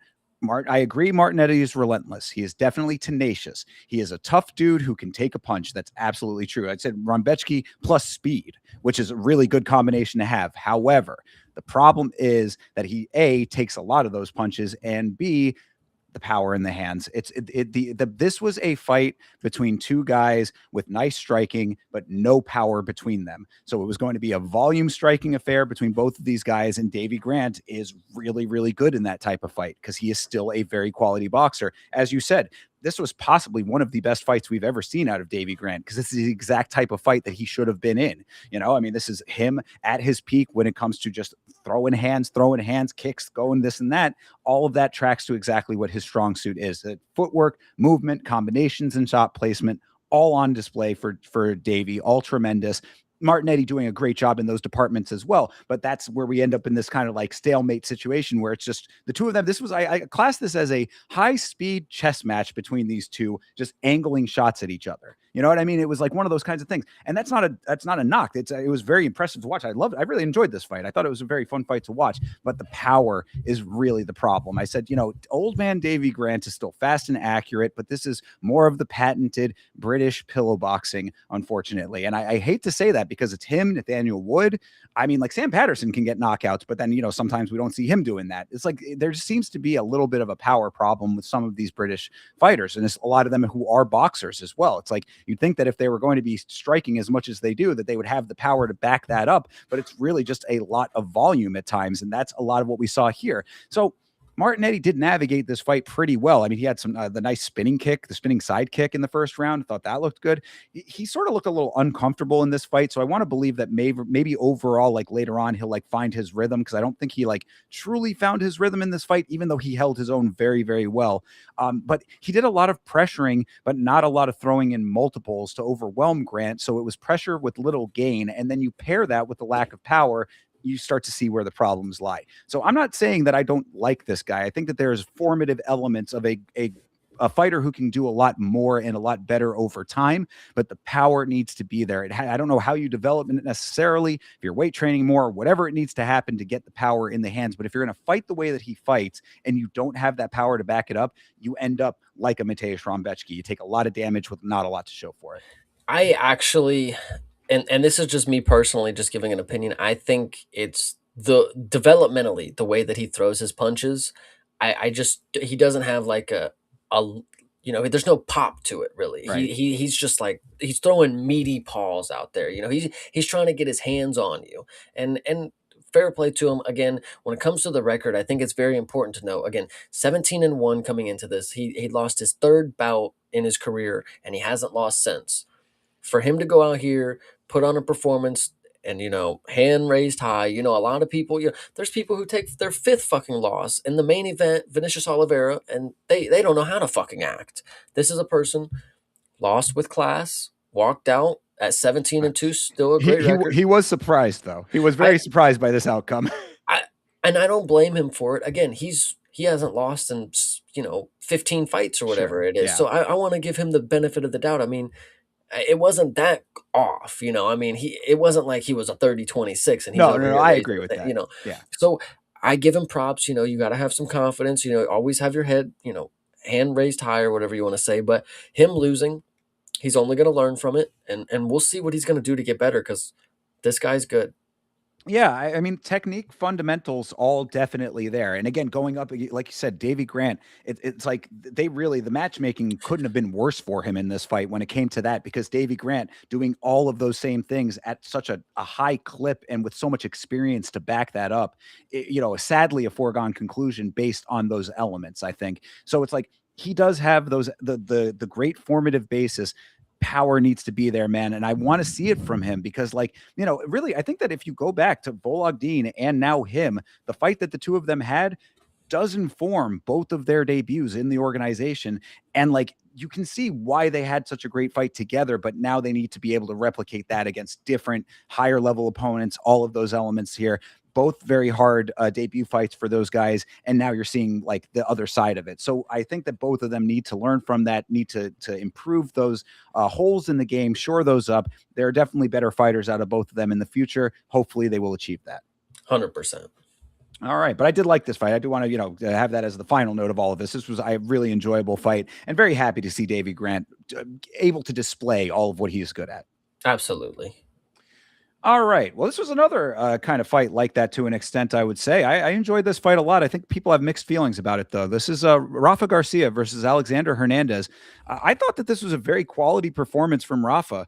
I agree. Martinetti is relentless. He is definitely tenacious. He is a tough dude who can take a punch. That's absolutely true. I said Rombechki plus speed, which is a really good combination to have. However, the problem is that he A takes a lot of those punches, and B, the power in the hands. This was a fight between two guys with nice striking, but no power between them. So it was going to be a volume striking affair between both of these guys. And Davy Grant is really, really good in that type of fight because he is still a very quality boxer. As you said, this was possibly one of the best fights we've ever seen out of Davy Grant because this is the exact type of fight that he should have been in. I mean, this is him at his peak when it comes to just throwing hands, kicks, going this and that. All of that tracks to exactly what his strong suit is. The footwork, movement, combinations, and shot placement, all on display for Davy, all tremendous. Martinetti doing a great job in those departments as well. But that's where we end up in this kind of like stalemate situation where it's just the two of them. This was, I class this as a high speed chess match between these two, just angling shots at each other. You know what I mean? It was like one of those kinds of things. And that's not a knock. It was very impressive to watch. I really enjoyed this fight. I thought it was a very fun fight to watch, but the power is really the problem. I said, old man Davy Grant is still fast and accurate, but this is more of the patented British pillow boxing, unfortunately. And I hate to say that because it's him, Nathaniel Wood. I mean, like Sam Patterson can get knockouts, but then, sometimes we don't see him doing that. It's like there just seems to be a little bit of a power problem with some of these British fighters, and it's a lot of them who are boxers as well. It's like you'd think that if they were going to be striking as much as they do, that they would have the power to back that up, but it's really just a lot of volume at times, and that's a lot of what we saw here. So Martinetti did navigate this fight pretty well. I mean, he had some the nice spinning kick, the spinning side kick in the first round. I thought that looked good. He sort of looked a little uncomfortable in this fight, so I want to believe that maybe overall, like later on, he'll like find his rhythm because I don't think he like truly found his rhythm in this fight, even though he held his own very, very well. But he did a lot of pressuring, but not a lot of throwing in multiples to overwhelm Grant. So it was pressure with little gain, and then you pair that with the lack of power, you start to see where the problems lie. So I'm not saying that I don't like this guy. I think that there's formative elements of a fighter who can do a lot more and a lot better over time, but the power needs to be there. I don't know how you develop it necessarily, if you're weight training more, whatever it needs to happen to get the power in the hands. But if you're going to fight the way that he fights and you don't have that power to back it up, you end up like a Mateusz Rombechki. You take a lot of damage with not a lot to show for it. I actually, and this is just me personally, just giving an opinion. I think it's the developmentally the way that he throws his punches. I just he doesn't have like a there's no pop to it really. Right. He's just like he's throwing meaty paws out there. He's trying to get his hands on you, and fair play to him. Again, when it comes to the record, I think it's very important to know. Again, 17-1 coming into this. He lost his third bout in his career, and he hasn't lost since. For him to go out here, put on a performance, and hand raised high. A lot of people. There's people who take their fifth fucking loss in the main event, Vinicius Oliveira, and they don't know how to fucking act. This is a person lost with class, walked out at 17-2, still a great record. He was surprised though. He was very surprised by this outcome. And I don't blame him for it. Again, he hasn't lost in 15 fights or whatever it is. Yeah. So I want to give him the benefit of the doubt. I mean, it wasn't that off, I mean, it wasn't like he was a 30-26 and no, I agree with that. Yeah. So I give him props, you got to have some confidence, always have your head hand raised higher, whatever you want to say. But him losing, he's only going to learn from it, and we'll see what he's going to do to get better because this guy's good. Yeah, I mean, technique fundamentals all definitely there. And again, going up, like you said, Davy Grant, it's like they really, the matchmaking couldn't have been worse for him in this fight when it came to that, because Davy Grant doing all of those same things at such a high clip and with so much experience to back that up, sadly a foregone conclusion based on those elements, I think. So it's like, he does have those, the great formative basis. Power needs to be there, man. And I want to see it from him because, like, really, I think that if you go back to Vologdin and now him, the fight that the two of them had does inform both of their debuts in the organization. And like, you can see why they had such a great fight together, but now they need to be able to replicate that against different higher level opponents, all of those elements here. Both very hard debut fights for those guys. And now you're seeing like the other side of it. So I think that both of them need to learn from that, need to improve those holes in the game, shore those up. There are definitely better fighters out of both of them in the future. Hopefully they will achieve that. 100%. All right, but I did like this fight. I do want to, have that as the final note of all of this. This was a really enjoyable fight, and very happy to see Davy Grant able to display all of what he is good at. Absolutely. All right. Well, this was another kind of fight like that to an extent, I would say. I enjoyed this fight a lot. I think people have mixed feelings about it, though. This is Rafa Garcia versus Alexander Hernandez. I thought that this was a very quality performance from Rafa.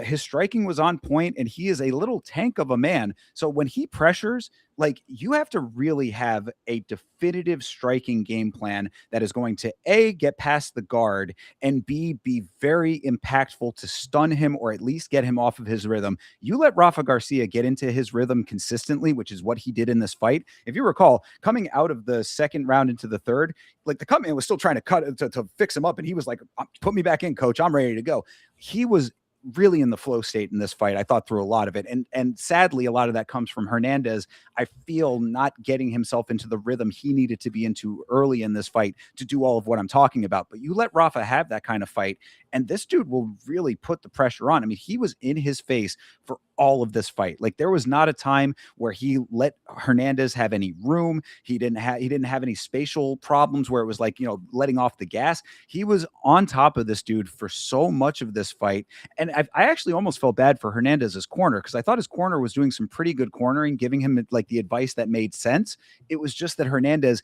His striking was on point, and he is a little tank of a man. So when he pressures, like, you have to really have a definitive striking game plan that is going to A, get past the guard, and B, be very impactful to stun him or at least get him off of his rhythm. You let Rafa Garcia get into his rhythm consistently, which is what he did in this fight. If you recall, coming out of the second round into the third, like, the cut man was still trying to to fix him up, and he was like, put me back in, coach, I'm ready to go. He was really in the flow state in this fight. I thought through a lot of it. And sadly, a lot of that comes from Hernandez. I feel not getting himself into the rhythm he needed to be into early in this fight to do all of what I'm talking about. But you let Rafa have that kind of fight, and this dude will really put the pressure on. I mean, he was in his face for all of this fight. Like, there was not a time where he let Hernandez have any room. He didn't have any spatial problems where it was like, letting off the gas. He was on top of this dude for so much of this fight. And I actually almost felt bad for Hernandez's corner, because I thought his corner was doing some pretty good cornering, giving him like the advice that made sense. It was just that Hernandez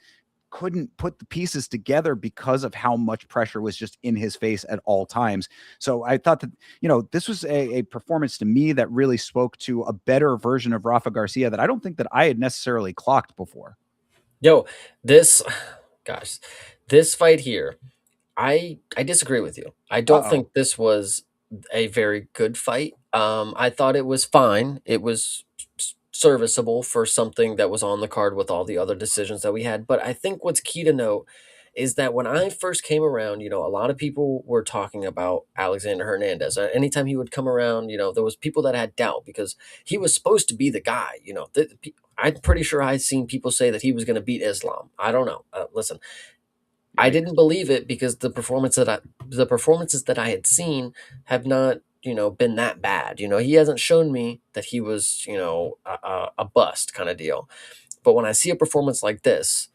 couldn't put the pieces together because of how much pressure was just in his face at all times. So I thought that, this was a performance to me that really spoke to a better version of Rafa Garcia that I don't think that I had necessarily clocked before. Yo, this, gosh, this fight here, I disagree with you. I don't Uh-oh. think this was a very good fight. I thought it was fine. It was serviceable for something that was on the card with all the other decisions that we had. But I think what's key to note is that when I first came around, a lot of people were talking about Alexander Hernandez. Anytime he would come around, there was people that had doubt because he was supposed to be the guy. I'm pretty sure I'd seen people say that he was going to beat Islam. I don't know. Listen, I Yikes. didn't believe it because the performances that I had seen have not, been that bad. He hasn't shown me that he was, a bust kind of deal. But when I see a performance like this,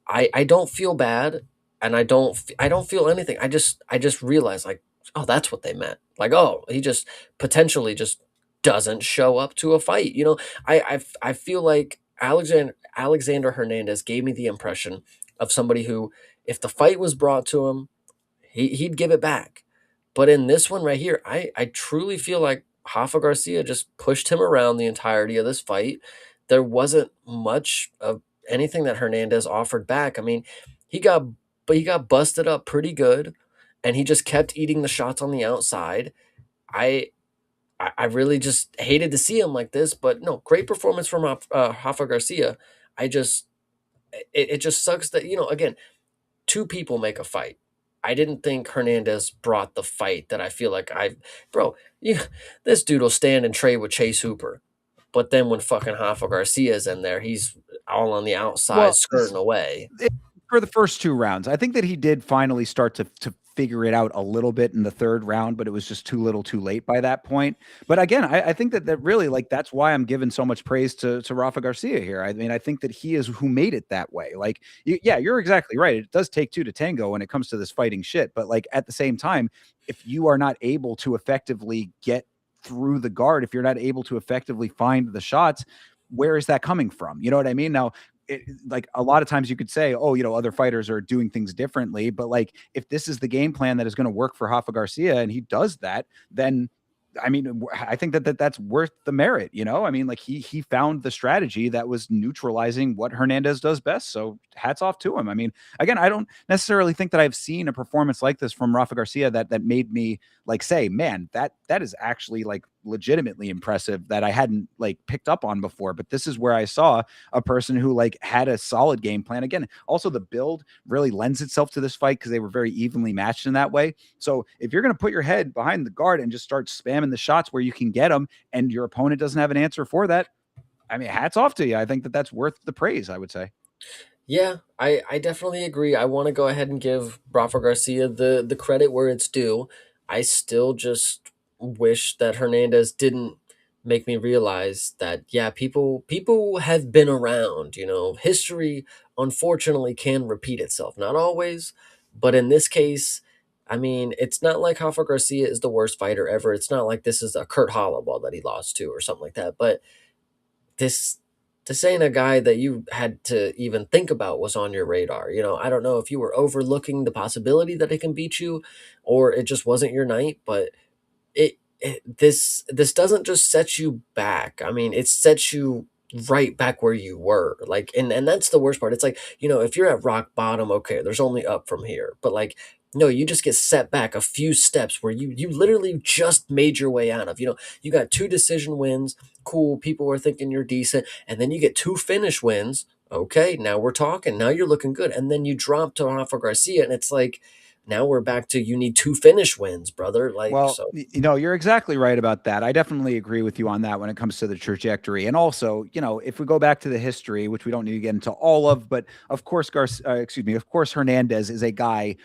I don't feel bad, and I don't feel anything. I just realize, like, oh, that's what they meant. Like, oh, he just potentially just doesn't show up to a fight. I feel like Alexander Hernandez gave me the impression of somebody who, if the fight was brought to him, he'd give it back. But in this one right here, I truly feel like Rafa Garcia just pushed him around the entirety of this fight. There wasn't much of anything that Hernandez offered back. I mean, he got he got busted up pretty good, and he just kept eating the shots on the outside. I I really just hated to see him like this, but no, great performance from Rafa Garcia. I just it just sucks that, again, two people make a fight. I didn't think Hernandez brought the fight that I feel like bro, you, this dude will stand and trade with Chase Hooper. But then when fucking Rafa Garcia's in there, he's all on the outside Well, skirting away. for the first two rounds, I think that he did finally start to figure it out a little bit in the third round, but it was just too little too late by that point. But again, I think that really, like, that's why I'm giving so much praise to Rafa Garcia here. I mean, I think that he is who made it that way. Like, yeah, you're exactly right. It does take two to tango when it comes to this fighting shit. But like at the same time, if you are not able to effectively get through the guard, if you're not able to effectively find the shots, where is that coming from? You know what I mean? Now, like a lot of times you could say, oh, other fighters are doing things differently. But like, if this is the game plan that is going to work for Rafa Garcia and he does that, then I mean, I think that's worth the merit, I mean, like he found the strategy that was neutralizing what Hernandez does best. So hats off to him. I mean, again, I don't necessarily think that I've seen a performance like this from Rafa Garcia that made me like say, man, that is actually like legitimately impressive that I hadn't like picked up on before. But this is where I saw a person who like had a solid game plan. Again, also the build really lends itself to this fight because they were very evenly matched in that way. So if you're going to put your head behind the guard and just start spamming the shots where you can get them and your opponent doesn't have an answer for that, I mean, hats off to you. I think that that's worth the praise, I would say. Yeah, I definitely agree. I want to go ahead and give Rafa Garcia the credit where it's due. I still just wish that Hernandez didn't make me realize that yeah, people have been around, History unfortunately can repeat itself. Not always, but in this case, I mean, it's not like Rafa Garcia is the worst fighter ever. It's not like this is a Kurt Holloway that he lost to or something like that. But this this ain't a guy that you had to even think about was on your radar. I don't know if you were overlooking the possibility that it can beat you or it just wasn't your night, but this doesn't just set you back. I mean, it sets you right back where you were. Like, and that's the worst part. It's like, if you're at rock bottom, okay, there's only up from here. But like, no, you just get set back a few steps where you literally just made your way out of. You got two decision wins. Cool, people were thinking you're decent, and then you get two finish wins. Okay, now we're talking. Now you're looking good, and then you drop to Rafa Garcia, and it's like, now we're back to you need two finish wins, brother. Like Well, so. you're exactly right about that. I definitely agree with you on that when it comes to the trajectory. And also, if we go back to the history, which we don't need to get into all of, but of course, of course, Hernandez is a guy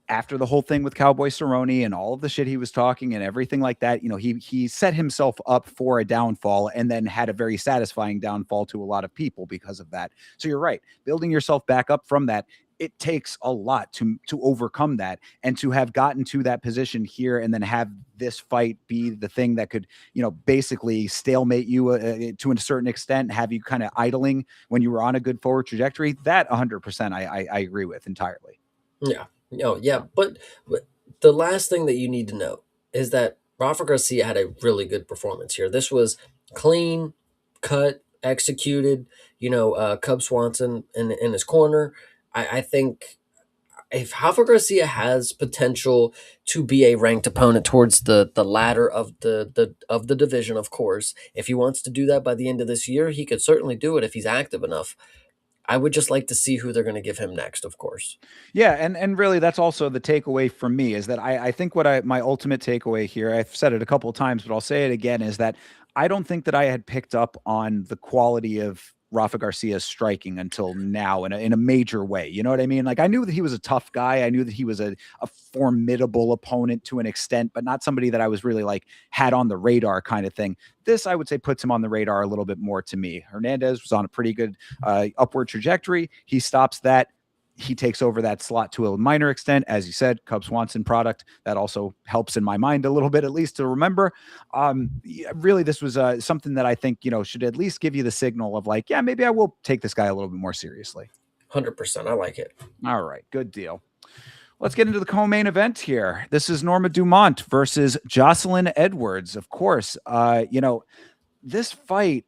after the whole thing with Cowboy Cerrone and all of the shit he was talking and everything like that. He set himself up for a downfall and then had a very satisfying downfall to a lot of people because of that. So you're right. Building yourself back up from that, it takes a lot to overcome that, and to have gotten to that position here and then have this fight be the thing that could basically stalemate you to a certain extent, have you kind of idling when you were on a good forward trajectory. That 100% I agree with entirely. Yeah. No, yeah. But the last thing that you need to know is that Rafa Garcia had a really good performance here. This was clean, cut, executed. Cub Swanson in his corner. I think if Rafa Garcia has potential to be a ranked opponent towards the ladder of the division, of course, if he wants to do that by the end of this year, he could certainly do it if he's active enough. I would just like to see who they're going to give him next, of course. Yeah, and really that's also the takeaway for me is that I think my ultimate takeaway here, I've said it a couple of times, but I'll say it again, is that I don't think that I had picked up on the quality of Rafa Garcia's striking until now in a major way. You know what I mean? Like I knew that he was a tough guy. I knew that he was a formidable opponent to an extent, but not somebody that I was really like had on the radar kind of thing. This I would say puts him on the radar a little bit more to me. Hernandez was on a pretty good upward trajectory. He stops that. He takes over that slot to a minor extent. As you said, Cub Swanson product. That also helps in my mind a little bit, at least to remember. Really, this was something that I think, should at least give you the signal of like, yeah, maybe I will take this guy a little bit more seriously. 100%. I like it. All right, good deal. Let's get into the co-main event here. This is Norma Dumont versus Jocelyn Edwards. Of course, this fight,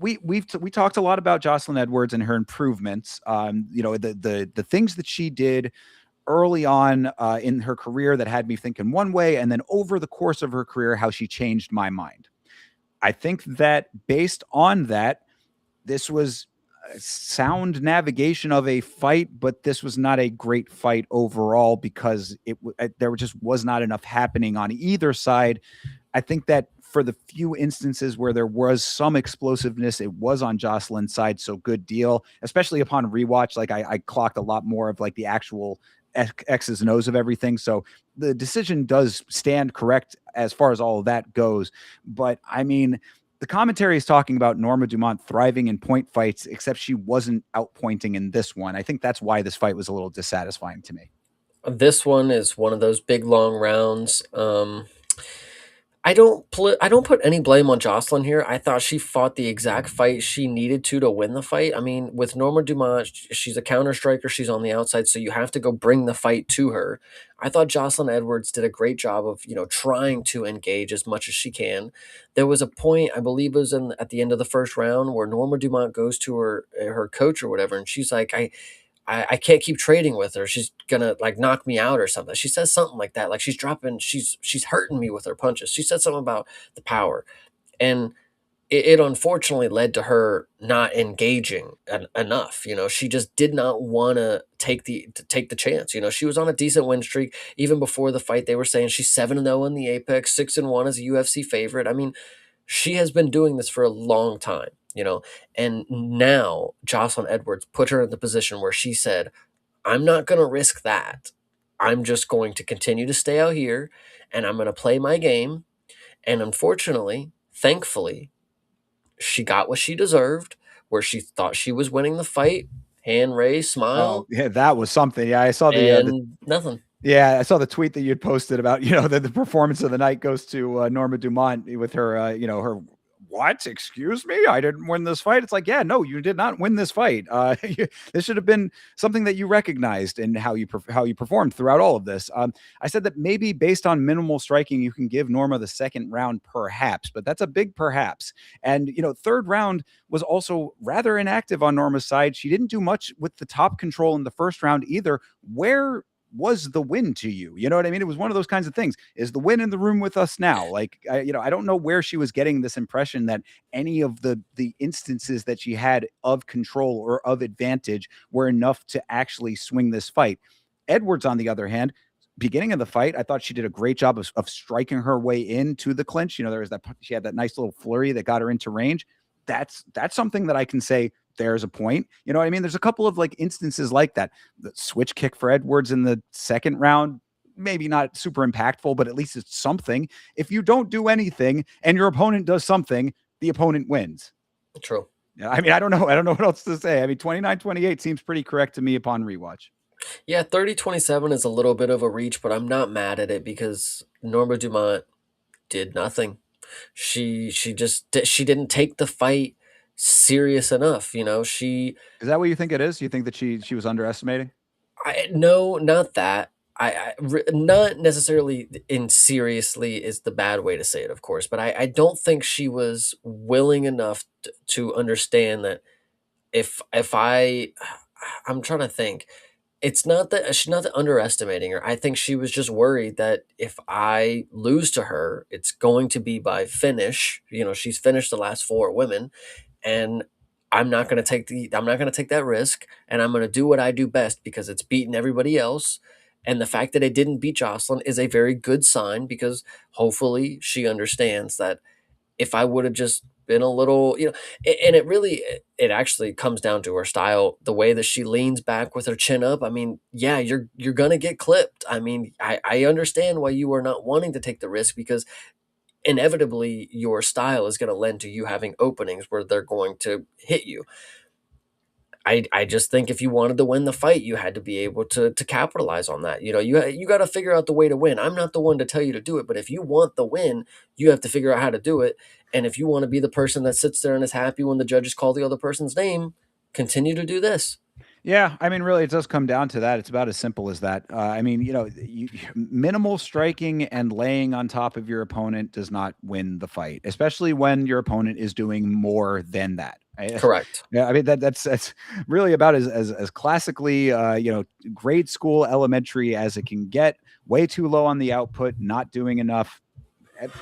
we talked a lot about Jocelyn Edwards and her improvements. The things that she did early on in her career that had me thinking one way, and then over the course of her career, how she changed my mind. I think that based on that, this was a sound navigation of a fight, but this was not a great fight overall because there just was not enough happening on either side. I think that for the few instances where there was some explosiveness, it was on Jocelyn's side. So good deal, especially upon rewatch. Like I clocked a lot more of like the actual X's and O's of everything. So the decision does stand correct as far as all of that goes. But I mean, the commentary is talking about Norma Dumont thriving in point fights, except she wasn't outpointing in this one. I think that's why this fight was a little dissatisfying to me. This one is one of those big long rounds. I don't put any blame on Jocelyn here. I thought she fought the exact fight she needed to win the fight. I mean, with Norma Dumont, she's a counter striker. She's on the outside, so you have to go bring the fight to her. I thought Jocelyn Edwards did a great job of trying to engage as much as she can. There was a point, I believe, it was at the end of the first round, where Norma Dumont goes to her coach or whatever, and she's like, I can't keep trading with her. She's gonna like knock me out or something. She says something like that. Like she's hurting me with her punches. She said something about the power. And it unfortunately led to her not engaging enough. She just did not want to take the chance. She was on a decent win streak. Even before the fight, they were saying she's 7-0 in the Apex, 6-1 as a UFC favorite. I mean, she has been doing this for a long time. And now Jocelyn Edwards put her in the position where she said, I'm not going to risk that. I'm just going to continue to stay out here and I'm going to play my game. And unfortunately, thankfully, she got what she deserved, where she thought she was winning the fight. Hand raised, Oh smile, yeah, that was something. Yeah, I saw the and nothing. yeah, I saw the tweet that you'd posted about, that the performance of the night goes to Norma Dumont with her, her what? Excuse me, I didn't win this fight. It's like, yeah, no, you did not win this fight. This should have been something that you recognized in how you performed throughout all of this. I said that maybe based on minimal striking, you can give Norma the second round, perhaps, but that's a big perhaps. And third round was also rather inactive on Norma's side. She didn't do much with the top control in the first round either. Where was the win to you? You know what I mean? It was one of those kinds of things. Is the win in the room with us now? Like, I don't know where she was getting this impression that any of the instances that she had of control or of advantage were enough to actually swing this fight. Edwards, on the other hand, beginning of the fight, I thought she did a great job of striking her way into the clinch. There was she had that nice little flurry that got her into range. That's something that I can say there's a point. You know what I mean? There's a couple of like instances like that. The switch kick for Edwards in the second round, maybe not super impactful, but at least it's something. If you don't do anything and your opponent does something, the opponent wins. True. Yeah, I mean, I don't know what else to say. I mean, 29-28 seems pretty correct to me upon rewatch. Yeah, 30-27 is a little bit of a reach, but I'm not mad at it because Norma Dumont did nothing. She didn't take the fight serious enough. She Is that what you think it is? You think that she was underestimating? no, not that. Not necessarily in seriously is the bad way to say it, of course, but I don't think she was willing enough to understand that if I'm trying to think. It's not that she's not underestimating her. I think she was just worried that if I lose to her, it's going to be by finish. She's finished the last four women, and I'm not going to take that risk, and I'm going to do what I do best because it's beaten everybody else. And the fact that it didn't beat Jocelyn is a very good sign because hopefully she understands that if I would have just been a little, and it actually comes down to her style, the way that she leans back with her chin up. I mean, yeah, you're gonna get clipped. I mean, I understand why you are not wanting to take the risk because inevitably your style is going to lend to you having openings where they're going to hit you. I just think if you wanted to win the fight, you had to be able to capitalize on that. You got to figure out the way to win. I'm not the one to tell you to do it, but if you want the win, you have to figure out how to do it. And if you want to be the person that sits there and is happy when the judges call the other person's name, continue to do this. Yeah, I mean, really, it does come down to that. It's about as simple as that. I mean, minimal striking and laying on top of your opponent does not win the fight, especially when your opponent is doing more than that. Correct. Yeah, I mean that's really about as classically grade school elementary as it can get. Way too low on the output, not doing enough.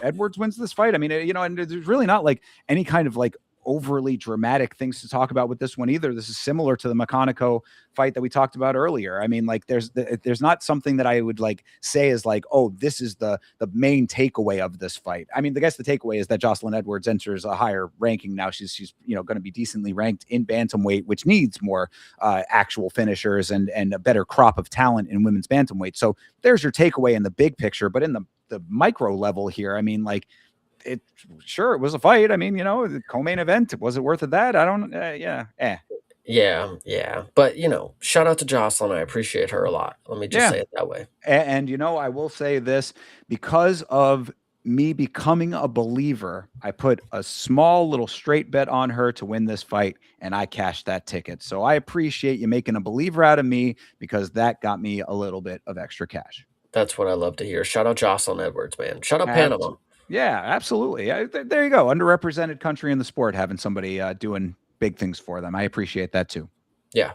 Edwards wins this fight. I mean, and there's really not like any kind of like overly dramatic things to talk about with this one either. This is similar to the McConaughey fight that we talked about earlier. I mean, like there's not something that I would like say is like, oh, this is the main takeaway of this fight. I mean, I guess the takeaway is that Jocelyn Edwards enters a higher ranking now. She's going to be decently ranked in bantamweight, which needs more actual finishers and a better crop of talent in women's bantamweight. So there's your takeaway in the big picture, but in the micro level here, I mean, like it sure it was a fight. I mean, the co-main event, was it worth it that? I don't yeah. Yeah, yeah. But, shout out to Jocelyn. I appreciate her a lot. Let me just Yeah. say it that way. And I will say this, because of me becoming a believer, I put a small little straight bet on her to win this fight, and I cashed that ticket. So I appreciate you making a believer out of me, because that got me a little bit of extra cash. That's what I love to hear. Shout out Jocelyn Edwards, man. Shout out Panama. Yeah, absolutely. There you go. Underrepresented country in the sport, having somebody doing big things for them. I appreciate that too. Yeah.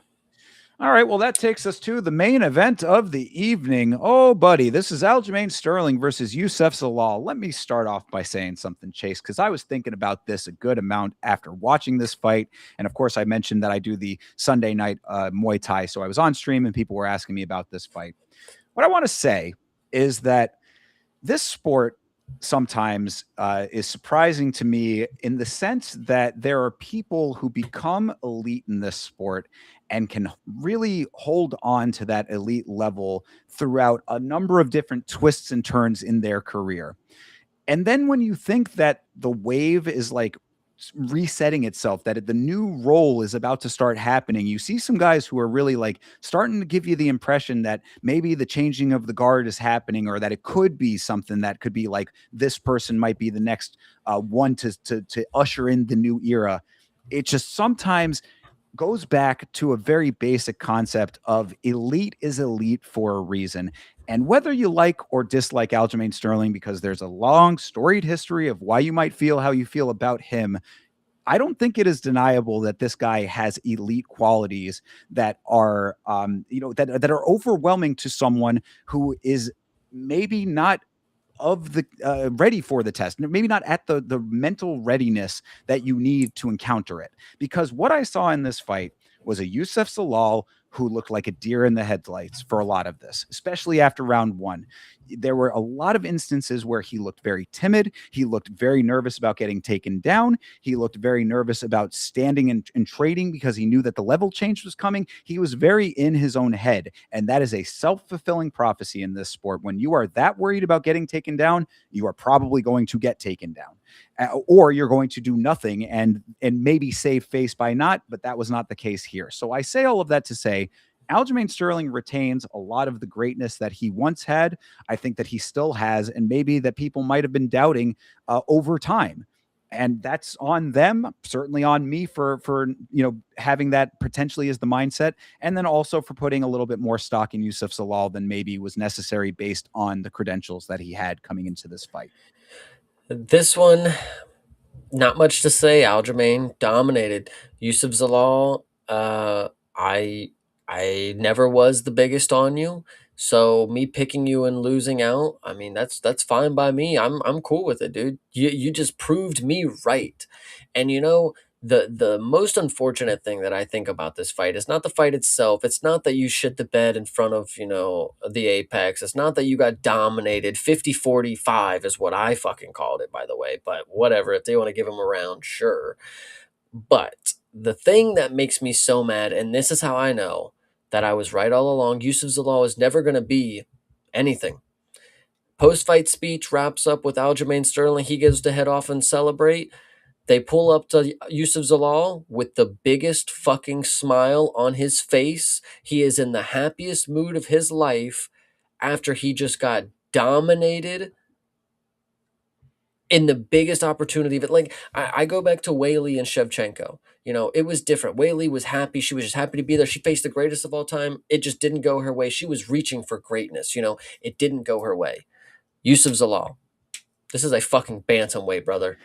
All right, well, that takes us to the main event of the evening. Oh, buddy, this is Aljamain Sterling versus Youssef Zalal. Let me start off by saying something, Chase, because I was thinking about this a good amount after watching this fight. And of course, I mentioned that I do the Sunday night Muay Thai, so I was on stream and people were asking me about this fight. What I want to say is that this sport sometimes is surprising to me in the sense that there are people who become elite in this sport and can really hold on to that elite level throughout a number of different twists and turns in their career. And then when you think that the wave is like resetting itself, that the new role is about to start happening, you see some guys who are really like starting to give you the impression that maybe the changing of the guard is happening, or that it could be something that could be like this person might be the next one to usher in the new era. It just sometimes goes back to a very basic concept of elite is elite for a reason. And whether you like or dislike Aljamain Sterling, because there's a long storied history of why you might feel how you feel about him, I don't think it is deniable that this guy has elite qualities that are, that are overwhelming to someone who is maybe not of the ready for the test, maybe not at the mental readiness that you need to encounter it. Because what I saw in this fight was a Youssef Zalal who looked like a deer in the headlights for a lot of this, especially after round one. There were a lot of instances where he looked very timid. He looked very nervous about getting taken down. He looked very nervous about standing and trading because he knew that the level change was coming. He was very in his own head. And that is a self-fulfilling prophecy in this sport. When you are that worried about getting taken down, you are probably going to get taken down. Or you're going to do nothing and maybe save face by not, but that was not the case here. So I say all of that to say Aljamain Sterling retains a lot of the greatness that he once had. I think that he still has, and maybe that people might have been doubting over time. And that's on them, certainly on me for having that potentially as the mindset, and then also for putting a little bit more stock in Youssef Zalal than maybe was necessary based on the credentials that he had coming into this fight. This one, not much to say. Aljamain dominated. Yusuf Zalal, I never was the biggest on you. So me picking you and losing out, I mean that's fine by me. I'm cool with it, dude. You just proved me right. And the most unfortunate thing that I think about this fight is not the fight itself. It's not that you shit the bed in front of, the Apex. It's not that you got dominated. 50-45 is what I fucking called it, by the way. But whatever, if they want to give him a round, sure. But the thing that makes me so mad, and this is how I know that I was right all along, Yusuf Zalal is never going to be anything. Post-fight speech wraps up with Aljamain Sterling. He gets to head off and celebrate. They pull up to Yusuf Zalal with the biggest fucking smile on his face. He is in the happiest mood of his life after he just got dominated in the biggest opportunity of it. Like, I go back to Whaley and Shevchenko. It was different. Whaley was happy. She was just happy to be there. She faced the greatest of all time. It just didn't go her way. She was reaching for greatness. It didn't go her way. Yusuf Zalal. This is a fucking bantamweight, brother.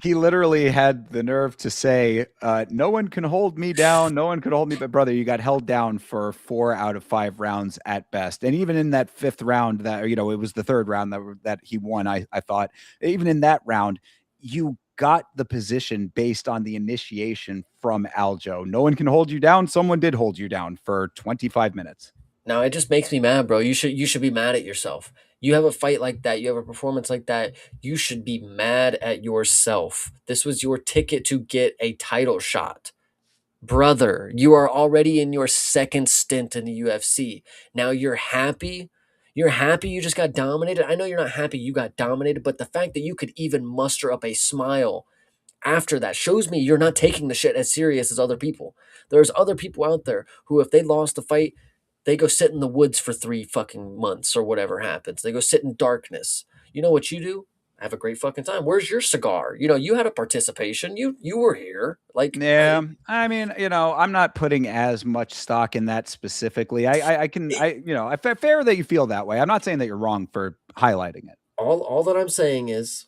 He literally had the nerve to say, no one can hold me down. No one could hold me. But brother, you got held down for 4 out of 5 rounds at best. And even in that 5th round that, it was the 3rd round that he won. I thought even in that round, you got the position based on the initiation from Aljo. No one can hold you down. Someone did hold you down for 25 minutes. Now it just makes me mad, bro. You should be mad at yourself. You have a fight like that, you have a performance like that, you should be mad at yourself. This was your ticket to get a title shot. Brother, you are already in your second stint in the UFC. Now you're happy. You're happy you just got dominated. I know you're not happy you got dominated, but the fact that you could even muster up a smile after that shows me you're not taking the shit as serious as other people. There's other people out there who, if they lost the fight, they go sit in the woods for 3 fucking months or whatever happens. They go sit in darkness. You know what you do? Have a great fucking time. Where's your cigar? You had a participation. You were here. Like Yeah, I mean, I'm not putting as much stock in that specifically. I can, it, fair that you feel that way. I'm not saying that you're wrong for highlighting it. all that I'm saying is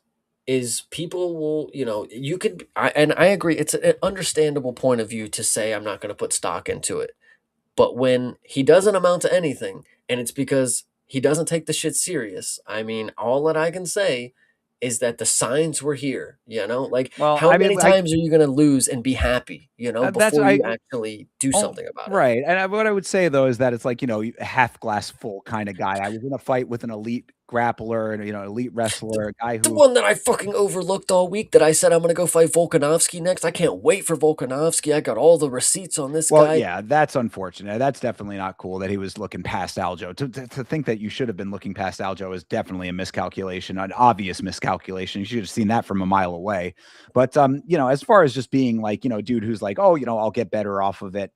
people will, you could and I agree it's an understandable point of view to say I'm not going to put stock into it. But when he doesn't amount to anything, and it's because he doesn't take the shit serious, I mean, all that I can say is that the signs were here, Like, Well, how I mean, many times are you going to lose and be happy, that's before you actually do Oh, something about it? right, and what I would say, though, is that it's like, half glass full kinda guy. I was in a fight with an elite grappler and, elite wrestler, a guy The who one that I fucking overlooked all week that I said I'm going to go fight Volkanovski next. I can't wait for Volkanovski. I got all the receipts on this well, guy. yeah, that's unfortunate. That's definitely not cool that he was looking past Aljo. To think that you should have been looking past Aljo is definitely a miscalculation, an obvious miscalculation. You should have seen that from a mile away. But, as far as just being like, dude who's like, "Oh, I'll get better off of it."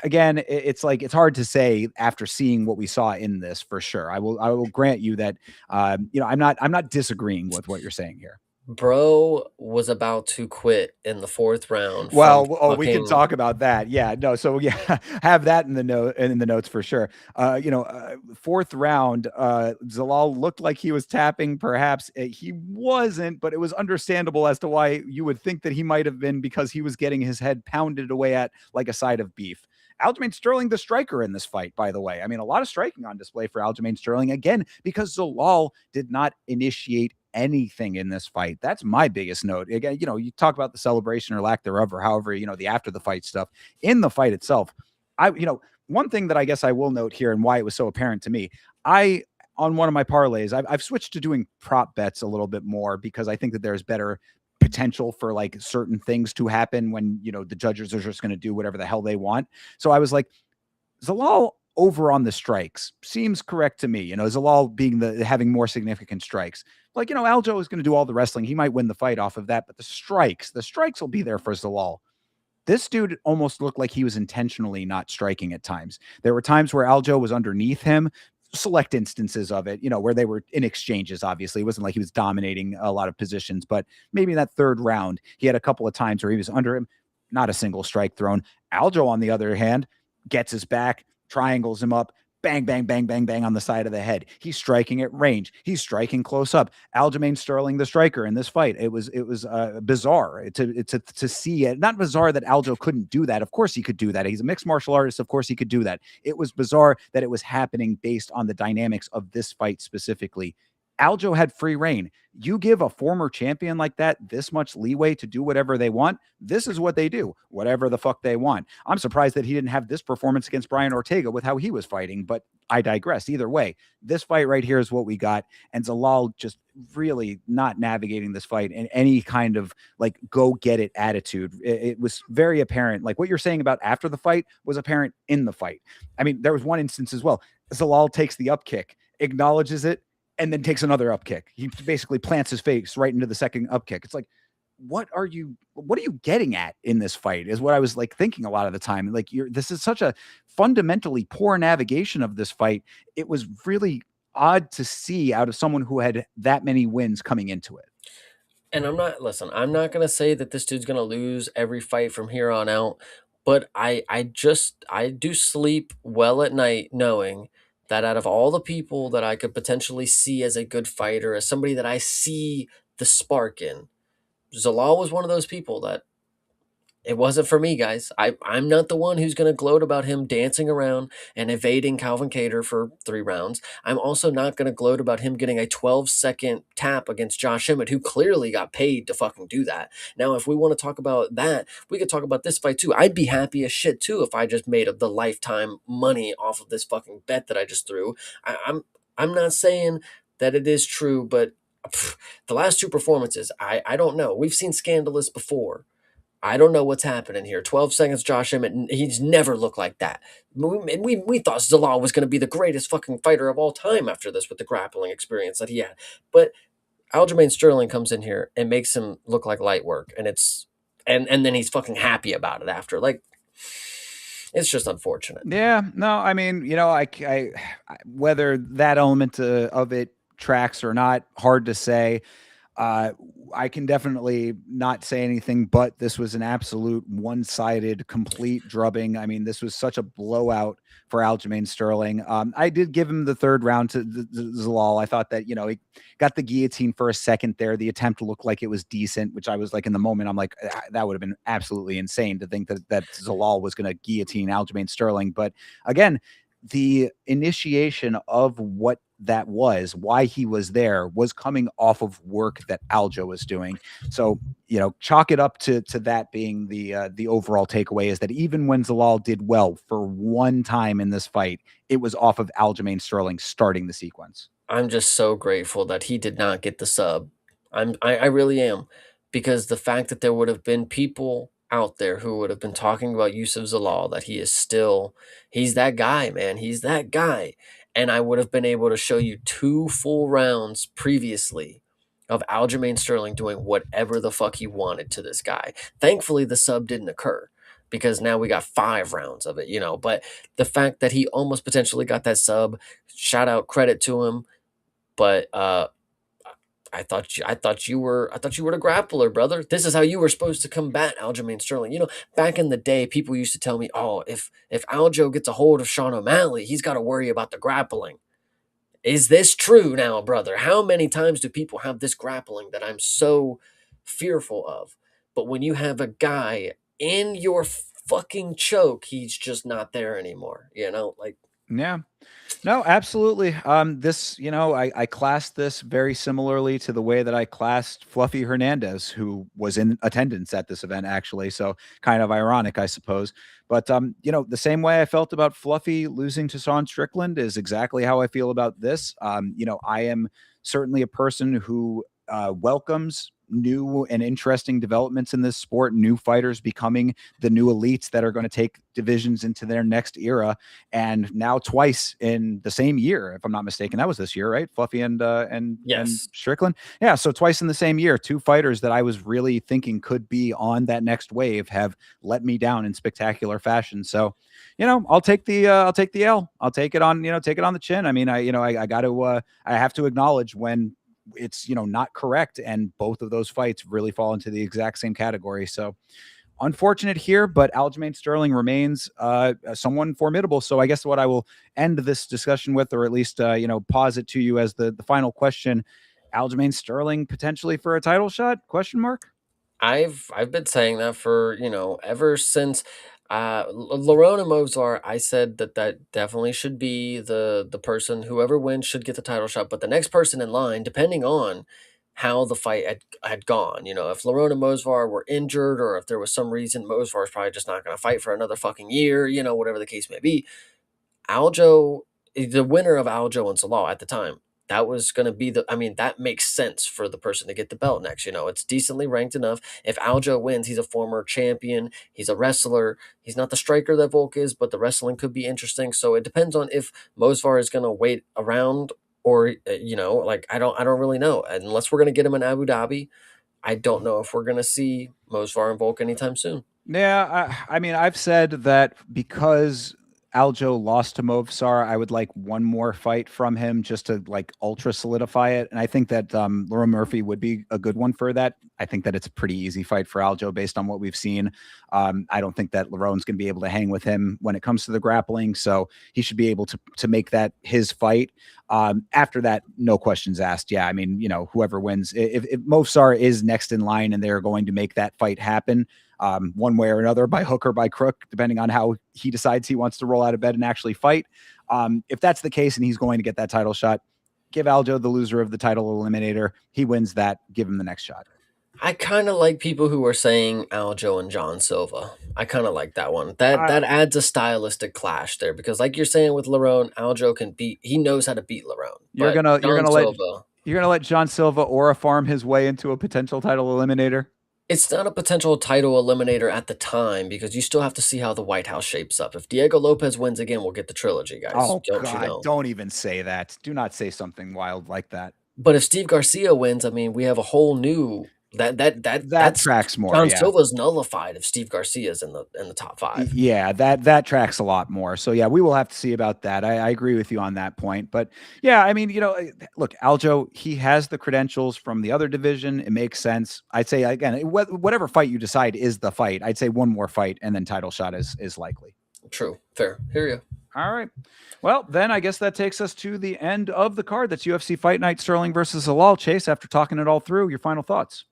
Again, it's like it's hard to say after seeing what we saw in this for sure. I will grant you that I'm not disagreeing with what you're saying here. Bro was about to quit in the fourth round from Well, oh, we can fucking. talk about that. Yeah, no. So yeah, have that in the notes for sure. Fourth round, Zalal looked like he was tapping. Perhaps he wasn't, but it was understandable as to why you would think that he might have been because he was getting his head pounded away at like a side of beef. Aljamain Sterling, the striker in this fight, by the way. I mean, a lot of striking on display for Aljamain Sterling again because Zalal did not initiate anything in this fight. That's my biggest note. Again, you talk about the celebration or lack thereof, or however, the after the fight stuff. In the fight itself, one thing that I guess I will note here and why it was so apparent to me, on one of my parlays, I've switched to doing prop bets a little bit more because I think that there's better potential for like certain things to happen when, the judges are just going to do whatever the hell they want. So I was like, Zalal over on the strikes seems correct to me. Zalal being having more significant strikes. Like, Aljo is going to do all the wrestling. He might win the fight off of that, but the strikes will be there for Zalal. This dude almost looked like he was intentionally not striking at times. There were times where Aljo was underneath him, select instances of it, where they were in exchanges. Obviously, it wasn't like he was dominating a lot of positions, but maybe in that third round, he had a couple of times where he was under him, not a single strike thrown. Aljo, on the other hand, gets his back, triangles him up, bang, bang, bang, bang, bang on the side of the head. He's striking at range. He's striking close up. Aljamain Sterling, the striker in this fight, it was bizarre to see it. Not bizarre that Aljo couldn't do that. Of course he could do that. He's a mixed martial artist. Of course he could do that. It was bizarre that it was happening based on the dynamics of this fight specifically. Aljo had free reign. You give a former champion like that this much leeway to do whatever they want. This is what they do, whatever the fuck they want. I'm surprised that he didn't have this performance against Brian Ortega with how he was fighting, but I digress. Either way, this fight right here is what we got. And Zalal just really not navigating this fight in any kind of like go get it attitude. It was very apparent. Like what you're saying about after the fight was apparent in the fight. I mean, there was one instance as well. Zalal takes the up kick, acknowledges it, and then takes another up kick. He basically plants his face right into the second up kick. It's like, what are you getting at in this fight is what I was like thinking a lot of the time. Like this is such a fundamentally poor navigation of this fight. It was really odd to see out of someone who had that many wins coming into it. And I'm not gonna say that this dude's gonna lose every fight from here on out, but I do sleep well at night knowing that out of all the people that I could potentially see as a good fighter, as somebody that I see the spark in, Zalal was one of those people that It wasn't for me, guys. I'm not the one who's going to gloat about him dancing around and evading Calvin Cater for 3 rounds. I'm also not going to gloat about him getting a 12-second tap against Josh Emmett, who clearly got paid to fucking do that. Now, if we want to talk about that, we could talk about this fight too. I'd be happy as shit too if I just made the lifetime money off of this fucking bet that I just threw. I'm not saying that it is true, but pff, the last 2 performances, I don't know. We've seen scandalous before. I don't know what's happening here. 12 seconds, Josh Emmett. He's never looked like that. We thought Zalal was going to be the greatest fucking fighter of all time after this with the grappling experience that he had. But Aljamain Sterling comes in here and makes him look like light work. And then he's fucking happy about it after. Like, it's just unfortunate. Yeah, no, I mean, whether that element of it tracks or not, hard to say. Uh, I can definitely not say anything, but this was an absolute one-sided, complete drubbing. I mean, this was such a blowout for Aljamain Sterling. I did give him the third round to Zalal. I thought that, he got the guillotine for a second there. The attempt looked like it was decent, which I was like, in the moment, I'm like, that would have been absolutely insane to think that Zalal was going to guillotine Aljamain Sterling. But again, the initiation of what that was, why he was there, was coming off of work that Aljo was doing. So, chalk it up to that being the overall takeaway, is that even when Zalal did well for one time in this fight, it was off of Aljamain Sterling starting the sequence. I'm just so grateful that he did not get the sub. I really am, because the fact that there would have been people out there who would have been talking about Yusuf Zalal, that he's that guy, man. He's that guy. And I would have been able to show you 2 full rounds previously of Aljamain Sterling doing whatever the fuck he wanted to this guy. Thankfully, the sub didn't occur, because now we got 5 rounds of it. But the fact that he almost potentially got that sub, shout out, credit to him. But I thought you were the grappler, brother. This is how you were supposed to combat Aljamain Sterling. Back in the day, people used to tell me, "Oh, if Aljo gets a hold of Sean O'Malley, he's got to worry about the grappling." Is this true now, brother? How many times do people have this grappling that I'm so fearful of? But when you have a guy in your fucking choke, he's just not there anymore. Like, Yeah. No, absolutely. This, I classed this very similarly to the way that I classed Fluffy Hernandez, who was in attendance at this event, actually. So kind of ironic, I suppose. But the same way I felt about Fluffy losing to Sean Strickland is exactly how I feel about this. I am certainly a person who welcomes new and interesting developments in this sport, new fighters becoming the new elites that are going to take divisions into their next era. And now twice in the same year, if I'm not mistaken, that was this year, right? Fluffy and yes, Strickland. Yeah. So twice in the same year, 2 fighters that I was really thinking could be on that next wave have let me down in spectacular fashion. So, I'll take the L. I'll take it on, take it on the chin. I mean, I got to, I have to acknowledge when it's not correct, and both of those fights really fall into the exact same category. So unfortunate here, but Aljamain Sterling remains someone formidable. So I guess what I will end this discussion with, or at least pause it to you as the final question: Aljamain Sterling potentially for a title shot? Question mark. I've been saying that for ever since Lerona Movsar. I said that definitely should be the person, whoever wins should get the title shot. But the next person in line, depending on how the fight had gone, if Lerona Movsar were injured, or if there was some reason Movsar is probably just not going to fight for another fucking year, whatever the case may be. Aljo, the winner of Aljo and Zalal at the time, that was going to be I mean, that makes sense for the person to get the belt next. It's decently ranked enough. If Aljo wins, he's a former champion. He's a wrestler. He's not the striker that Volk is, but the wrestling could be interesting. So it depends on if Mosvar is going to wait around, or like, I don't really know. Unless we're going to get him in Abu Dhabi, I don't know if we're going to see Mosvar and Volk anytime soon. Yeah, I mean, I've said that because Aljo lost to Movsar, I would like one more fight from him just to like ultra solidify it. And I think that Laura Murphy would be a good one for that. I think that it's a pretty easy fight for Aljo based on what we've seen. I don't think that Larone's going to be able to hang with him when it comes to the grappling, so he should be able to make that his fight. After that, no questions asked. Yeah, I mean, whoever wins, if Mofsar is next in line and they're going to make that fight happen, one way or another, by hook or by crook, depending on how he decides he wants to roll out of bed and actually fight. If that's the case and he's going to get that title shot, give Aljo the loser of the title eliminator. He wins that. Give him the next shot. I kind of like people who are saying Aljo and John Silva. I kind of like that one. That adds a stylistic clash there because, like you're saying with Lerone, Aljo can beat. He knows how to beat Lerone, You're but gonna you're John gonna let Silva. you're gonna let John Silva aura farm his way into a potential title eliminator. It's not a potential title eliminator at the time because you still have to see how the White House shapes up. If Diego Lopez wins again, we'll get the trilogy, guys. Oh Don't you God, know? don't even say that. Do not say something wild like that. But if Steve Garcia wins, I mean, we have a whole new That that's tracks more, John yeah. Silva's nullified if Steve Garcia's in the top five. Yeah, that tracks a lot more. So yeah, we will have to see about that. I agree with you on that point. But yeah, I mean, look, Aljo, he has the credentials from the other division. It makes sense. I'd say again, whatever fight you decide is the fight. I'd say one more fight and then title shot is likely. True, fair. Hear you. All right. Well, then I guess that takes us to the end of the card. That's UFC Fight Night, Sterling versus Zalal. Chase, after talking it all through, your final thoughts?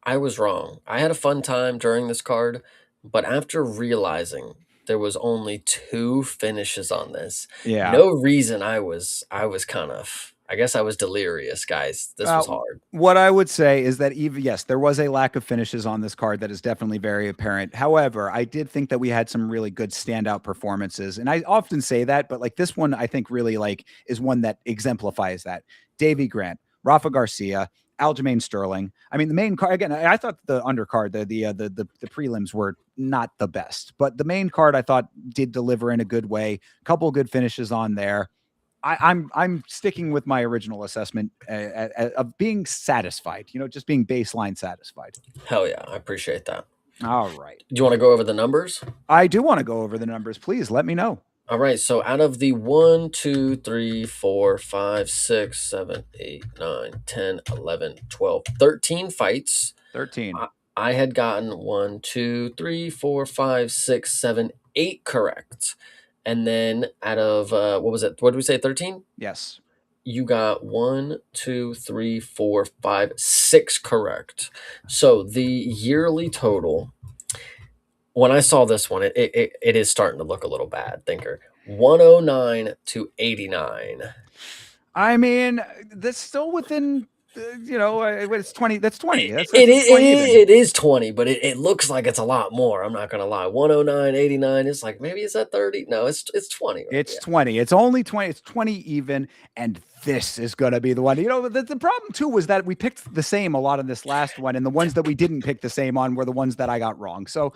I was wrong. I had a fun time during this card, but after realizing there was only two finishes on this, Yeah. no reason I was kind of I guess I was delirious, guys. This was hard. What I would say is that even yes, there was a lack of finishes on this card that is definitely very apparent. However, I did think that we had some really good standout performances, and I often say that, but like this one, I think really like is one that exemplifies that. Davy Grant, Rafa Garcia, Aljamain Sterling. I mean, the main card again. I thought the undercard, the prelims were not the best, but the main card I thought did deliver in a good way. A couple of good finishes on there. I'm sticking with my original assessment of being satisfied. Just being baseline satisfied. Hell yeah, I appreciate that. All right. Do you want to go over the numbers? I do want to go over the numbers. Please let me know. All right, so out of the 1, 2, 3, 4, 5, 6, 7, 8, 9, 10, 11, 12, 13 fights. 13. I had gotten 1, 2, 3, 4, 5, 6, 7, 8 correct. And then out of what was it? What did we say? 13? Yes. You got 1, 2, 3, 4, 5, 6 correct. So the yearly total, when I saw this one, it is starting to look a little bad, thinker. 109 to 89. I mean, that's still within, it's 20. That's 20. That's It, 20 even. it is 20, but it looks like it's a lot more. I'm not going to lie. 109, 89. It's like, maybe it's at 30. No, it's 20. Right? It's 20. It's only 20. It's 20 even. And this is going to be the one. The problem, too, was that we picked the same a lot in this last one. And the ones that we didn't pick the same on were the ones that I got wrong. So,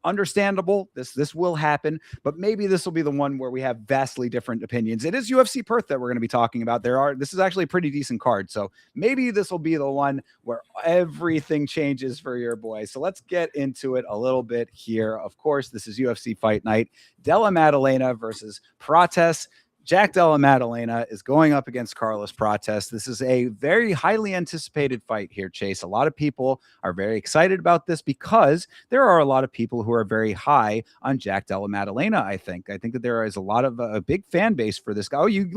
understandable. This will happen, but maybe this will be the one where we have vastly different opinions. It is UFC Perth that we're going to be talking about. This is actually a pretty decent card, so maybe this will be the one where everything changes for your boy. So let's get into it a little bit here. Of course, this is UFC Fight Night. Della Maddalena versus Prates. Jack Della Maddalena is going up against Carlos Prates. This is a very highly anticipated fight here, Chase. A lot of people are very excited about this because there are a lot of people who are very high on Jack Della Maddalena, I think that there is a lot of a big fan base for this guy. Oh, you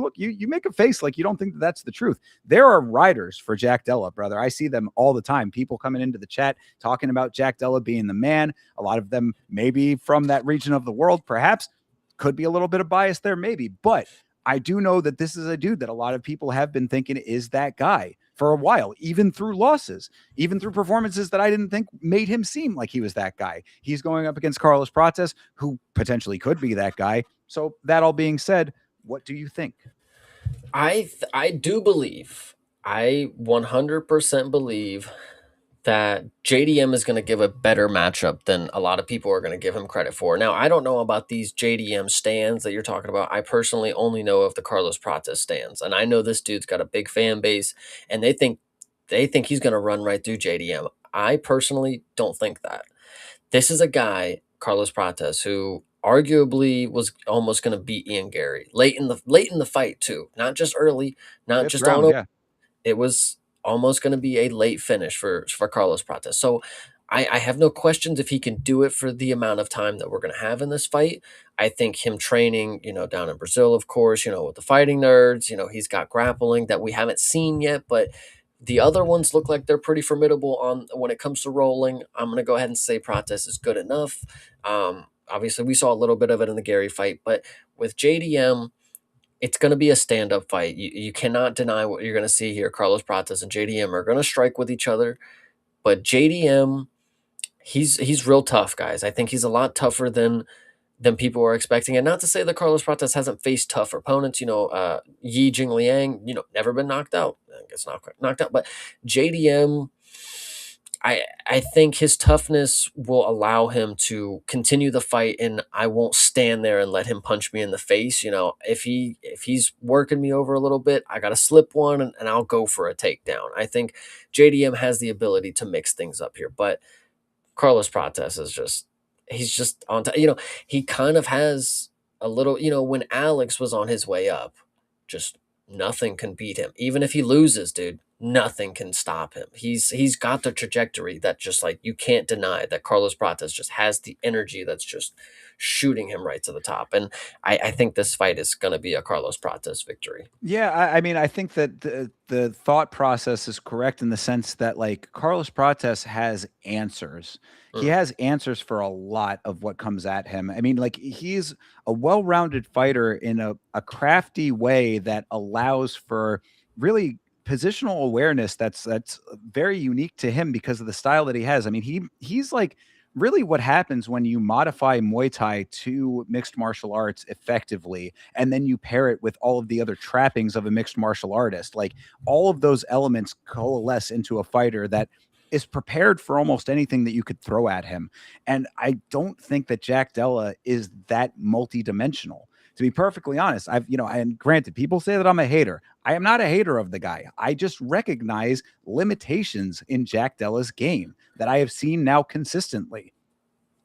make a face like you don't think that that's the truth. There are riders for Jack Della, brother. I see them all the time. People coming into the chat talking about Jack Della being the man. A lot of them maybe from that region of the world, perhaps. Could be a little bit of bias there, maybe, but I do know that this is a dude that a lot of people have been thinking is that guy for a while, even through losses, even through performances that I didn't think made him seem like he was that guy. He's going up against Carlos Prates, who potentially could be that guy. So that all being said, what do you think? I do believe, I 100% believe that JDM is going to give a better matchup than a lot of people are going to give him credit for. Now, I don't know about these JDM stands that you're talking about. I personally only know of the Carlos Prates stands, and I know this dude's got a big fan base, and they think he's going to run right through JDM. I personally don't think that. This is a guy, Carlos Prates, who arguably was almost going to beat Ian Gary late in the fight too, not just early, not Fifth just round, on. yeah. It was almost going to be a late finish for Carlos Prates. So I have no questions if he can do it for the amount of time that we're going to have in this fight. I think him training, down in Brazil, of course, with the fighting nerds, he's got grappling that we haven't seen yet, but the other ones look like they're pretty formidable on when it comes to rolling. I'm going to go ahead and say Prates is good enough. Obviously, we saw a little bit of it in the Gary fight, but with JDM, it's going to be a stand-up fight. You cannot deny what you're going to see here. Carlos Prates and JDM are going to strike with each other, but JDM, he's real tough, guys. I think he's a lot tougher than people are expecting. And not to say that Carlos Prates hasn't faced tougher opponents. Yi Jing Liang, never been knocked out. I guess not quite knocked out, but JDM, I think his toughness will allow him to continue the fight, and I won't stand there and let him punch me in the face. If he's working me over a little bit, I got to slip one, and I'll go for a takedown. I think JDM has the ability to mix things up here, but Carlos Prates is just he's just on top. He kind of has a little, when Alex was on his way up, just nothing can beat him. Even if he loses, dude, nothing can stop him. He's got the trajectory that just like you can't deny that Carlos Prates just has the energy that's just shooting him right to the top. And I think this fight is gonna be a Carlos Prates victory. Yeah, I mean, I think that the thought process is correct in the sense that like Carlos Prates has answers. He Mm. has answers for a lot of what comes at him. I mean, like he's a well-rounded fighter in a crafty way that allows for really positional awareness that's very unique to him because of the style that he has. I mean, he's like really what happens when you modify Muay Thai to mixed martial arts effectively, and then you pair it with all of the other trappings of a mixed martial artist. Like all of those elements coalesce into a fighter that is prepared for almost anything that you could throw at him. And I don't think that Jack Della is that multidimensional. To be perfectly honest, and granted, people say that I'm a hater. I am not a hater of the guy. I just recognize limitations in Jack Della's game that I have seen now consistently.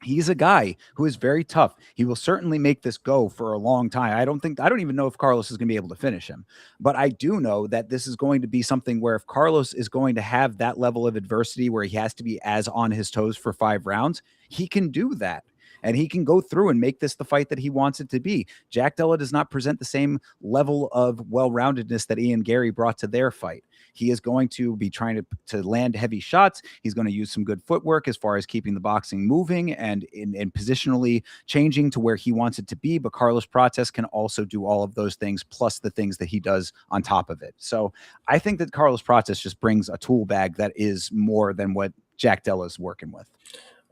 He's a guy who is very tough. He will certainly make this go for a long time. I don't even know if Carlos is going to be able to finish him. But I do know that this is going to be something where if Carlos is going to have that level of adversity where he has to be as on his toes for 5 rounds, he can do that. And he can go through and make this the fight that he wants it to be. Jack Della does not present the same level of well-roundedness that Ian Gary brought to their fight. He is going to be trying to land heavy shots. He's going to use some good footwork as far as keeping the boxing moving and in positionally changing to where he wants it to be. But Carlos Prates can also do all of those things plus the things that he does on top of it. So I think that Carlos Prates just brings a tool bag that is more than what Jack Della is working with.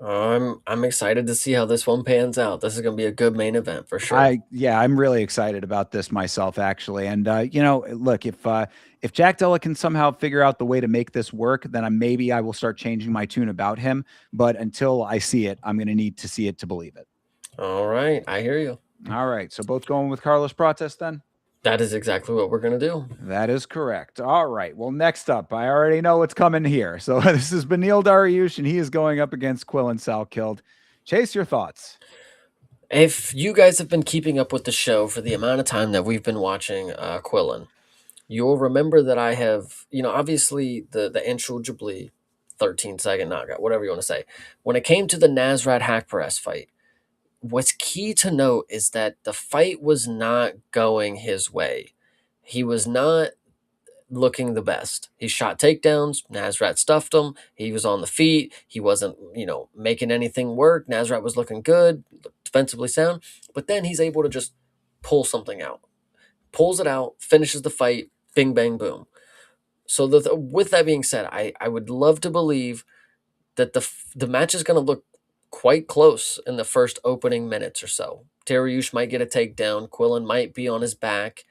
I'm excited to see how this one pans out. This is going to be a good main event for sure. I'm really excited about this myself, actually. And look, if Jack Della can somehow figure out the way to make this work, then maybe I will start changing my tune about him. But until I see it, I'm going to need to see it to believe it. All right, I hear you. All right, so both going with Carlos Prates then. That is exactly what we're going to do. That is correct. All right. Well, next up, I already know what's coming here. So this is Beneil Dariush, and he is going up against Quillen Salkeld. Chase, your thoughts. If you guys have been keeping up with the show for the amount of time that we've been watching Quillen, you'll remember that I have, obviously the Anshul Jabli 13-second knockout, whatever you want to say. When it came to the Nasrat Hakparas fight, what's key to note is that the fight was not going his way. He was not looking the best. He shot takedowns. Nasrat stuffed him. He was on the feet. He wasn't, making anything work. Nasrat was looking good, defensively sound. But then he's able to just pull something out. Pulls it out, finishes the fight, bing, bang, boom. So with that being said, I would love to believe that the match is going to look quite close in the first opening minutes or so. Dariush might get a takedown. Quillen might be on his back.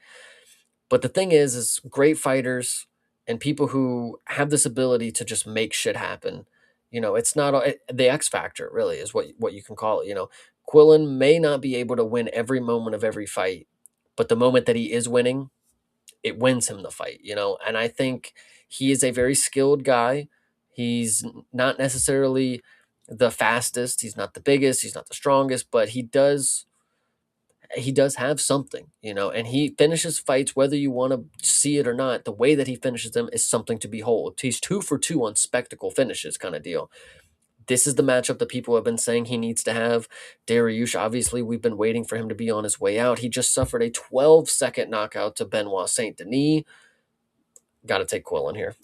But the thing is great fighters and people who have this ability to just make shit happen. It's not the X factor, really, is what you can call it. Quillen may not be able to win every moment of every fight, but the moment that he is winning, it wins him the fight. And I think he is a very skilled guy. He's not necessarily the fastest. He's not the biggest. He's not the strongest, but he does have something, and he finishes fights whether you want to see it or not. The way that he finishes them is something to behold. He's 2 for 2 on spectacle finishes kind of deal. This is the matchup that people have been saying he needs to have. Dariush, obviously, we've been waiting for him to be on his way out. He just suffered a 12-second knockout to Benoit Saint Denis. Got to take Quillen here.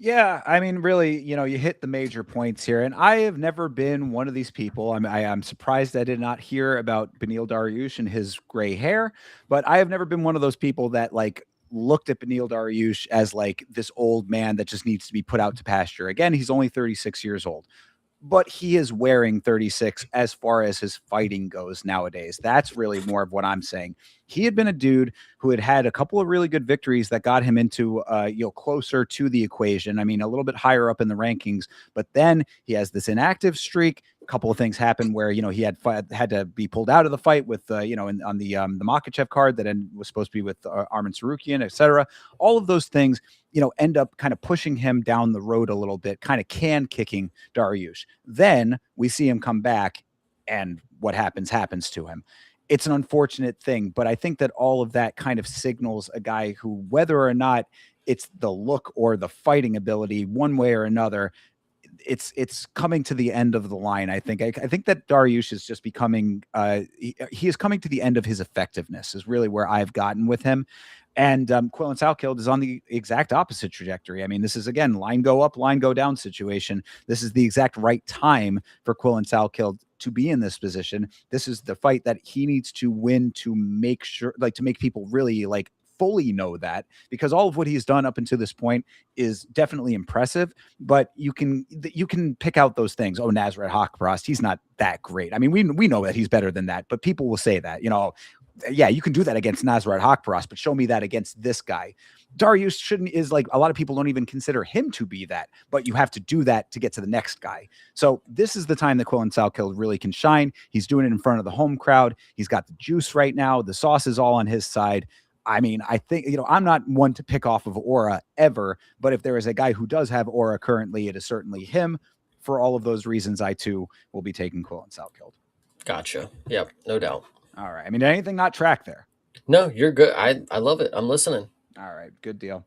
Yeah, I mean, really, you hit the major points here, and I have never been one of these people. I'm surprised I did not hear about Benil Dariush and his gray hair, but I have never been one of those people that like looked at Benil Dariush as like this old man that just needs to be put out to pasture. Again, he's only 36 years old, but he is wearing 36 as far as his fighting goes nowadays. That's really more of what I'm saying. He had been a dude who had had a couple of really good victories that got him into closer to the equation. I mean, a little bit higher up in the rankings, but then he has this inactive streak. A couple of things happened where he had to be pulled out of the fight with on the Makachev card that was supposed to be with Armin Sarukian, etc. All of those things end up kind of pushing him down the road a little bit, kind of can kicking Dariush. Then we see him come back, and what happens to him. It's an unfortunate thing, but I think that all of that kind of signals a guy who, whether or not it's the look or the fighting ability, one way or another, it's coming to the end of the line. I think that Dariush is just becoming he is coming to the end of his effectiveness is really where I've gotten with him. And Quillen Salkild is on the exact opposite trajectory. I mean, this is again line go up, line go down situation. This is the exact right time for Quillen Salkild to be in this position. This is the fight that he needs to win to make sure, like, to make people really like fully know that, because all of what he's done up until this point is definitely impressive, but you can pick out those things. Oh, Nasrat Haqparast, he's not that great. I mean, we know that he's better than that, but people will say that, yeah, you can do that against Nasrat Haqparast, but show me that against this guy. Dariush is like, a lot of people don't even consider him to be that, but you have to do that to get to the next guy. So this is the time that Quillen Salkild really can shine. He's doing it in front of the home crowd. He's got the juice right now. The sauce is all on his side. I mean, I think, I'm not one to pick off of aura ever, but if there is a guy who does have aura currently, it is certainly him. For all of those reasons, I too will be taking Quillen Salkild. Gotcha. Yep, no doubt. All right. I mean, anything not track there? No, you're good. I love it. I'm listening. All right. Good deal.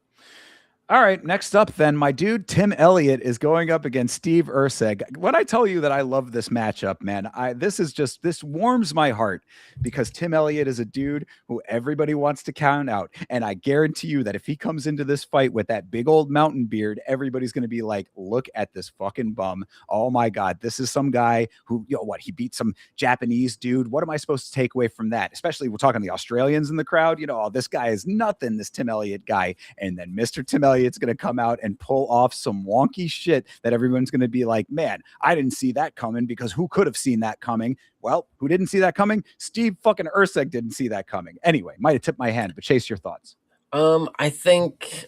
All right, next up then, my dude Tim Elliott is going up against Steve Erceg. When I tell you that I love this matchup, man, this warms my heart, because Tim Elliott is a dude who everybody wants to count out, and I guarantee you that if he comes into this fight with that big old mountain beard, everybody's going to be like, "Look at this fucking bum! Oh my god, this is some guy who, he beat some Japanese dude. What am I supposed to take away from that? Especially we're talking the Australians in the crowd. Oh, this guy is nothing. This Tim Elliott guy, and then Mr. Tim Elliott." It's going to come out and pull off some wonky shit that everyone's going to be like, man, I didn't see that coming, because who could have seen that coming? Well, who didn't see that coming? Steve fucking Erceg didn't see that coming. Anyway, might have tipped my hand, but Chase, your thoughts. I think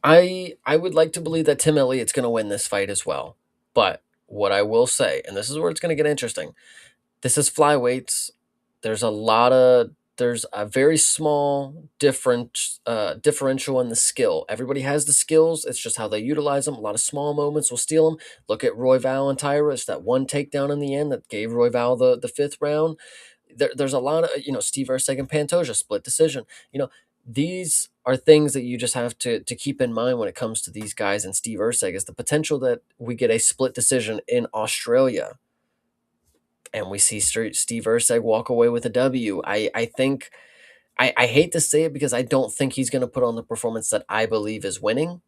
I would like to believe that Tim Elliott's going to win this fight as well. But what I will say, and this is where it's going to get interesting, this is flyweights. There's a very small differential in the skill. Everybody has the skills. It's just how they utilize them. A lot of small moments will steal them. Look at Royval and Tyrus, that one takedown in the end that gave Royval the fifth round. There's a lot of, Steve Erceg and Pantoja, split decision. These are things that you just have to keep in mind when it comes to these guys, and Steve Erceg is the potential that we get a split decision in Australia and we see Steve Erceg walk away with a W. I think I hate to say it, because I don't think he's going to put on the performance that I believe is winning,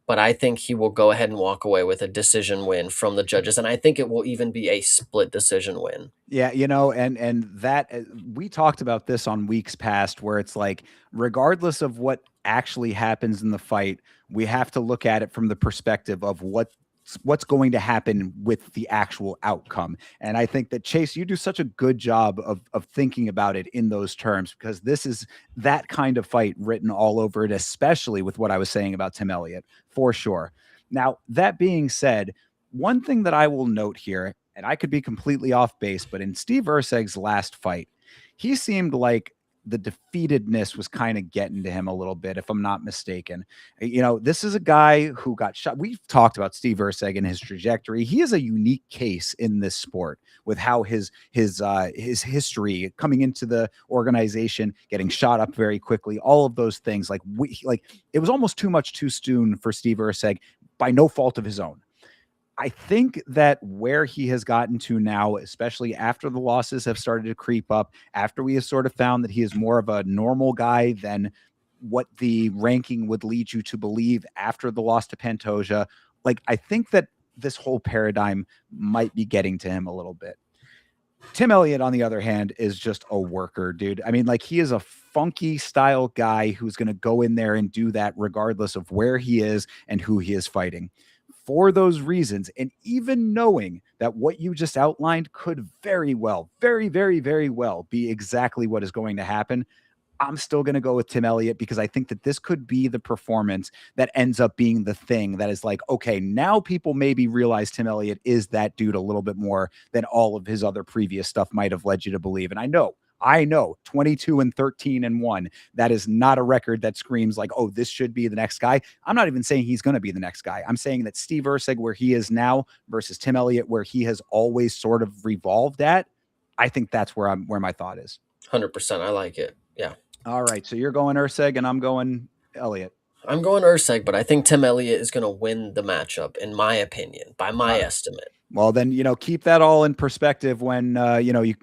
but I think he will go ahead and walk away with a decision win from the judges, and I think it will even be a split decision win. Yeah, and that we talked about this on weeks past, where it's like, regardless of what actually happens in the fight, we have to look at it from the perspective of what's going to happen with the actual outcome. And I think that, Chase, you do such a good job of thinking about it in those terms, because this is that kind of fight written all over it, especially with what I was saying about Tim Elliott, for sure. Now, that being said, one thing that I will note here, and I could be completely off base, but in Steve Erceg's last fight, he seemed like the defeatedness was kind of getting to him a little bit, if I'm not mistaken. This is a guy who got shot. We've talked about Steve Erceg and his trajectory. He is a unique case in this sport, with how his history coming into the organization, getting shot up very quickly, all of those things. Like it was almost too much too soon for Steve Erceg, by no fault of his own. I think that where he has gotten to now, especially after the losses have started to creep up, after we have sort of found that he is more of a normal guy than what the ranking would lead you to believe after the loss to Pantoja, like I think that this whole paradigm might be getting to him a little bit. Tim Elliott, on the other hand, is just a worker, dude. I mean, like he is a funky style guy who's going to go in there and do that regardless of where he is and who he is fighting. For those reasons, and even knowing that what you just outlined could very well, very, very, very well be exactly what is going to happen, I'm still going to go with Tim Elliott because I think that this could be the performance that ends up being the thing that is like, okay, now people maybe realize Tim Elliott is that dude a little bit more than all of his other previous stuff might have led you to believe. And I know 22 and 13 and 1, that is not a record that screams like, oh, this should be the next guy. I'm not even saying he's going to be the next guy. I'm saying that Steve Erceg, where he is now, versus Tim Elliott, where he has always sort of revolved at, I think that's where my thought is. 100%. I like it. Yeah. All right, so you're going Urseg and I'm going Elliott. I'm going Urseg, but I think Tim Elliott is going to win the matchup, in my opinion, by my estimate. Well, then, keep that all in perspective when,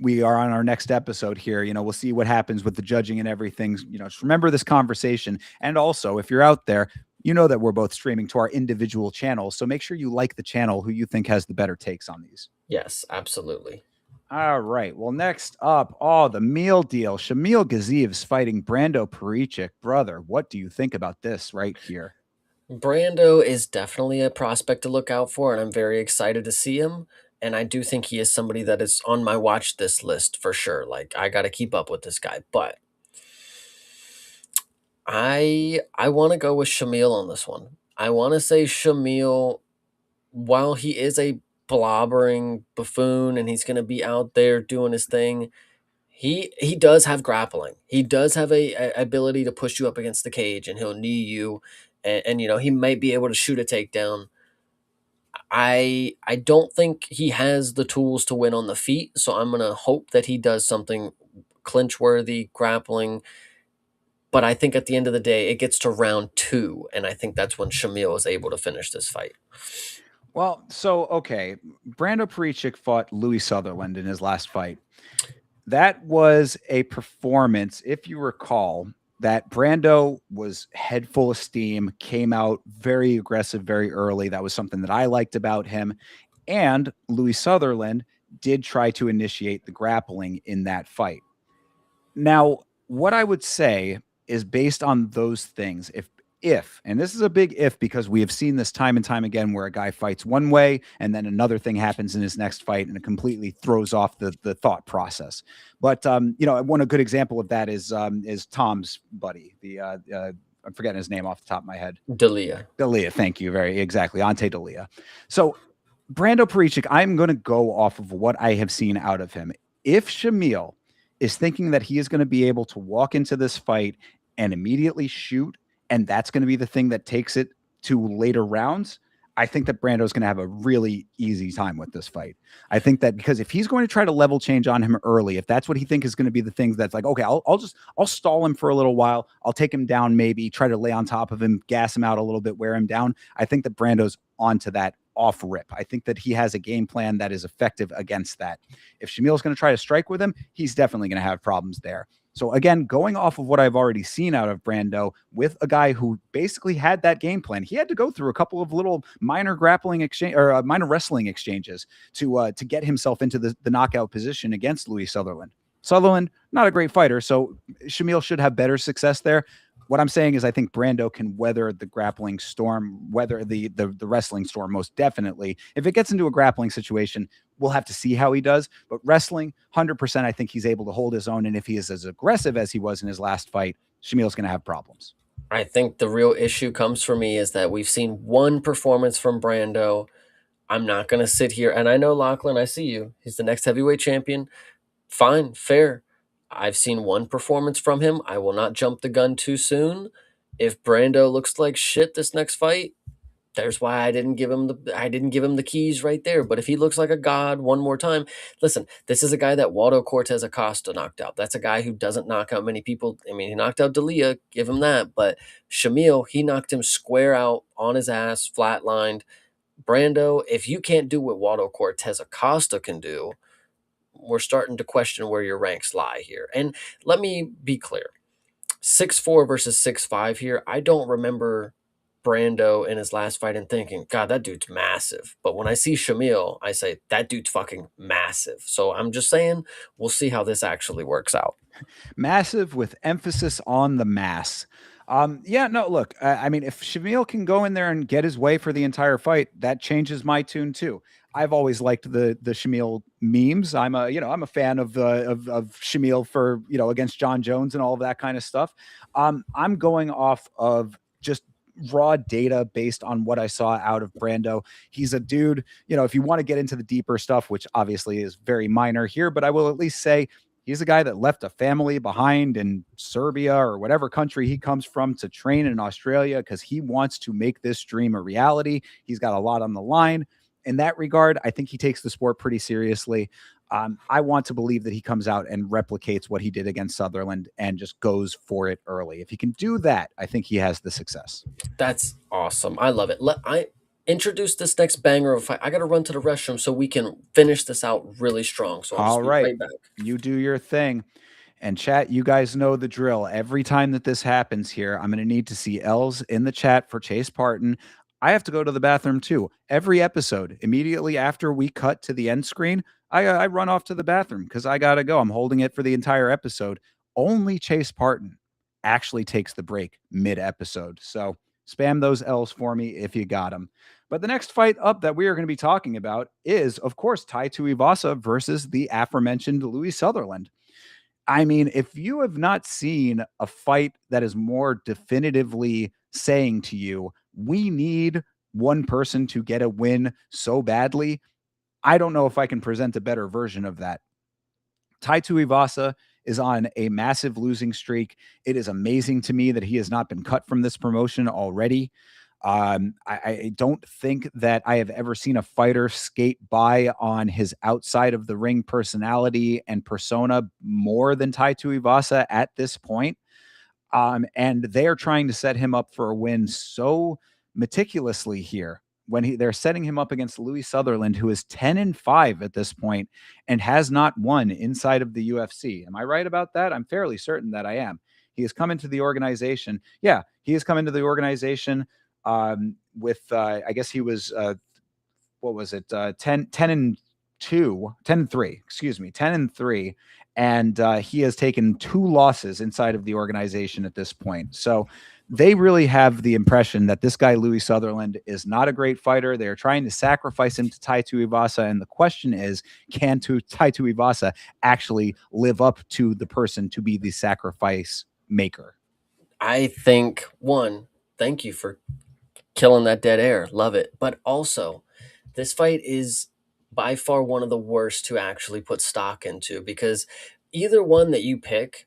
we are on our next episode here. We'll see what happens with the judging and everything. Just remember this conversation. And also, if you're out there, you know that we're both streaming to our individual channels. So make sure you like the channel who you think has the better takes on these. Yes, absolutely. All right. Well, next up, the meal deal. Shamil Gaziv's fighting Brando Perichik. Brother, what do you think about this right here? Brando is definitely a prospect to look out for, and I'm very excited to see him. And I do think he is somebody that is on my watch this list for sure. Like I got to keep up with this guy, but I want to go with Shamil on this one. I want to say Shamil, while he is a blobbering buffoon and he's going to be out there doing his thing, he does have grappling. He does have a ability to push you up against the cage, and he'll knee you, and he might be able to shoot a takedown. I don't think he has the tools to win on the feet, so I'm gonna hope that he does something clinch worthy, grappling. But I think at the end of the day, it gets to round 2, and I think that's when Shamil is able to finish this fight. Well, so, okay. Brando Perichik fought Louis Sutherland in his last fight. That was a performance, if you recall, that Brando was head full of steam, came out very aggressive very early. That was something that I liked about him. And Louis Sutherland did try to initiate the grappling in that fight. Now, what I would say is based on those things, if, and this is a big if because we have seen this time and time again where a guy fights one way and then another thing happens in his next fight and it completely throws off the thought process. But one a good example of that is Tom's buddy, I'm forgetting his name off the top of my head. Della. Della, thank you, very exactly, Ante Della. So Brando Perichik, I'm going to go off of what I have seen out of him. If Shamil is thinking that he is going to be able to walk into this fight and immediately shoot, and that's going to be the thing that takes it to later rounds, I think that Brando is going to have a really easy time with this fight. I think that because if he's going to try to level change on him early, if that's what he thinks is going to be the thing that's like, okay, I'll stall him for a little while. I'll take him down, maybe try to lay on top of him, gas him out a little bit, wear him down. I think that Brando's onto that off rip. I think that he has a game plan that is effective against that. If Shamil's going to try to strike with him, he's definitely going to have problems there. So again, going off of what I've already seen out of Brando with a guy who basically had that game plan, he had to go through a couple of little minor grappling exchange or minor wrestling exchanges to get himself into the knockout position against Louis Sutherland. Sutherland, not a great fighter, so Shamil should have better success there. What I'm saying is I think Brando can weather the grappling storm, weather the wrestling storm most definitely. If it gets into a grappling situation, we'll have to see how he does. But wrestling, 100%, I think he's able to hold his own. And if he is as aggressive as he was in his last fight, Shamil's going to have problems. I think the real issue comes for me is that we've seen one performance from Brando. I'm not going to sit here, and I know Lachlan, I see you. He's the next heavyweight champion. Fine, fair. I've seen one performance from him. I will not jump the gun too soon. If Brando looks like shit this next fight, there's why I didn't give him the keys right there. But if he looks like a god one more time, listen, this is a guy that Waldo Cortez Acosta knocked out. That's a guy who doesn't knock out many people. I mean, he knocked out D'Elia, give him that. But Shamil, he knocked him square out on his ass, flatlined. Brando, if you can't do what Waldo Cortez Acosta can do, we're starting to question where your ranks lie here. And let me be clear, 6'4" versus 6'5" here. I don't remember Brando in his last fight and thinking, God, that dude's massive. But when I see Shamil, I say, that dude's fucking massive. So I'm just saying, we'll see how this actually works out. Massive with emphasis on the mass. Yeah, no, look, I mean, if Shamil can go in there and get his way for the entire fight, that changes my tune too. I've always liked the Shamil memes. I'm a fan of of Shamil for against John Jones and all of that kind of stuff. I'm going off of just raw data based on what I saw out of Brando. He's a dude, if you want to get into the deeper stuff, which obviously is very minor here, but I will at least say he's a guy that left a family behind in Serbia or whatever country he comes from to train in Australia because he wants to make this dream a reality. He's got a lot on the line. In that regard, I think he takes the sport pretty seriously. I want to believe that he comes out and replicates what he did against Sutherland and just goes for it early. If he can do that, I think he has the success. That's awesome. I love it. I introduce this next banger of a fight. I got to run to the restroom so we can finish this out really strong. So I'll just All be right. right back. You do your thing. And chat, you guys know the drill. Every time that this happens here, I'm going to need to see L's in the chat for Chase Parton. I have to go to the bathroom too. Every episode, immediately after we cut to the end screen, I run off to the bathroom because I got to go. I'm holding it for the entire episode. Only Chase Parton actually takes the break mid episode. So spam those L's for me if you got them. But the next fight up that we are going to be talking about is, of course, Tai Tuivasa versus the aforementioned Louis Sutherland. I mean, if you have not seen a fight that is more definitively saying to you, we need one person to get a win so badly, I don't know if I can present a better version of that. Tai Tuivasa is on a massive losing streak. It is amazing to me that he has not been cut from this promotion already. I don't think that I have ever seen a fighter skate by on his outside of the ring personality and persona more than Tai Tuivasa at this point. And they are trying to set him up for a win so meticulously here when they're setting him up against Louis Sutherland, who is 10-5 at this point and has not won inside of the UFC. Am I right about that? I'm fairly certain that I am. He has come into the organization. Yeah, he has come into the organization with, I guess he was, what was it? 10-3, excuse me, 10-3. And he has taken 2 losses inside of the organization at this point. So they really have the impression that this guy, Louis Sutherland, is not a great fighter. They're trying to sacrifice him to Tai Tuivasa. And the question is, can Tai Tuivasa actually live up to the person to be the sacrifice maker? I think, one, thank you for killing that dead air. Love it. But also, this fight is by far one of the worst to actually put stock into because either one that you pick,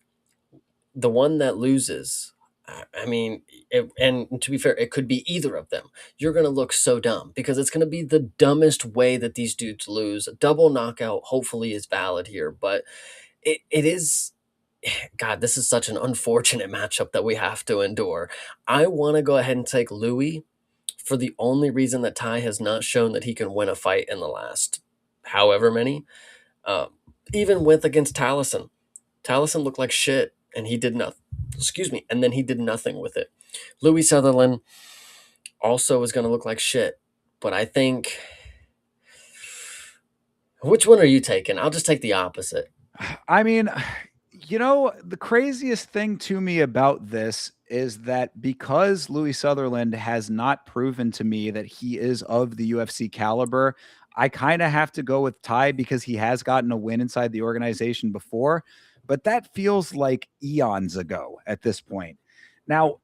the one that loses, I mean, and to be fair, it could be either of them. You're going to look so dumb because it's going to be the dumbest way that these dudes lose. A double knockout, hopefully, is valid here, but it is. God, this is such an unfortunate matchup that we have to endure. I want to go ahead and take Louis for the only reason that Ty has not shown that he can win a fight in the last however many. Uh, Even with against Taliesin, Taliesin looked like shit, and he did nothing. Excuse me, and then he did nothing with it. Louis Sutherland also is going to look like shit, but I think. Which one are you taking? I'll just take the opposite. I mean, the craziest thing to me about this is that because Louis Sutherland has not proven to me that he is of the UFC caliber, I kind of have to go with Ty because he has gotten a win inside the organization before, but that feels like eons ago at this point. Now,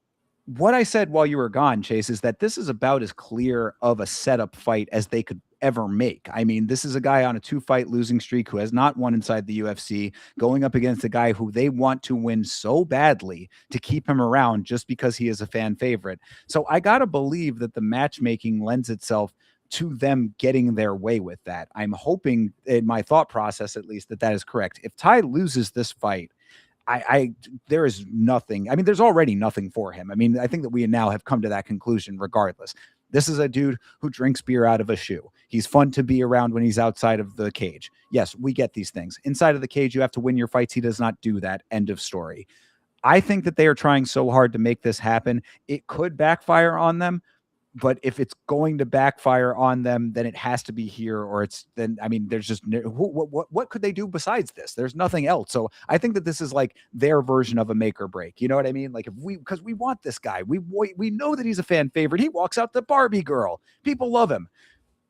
what I said while you were gone, Chase, is that this is about as clear of a setup fight as they could ever make. I mean, this is a guy on a 2-fight losing streak who has not won inside the UFC, going up against a guy who they want to win so badly to keep him around just because he is a fan favorite. So I got to believe that the matchmaking lends itself to them getting their way with that. I'm hoping, in my thought process at least, that that is correct. If Ty loses this fight, there is nothing. I mean, there's already nothing for him. I mean, I think that we now have come to that conclusion regardless. This is a dude who drinks beer out of a shoe. He's fun to be around when he's outside of the cage. Yes, we get these things. Inside of the cage, you have to win your fights. He does not do that. End of story. I think that they are trying so hard to make this happen. It could backfire on them, but if it's going to backfire on them, then it has to be here, or it's then. I mean, there's just what could they do besides this? There's nothing else. So I think that this is like their version of a make or break. You know what I mean? Like if we because we want this guy, we know that he's a fan favorite. He walks out the Barbie girl. People love him.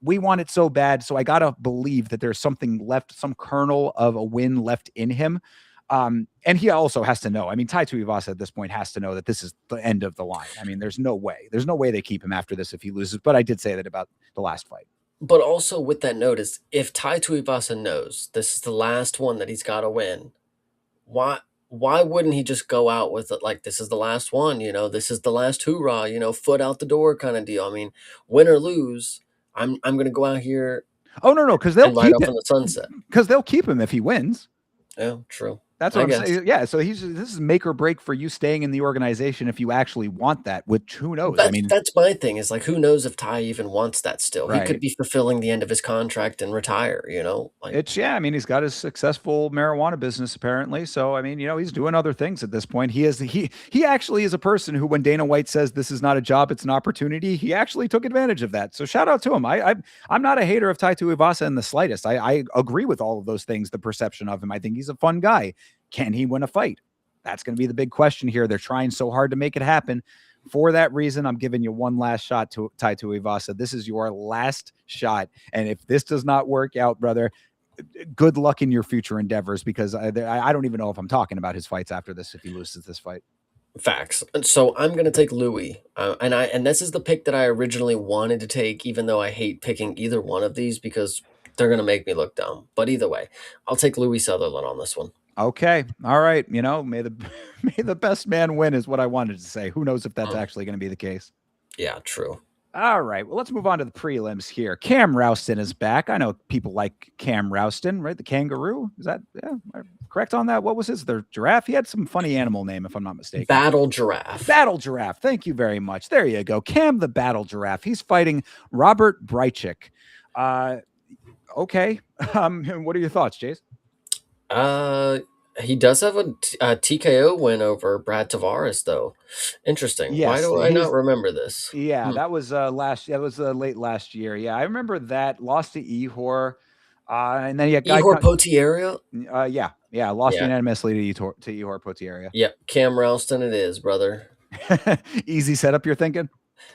We want it so bad. So I gotta believe that there's something left, some kernel of a win left in him. And he also has to know. I mean, Tai Tuivasa at this point has to know that this is the end of the line. I mean, there's no way. There's no way they keep him after this if he loses. But I did say that about the last fight. But also with that notice, if Tai Tuivasa knows this is the last one that he's got to win, why wouldn't he just go out with it like this is the last one? This is the last hoorah. Foot out the door kind of deal. I mean, win or lose, I'm gonna go out here Oh no, because they'll and ride keep off him. in the sunset. Because they'll keep him if he wins. Yeah, true. That's what I I'm guess. saying. Yeah, so this is make or break for you staying in the organization if you actually want that. Which who knows? I mean, That's my thing. Is like who knows if Ty even wants that still? He could right. be fulfilling the end of his contract and retire. Like It's yeah. I mean, he's got his successful marijuana business apparently. So I mean, he's doing other things at this point. He actually is a person who, when Dana White says this is not a job, it's an opportunity, he actually took advantage of that. So shout out to him. I'm not a hater of Tai Tuivasa in the slightest. I agree with all of those things. The perception of him. I think he's a fun guy. Can he win a fight? That's going to be the big question here. They're trying so hard to make it happen. For that reason, I'm giving you one last shot to Tai Tuivasa. This is your last shot. And if this does not work out, brother, good luck in your future endeavors, because I don't even know if I'm talking about his fights after this if he loses this fight. facts. And so I'm gonna take Louis, and this is the pick that I originally wanted to take, even though I hate picking either one of these because they're gonna make me look dumb. But either way, I'll take Louis Sutherland on this one. Okay. All right. May the may the best man win is what I wanted to say. Who knows if that's Mm, actually going to be the case. yeah, true. All right. Well, let's move on to the prelims here. Cam Rouston is back. I know people like Cam Rouston, right? The kangaroo. Is that correct on that? What was his? The giraffe? He had some funny animal name, if I'm not mistaken. Battle Giraffe. Battle Giraffe. Thank you very much. There you go. Cam the Battle Giraffe. He's fighting Robert Brychik. Okay. What are your thoughts, Jace? Uh, he does have a TKO win over Brad Tavares, though. Interesting. Why Yes, do I not remember this? yeah, Hmm. that was that was late last year. Yeah, I remember that. Lost to Ehor. And then guy Ihor Potieria? yeah, lost Yeah. unanimously to Ehor Potieria. Yep. Cam Ralston it is, brother. Easy setup, you're thinking?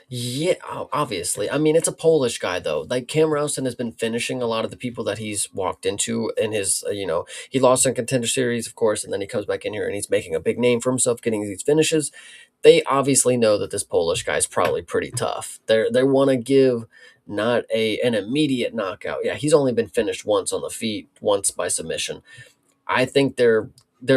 Yeah, obviously. I mean, it's a Polish guy, though. Like, Cam Ralston has been finishing a lot of the people that he's walked into in his, he lost in Contender Series, of course, and then he comes back in here and he's making a big name for himself, getting these finishes. They obviously know that this Polish guy's probably pretty tough. They want to give not an immediate knockout. Yeah, he's only been finished once on the feet, once by submission. I think they're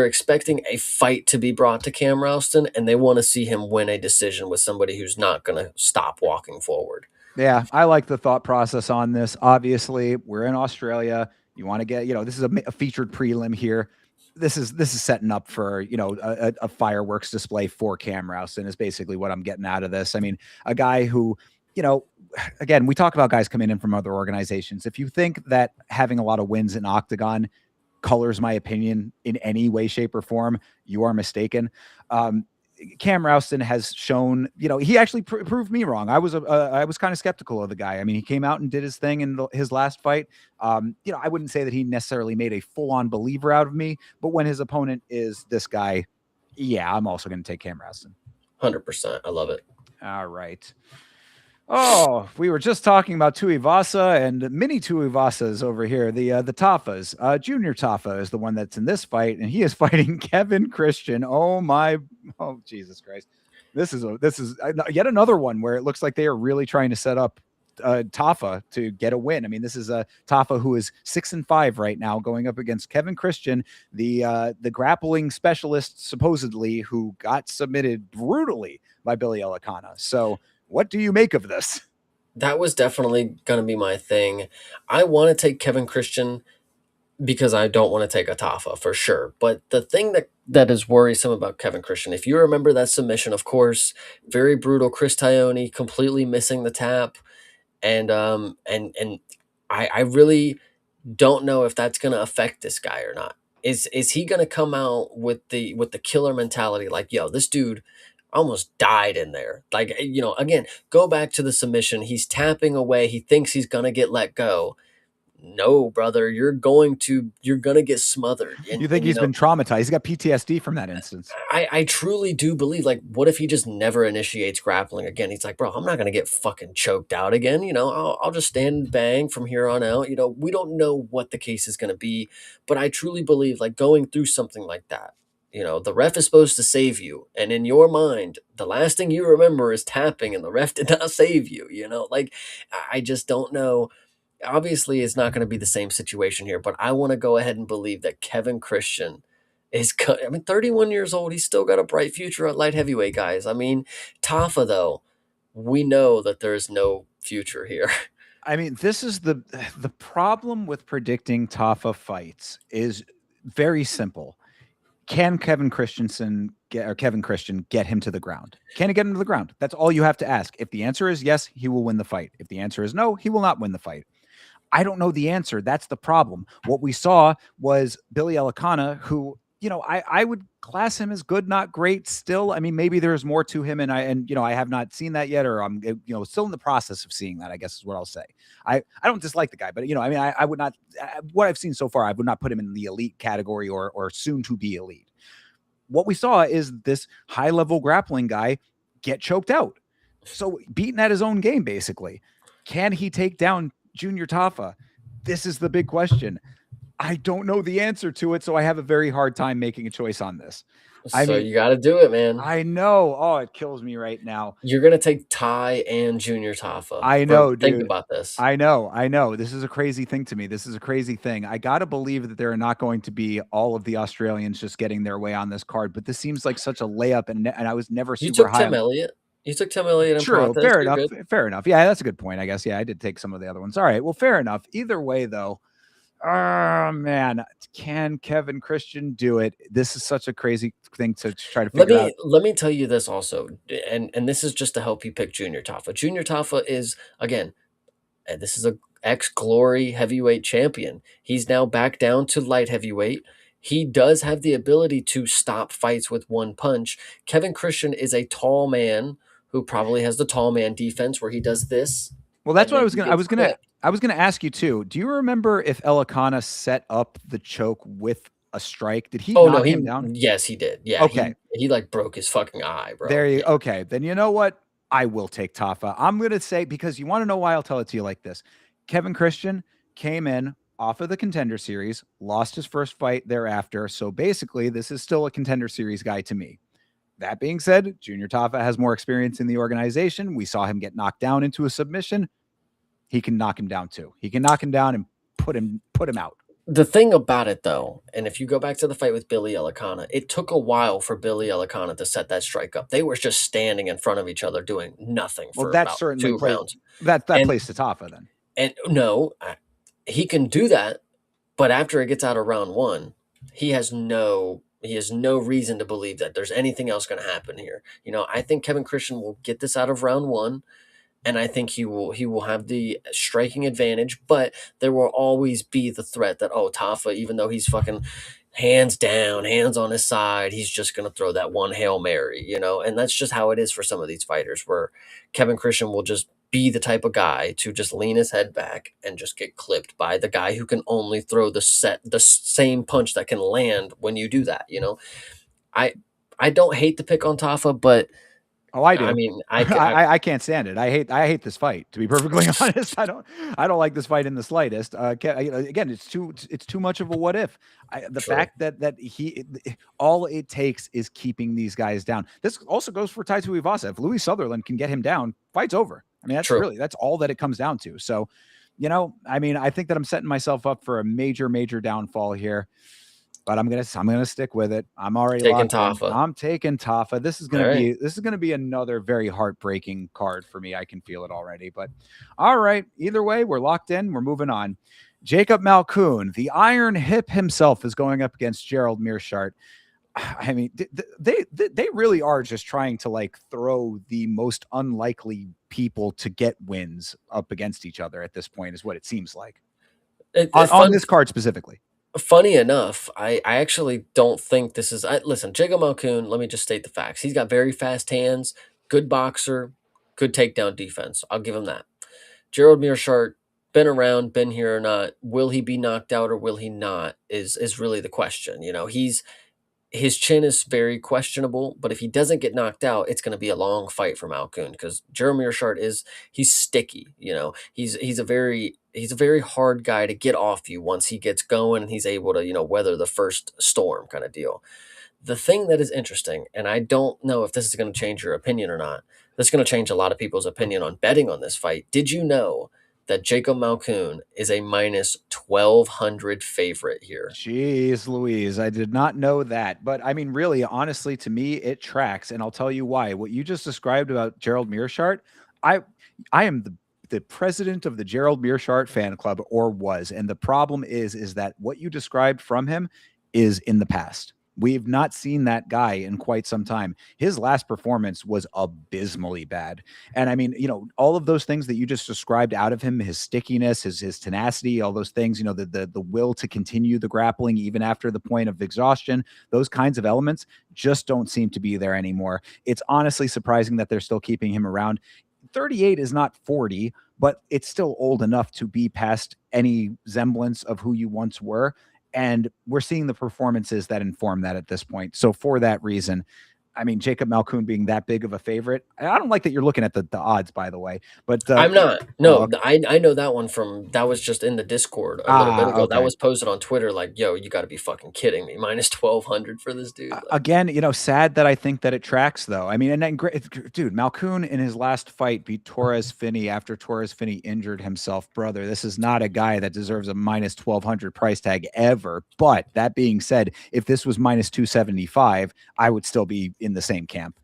expecting a fight to be brought to Cam Ralston, and they want to see him win a decision with somebody who's not going to stop walking forward. Yeah, I like the thought process on this. Obviously, we're in Australia. You want to get, this is a featured prelim here. This is setting up for, a fireworks display for Cam Ralston is basically what I'm getting out of this. I mean, a guy who, again, we talk about guys coming in from other organizations. If you think that having a lot of wins in Octagon colors my opinion in any way, shape, or form, you are mistaken. Cam Ralston has shown, he actually proved me wrong. I was kind of skeptical of the guy. I mean, he came out and did his thing in his last fight. I wouldn't say that he necessarily made a full-on believer out of me, but when his opponent is this guy, yeah, I'm also going to take Cam Ralston. 100%. I love it. All right. Oh, we were just talking about Tuivasa and mini Tuivasas over here. The Tafas. Junior Tafa is the one that's in this fight, and he is fighting Kevin Christian. Oh Jesus Christ! This is yet another one where it looks like they are really trying to set up Tafa to get a win. I mean, this is a Tafa who is 6-5 right now, going up against Kevin Christian, the grappling specialist supposedly who got submitted brutally by Billy Elicana. So. What do you make of this? That was definitely going to be my thing. I want to take Kevin Christian. because I don't want to take a Tafa for sure. But the thing that is worrisome about Kevin Christian, if you remember that submission, of course, very brutal. Chris Tione completely missing the tap, and I really don't know if that's going to affect this guy or not. Is he going to come out with the killer mentality like, yo, this dude almost died in there? Like, again, go back to the submission. He's tapping away. He thinks he's going to get let go. No, brother, you're gonna get smothered. You And think and he's been traumatized? He's got PTSD from that instance. I truly do believe, like, what if he just never initiates grappling again? He's like, bro, I'm not gonna get fucking choked out again. I'll just stand and bang from here on out. We don't know what the case is gonna be, but I truly believe, like, going through something like that, the ref is supposed to save you, and in your mind, the last thing you remember is tapping, and the ref did not save you. Like, I just don't know. Obviously, it's not going to be the same situation here, but I want to go ahead and believe that Kevin Christian I mean, 31 years old. He's still got a bright future at light heavyweight, guys. I mean, Tafa, though, we know that there's no future here. I mean, this is the problem with predicting Tafa fights is very simple. Can Kevin Christian get him to the ground? Can he get him to the ground? That's all you have to ask. If the answer is yes, he will win the fight. If the answer is no, he will not win the fight. I don't know the answer. That's the problem. What we saw was Billy Elicana, who, I would class him as good, not great still. I mean, maybe there's more to him, and I have not seen that yet, or I'm, still in the process of seeing that, I guess is what I'll say. I don't dislike the guy, but, I mean, I would not, what I've seen so far, I would not put him in the elite category or soon to be elite. What we saw is this high level grappling guy get choked out. So beaten at his own game, basically. Can he take down Junior Tafa? This is the big question. I don't know the answer to it, so I have a very hard time making a choice on this. So you got to do it, man. I know. Oh, it kills me right now. You're going to take Ty and Junior Tafa. I Bro, know, think dude. about this. I know. This is a crazy thing to me. This is a crazy thing. I got to believe that there are not going to be all of the Australians just getting their way on this card, but this seems like such a layup, and I was never You super took high Tim on. Elliott. You took Tim Elliott and True. Prates. Fair You're enough. good. Fair enough. Yeah, that's a good point, I guess. Yeah, I did take some of the other ones. All right. Well, fair enough. Either way, though, oh man, can Kevin Christian do it? This is such a crazy thing to try to Let figure out. me let me tell you this also, and this is just to help you pick Junior Tafa. Junior Tafa is, again, and this is a ex-Glory heavyweight champion. He's now back down to light heavyweight. He does have the ability to stop fights with one punch. Kevin Christian is a tall man who probably has the tall man defense where he does this Well, that's and what I then was he gonna. gets clipped. I was gonna ask you too. Do you remember if Elikana set up the choke with a strike? Did he Oh no, knock he him down? yes, he did. Yeah, Okay, he like broke his fucking eye, there bro. you. Yeah. Okay, then you know what? I will take Tafa. I'm gonna say, because you want to know why I'll tell it to you like this. Kevin Christian came in off of the Contender Series, lost his first fight thereafter. So basically, this is still a Contender Series guy to me. That being said, Junior Tafa has more experience in the organization. We saw him get knocked down into a submission. He can knock him down too. He can knock him down and put him out. The thing about it, though, and if you go back to the fight with Billy Elicana, it took a while for Billy Elicana to set that strike up. They were just standing in front of each other doing nothing Well, for that about certainly 2 plays rounds. that And plays to Tafa then. and no, he can do that, but after it gets out of round 1, he has no reason to believe that there's anything else going to happen here. I think Kevin Christian will get this out of round 1, and I think he will have the striking advantage, but there will always be the threat that, oh, Tafa, even though he's fucking hands down, hands on his side, he's just gonna throw that one Hail Mary, and that's just how it is for some of these fighters, where Kevin Christian will just be the type of guy to just lean his head back and just get clipped by the guy who can only throw the same punch that can land when you do that. I I don't hate to pick on Tafa, but Oh, I I do. mean, I can't stand it. I hate this fight. To be perfectly honest, I don't like this fight in the slightest. Again, it's too much of a what if. The true. fact that he all it takes is keeping these guys down. This also goes for Tai Tuivasa. If Louis Sutherland can get him down, fight's over. I mean, True. that's all that it comes down to. So, I mean, I think that I'm setting myself up for a major downfall here. but I'm gonna stick with it. I'm already Taking locked in. Tafa. I'm taking Tafa. All right. This is gonna be another very heartbreaking card for me. I can feel it already. But all right, either way, we're locked in. We're moving on. Jacob Malkoun, the Iron Hip himself, is going up against Gerald Mearshart. I mean, they really are just trying to like throw the most unlikely people to get wins up against each other at this point, is what it seems like on Fun this card specifically. Funny enough, I actually don't think this is. Listen, Jacob Malkoun, let me just state the facts. He's got very fast hands, good boxer, good takedown defense. I'll give him that. Gerald Mearshart, been around, been here or not. Will he be knocked out or will he not? Is really the question. You know, his chin is very questionable, but if he doesn't get knocked out, it's going to be a long fight for Malkoun because Jeremy Mearshart he's sticky. You know, he's a very hard guy to get off you once he gets going and he's able to weather the first storm kind of deal. The thing that is interesting, and I don't know if this is going to change your opinion or not. This is going to change a lot of people's opinion on betting on this fight. Did you know that Jacob Malkoun is a minus 1,200 favorite here? Jeez Louise, I did not know that. But I mean, really, honestly, to me, it tracks. And I'll tell you why. What you just described about Gerald Mearshart, I I am the president of the Gerald Mearshart fan club, or was. And the problem is that what you described from him is in the past. We've not seen that guy in quite some time. His last performance was abysmally bad. And I mean, all of those things that you just described out of him, his stickiness, his tenacity, all those things, the will to continue the grappling even after the point of exhaustion, those kinds of elements just don't seem to be there anymore. It's honestly surprising that they're still keeping him around. 38 is not 40, but it's still old enough to be past any semblance of who you once were. And we're seeing the performances that inform that at this point. So for that reason, I mean, Jacob Malkoun being that big of a favorite, I don't like that you're looking at the odds, by the way. But I'm not. oh, No, I know that one from that was just in the Discord a little bit ago. That okay. was posted on Twitter like, yo, you gotta be fucking kidding me. Minus 1,200 for this dude. Like, Again, sad that I think that it tracks though. I mean, and then dude, Malkoun in his last fight beat Torres Finney after Torres Finney injured himself. Brother, this is not a guy that deserves a minus 1,200 price tag ever. But that being said, if this was minus 275, I would still be in the same camp.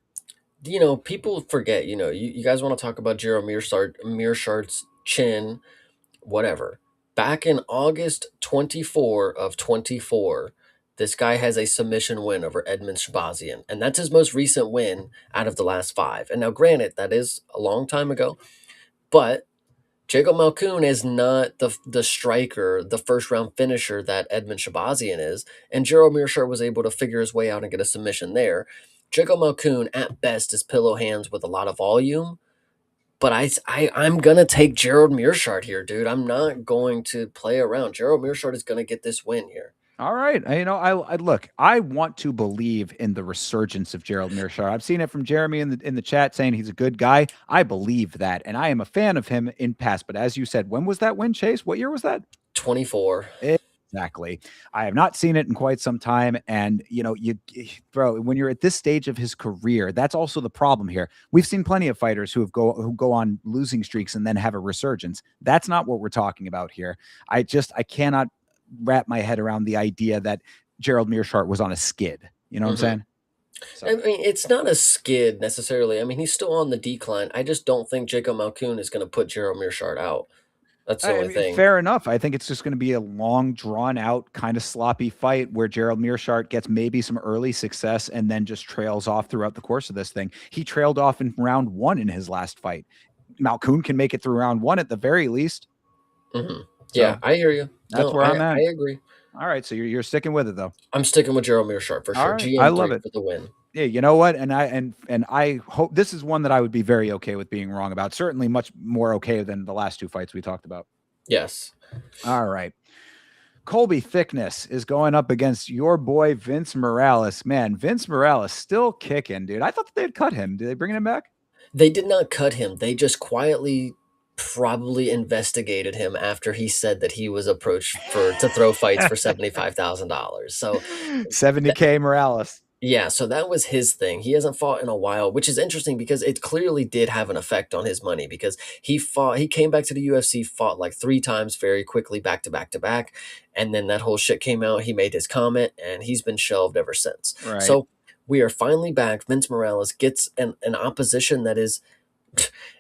people forget, you guys want to talk about Mearshart's chin, whatever. Back in August 24 of 24, this guy has a submission win over Edmund Shabazian, and that's his most recent win out of the last five. And now, granted, that is a long time ago, but Jacob Malkoun is not the striker, the first round finisher that Edmund Shabazian is, and Gerald Mearshart was able to figure his way out and get a submission there. Jacob Malkoun, at best, is pillow hands with a lot of volume, but I'm gonna take Gerald Mearshart here, dude. I'm not going to play around. Gerald Mearshart is gonna get this win here. All right. I look, I want to believe in the resurgence of Gerald Mearshart. I've seen it from Jeremy in the chat saying he's a good guy. I believe that, and I am a fan of him in past. But as you said, when was that win, Chase? What year was that? 24. Exactly. I have not seen it in quite some time. And, bro, when you're at this stage of his career, that's also the problem here. We've seen plenty of fighters who go on losing streaks and then have a resurgence. That's not what we're talking about here. I cannot wrap my head around the idea that Gerald Mearshart was on a skid. You know what I'm saying? So. I mean, it's not a skid necessarily. I mean, he's still on the decline. I just don't think Jacob Malkoun is going to put Gerald Mearshart out. That's the only thing. Fair enough. I think it's just going to be a long, drawn out, kind of sloppy fight where Gerald Mearshart gets maybe some early success and then just trails off throughout the course of this thing. He trailed off in round one in his last fight. Malkoun can make it through round one at the very least. Mm-hmm. So, yeah, I hear you. That's where I'm at. I agree. All right, so you're sticking with it though. I'm sticking with Gerald Mearshart for sure. Right. I love it for the win. Yeah, you know what? And I hope this is one that I would be very okay with being wrong about. Certainly much more okay than the last two fights we talked about. Yes. All right. Colby Thickness is going up against your boy Vince Morales. Man, Vince Morales still kicking, dude. I thought that they'd cut him. Did they bring him back? They did not cut him. They just quietly probably investigated him after he said that he was approached to throw fights for $75,000. So $70K Morales. Yeah, so that was his thing. He hasn't fought in a while, which is interesting because it clearly did have an effect on his money because he came back to the UFC, fought like 3 times very quickly back to back to back, and then that whole shit came out, he made his comment, and he's been shelved ever since. Right. So, we are finally back. Vince Morales gets an opposition that is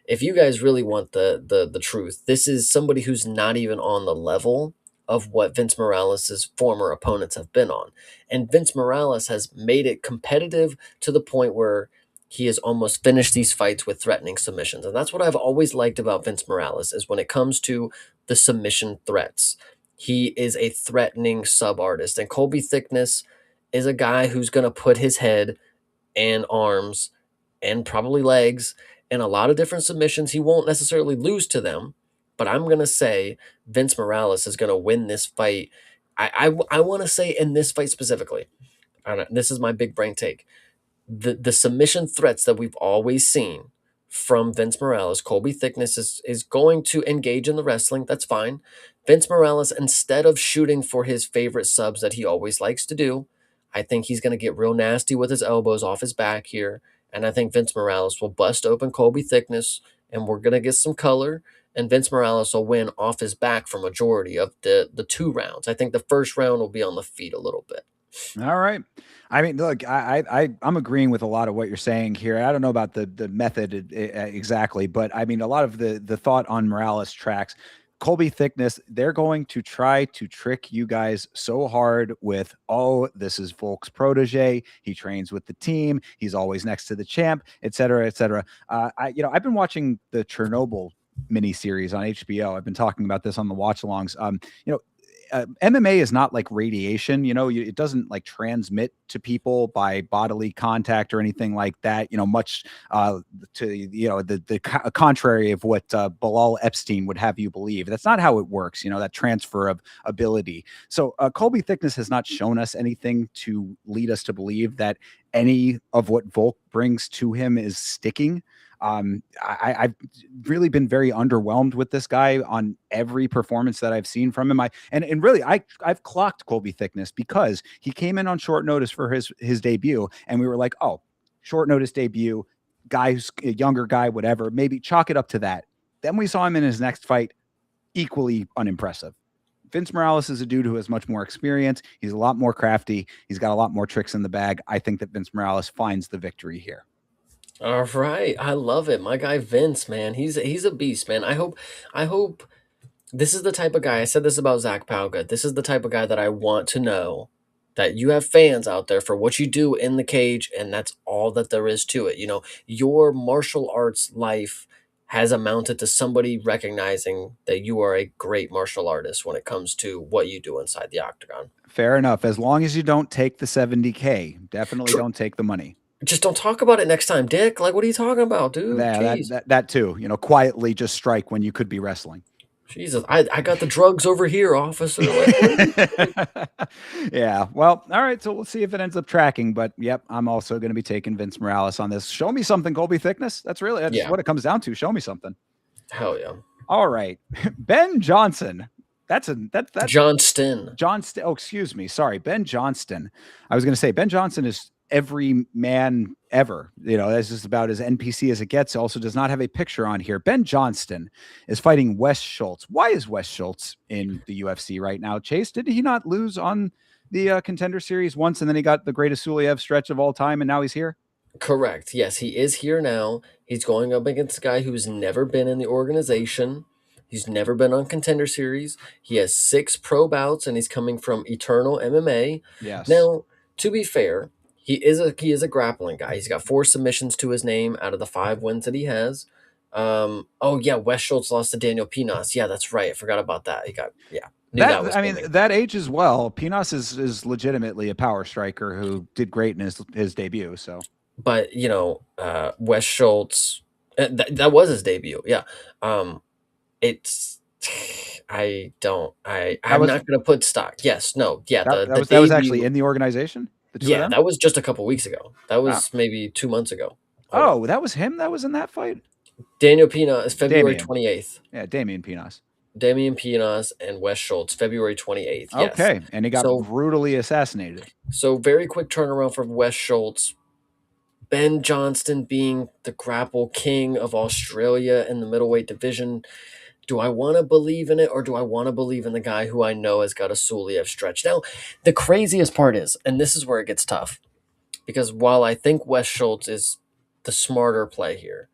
if you guys really want the truth, this is somebody who's not even on the level of what Vince Morales' former opponents have been on. And Vince Morales has made it competitive to the point where he has almost finished these fights with threatening submissions. And that's what I've always liked about Vince Morales is when it comes to the submission threats. He is a threatening sub artist. And Colby Thickness is a guy who's going to put his head and arms and probably legs in a lot of different submissions. He won't necessarily lose to them, but I'm going to say Vince Morales is going to win this fight. I want to say in this fight specifically, and this is my big brain take, the submission threats that we've always seen from Vince Morales, Colby Thickness is going to engage in the wrestling. That's fine. Vince Morales, instead of shooting for his favorite subs that he always likes to do, I think he's going to get real nasty with his elbows off his back here. And I think Vince Morales will bust open Colby Thickness, and we're going to get some color. And Vince Morales will win off his back for majority of the 2 rounds. I think the first round will be on the feet a little bit. All right. I mean, look, I'm agreeing with a lot of what you're saying here. I don't know about the method exactly, but I mean, a lot of the thought on Morales tracks. Colby Thickness, they're going to try to trick you guys so hard with, oh, this is Volk's protege. He trains with the team. He's always next to the champ, et cetera, et cetera. I've been watching the Chernobyl miniseries on HBO. I've been talking about this on the watch alongs. MMA is not like radiation, it doesn't like transmit to people by bodily contact or anything like that, much to, the contrary of what Bilal Epstein would have you believe. That's not how it works, that transfer of ability. So Colby Thickness has not shown us anything to lead us to believe that any of what Volk brings to him is sticking. I've really been very underwhelmed with this guy on every performance that I've seen from him. I've clocked Colby Thickness because he came in on short notice for his debut, and we were like, oh, short notice debut, guy who's a younger guy, whatever, maybe chalk it up to that. Then we saw him in his next fight, equally unimpressive. Vince Morales is a dude who has much more experience. He's a lot more crafty. He's got a lot more tricks in the bag. I think that Vince Morales finds the victory here. All right, I love it. My guy Vince, man, he's a beast, man. I hope this is the type of guy. I said this about Zach Palga. This is the type of guy that I want to know that you have fans out there for what you do in the cage, and that's all that there is to it. Your martial arts life has amounted to somebody recognizing that you are a great martial artist when it comes to what you do inside the octagon. Fair enough. As long as you don't take the 70K, definitely don't take the money. Just don't talk about it next time, Dick. Like, what are you talking about, dude? Yeah, Jeez. that too. Quietly just strike when you could be wrestling. Jesus, I got the drugs over here, officer. Like, Yeah. Well, all right. So we'll see if it ends up tracking. But yep, I'm also going to be taking Vince Morales on this. Show me something, Colby Thickness. That's yeah, what it comes down to. Show me something. hell yeah. All right. Ben Johnson. That's Johnston. Johnston. Oh, excuse me. Sorry. Ben Johnston. I was going to say Ben Johnson is every man ever. That's just about as NPC as it gets. Also does not have a picture on here. Ben Johnston is fighting Wes Schultz. Why is Wes Schultz in the UFC right now? Chase, did he not lose on the Contender Series once, and then he got the greatest Suliev stretch of all time, and now he's here? Correct. Yes, he is here now. He's going up against a guy who's never been in the organization. He's never been on Contender Series. He has 6 pro bouts, and he's coming from Eternal MMA. Yes. Now, to be fair, he is a grappling guy. He's got 4 submissions to his name out of the 5 wins that he has. Oh yeah, Wes Schultz lost to Daniel Pinas. Yeah, that's right. I forgot about that. Knew that was coming. That age as well. Pinas is legitimately a power striker who did great in his debut. So, But Wes Schultz, that was his debut. Yeah, it's that I'm was not gonna put stock. Yes, no, yeah, the that was actually debut. in the organization. The two of Yeah, them. that was just a couple weeks ago. That Oh, was maybe 2 months ago. Hold on. oh, that was him. That was in that fight. Daniel Pina is February Damien. 28th. Yeah, Damien Pinas. Damian Pinas and Wes Schultz, February 28th. Yes. Okay, and he got So brutally assassinated. very quick turnaround for Wes Schultz. Ben Johnston being the grapple king of Australia in the middleweight division. Do I want to believe in it, or do I want to believe in the guy who I know has got a Suliev stretch? Now, the craziest part is, and this is where it gets tough, because while I think Wes Schultz is the smarter play here,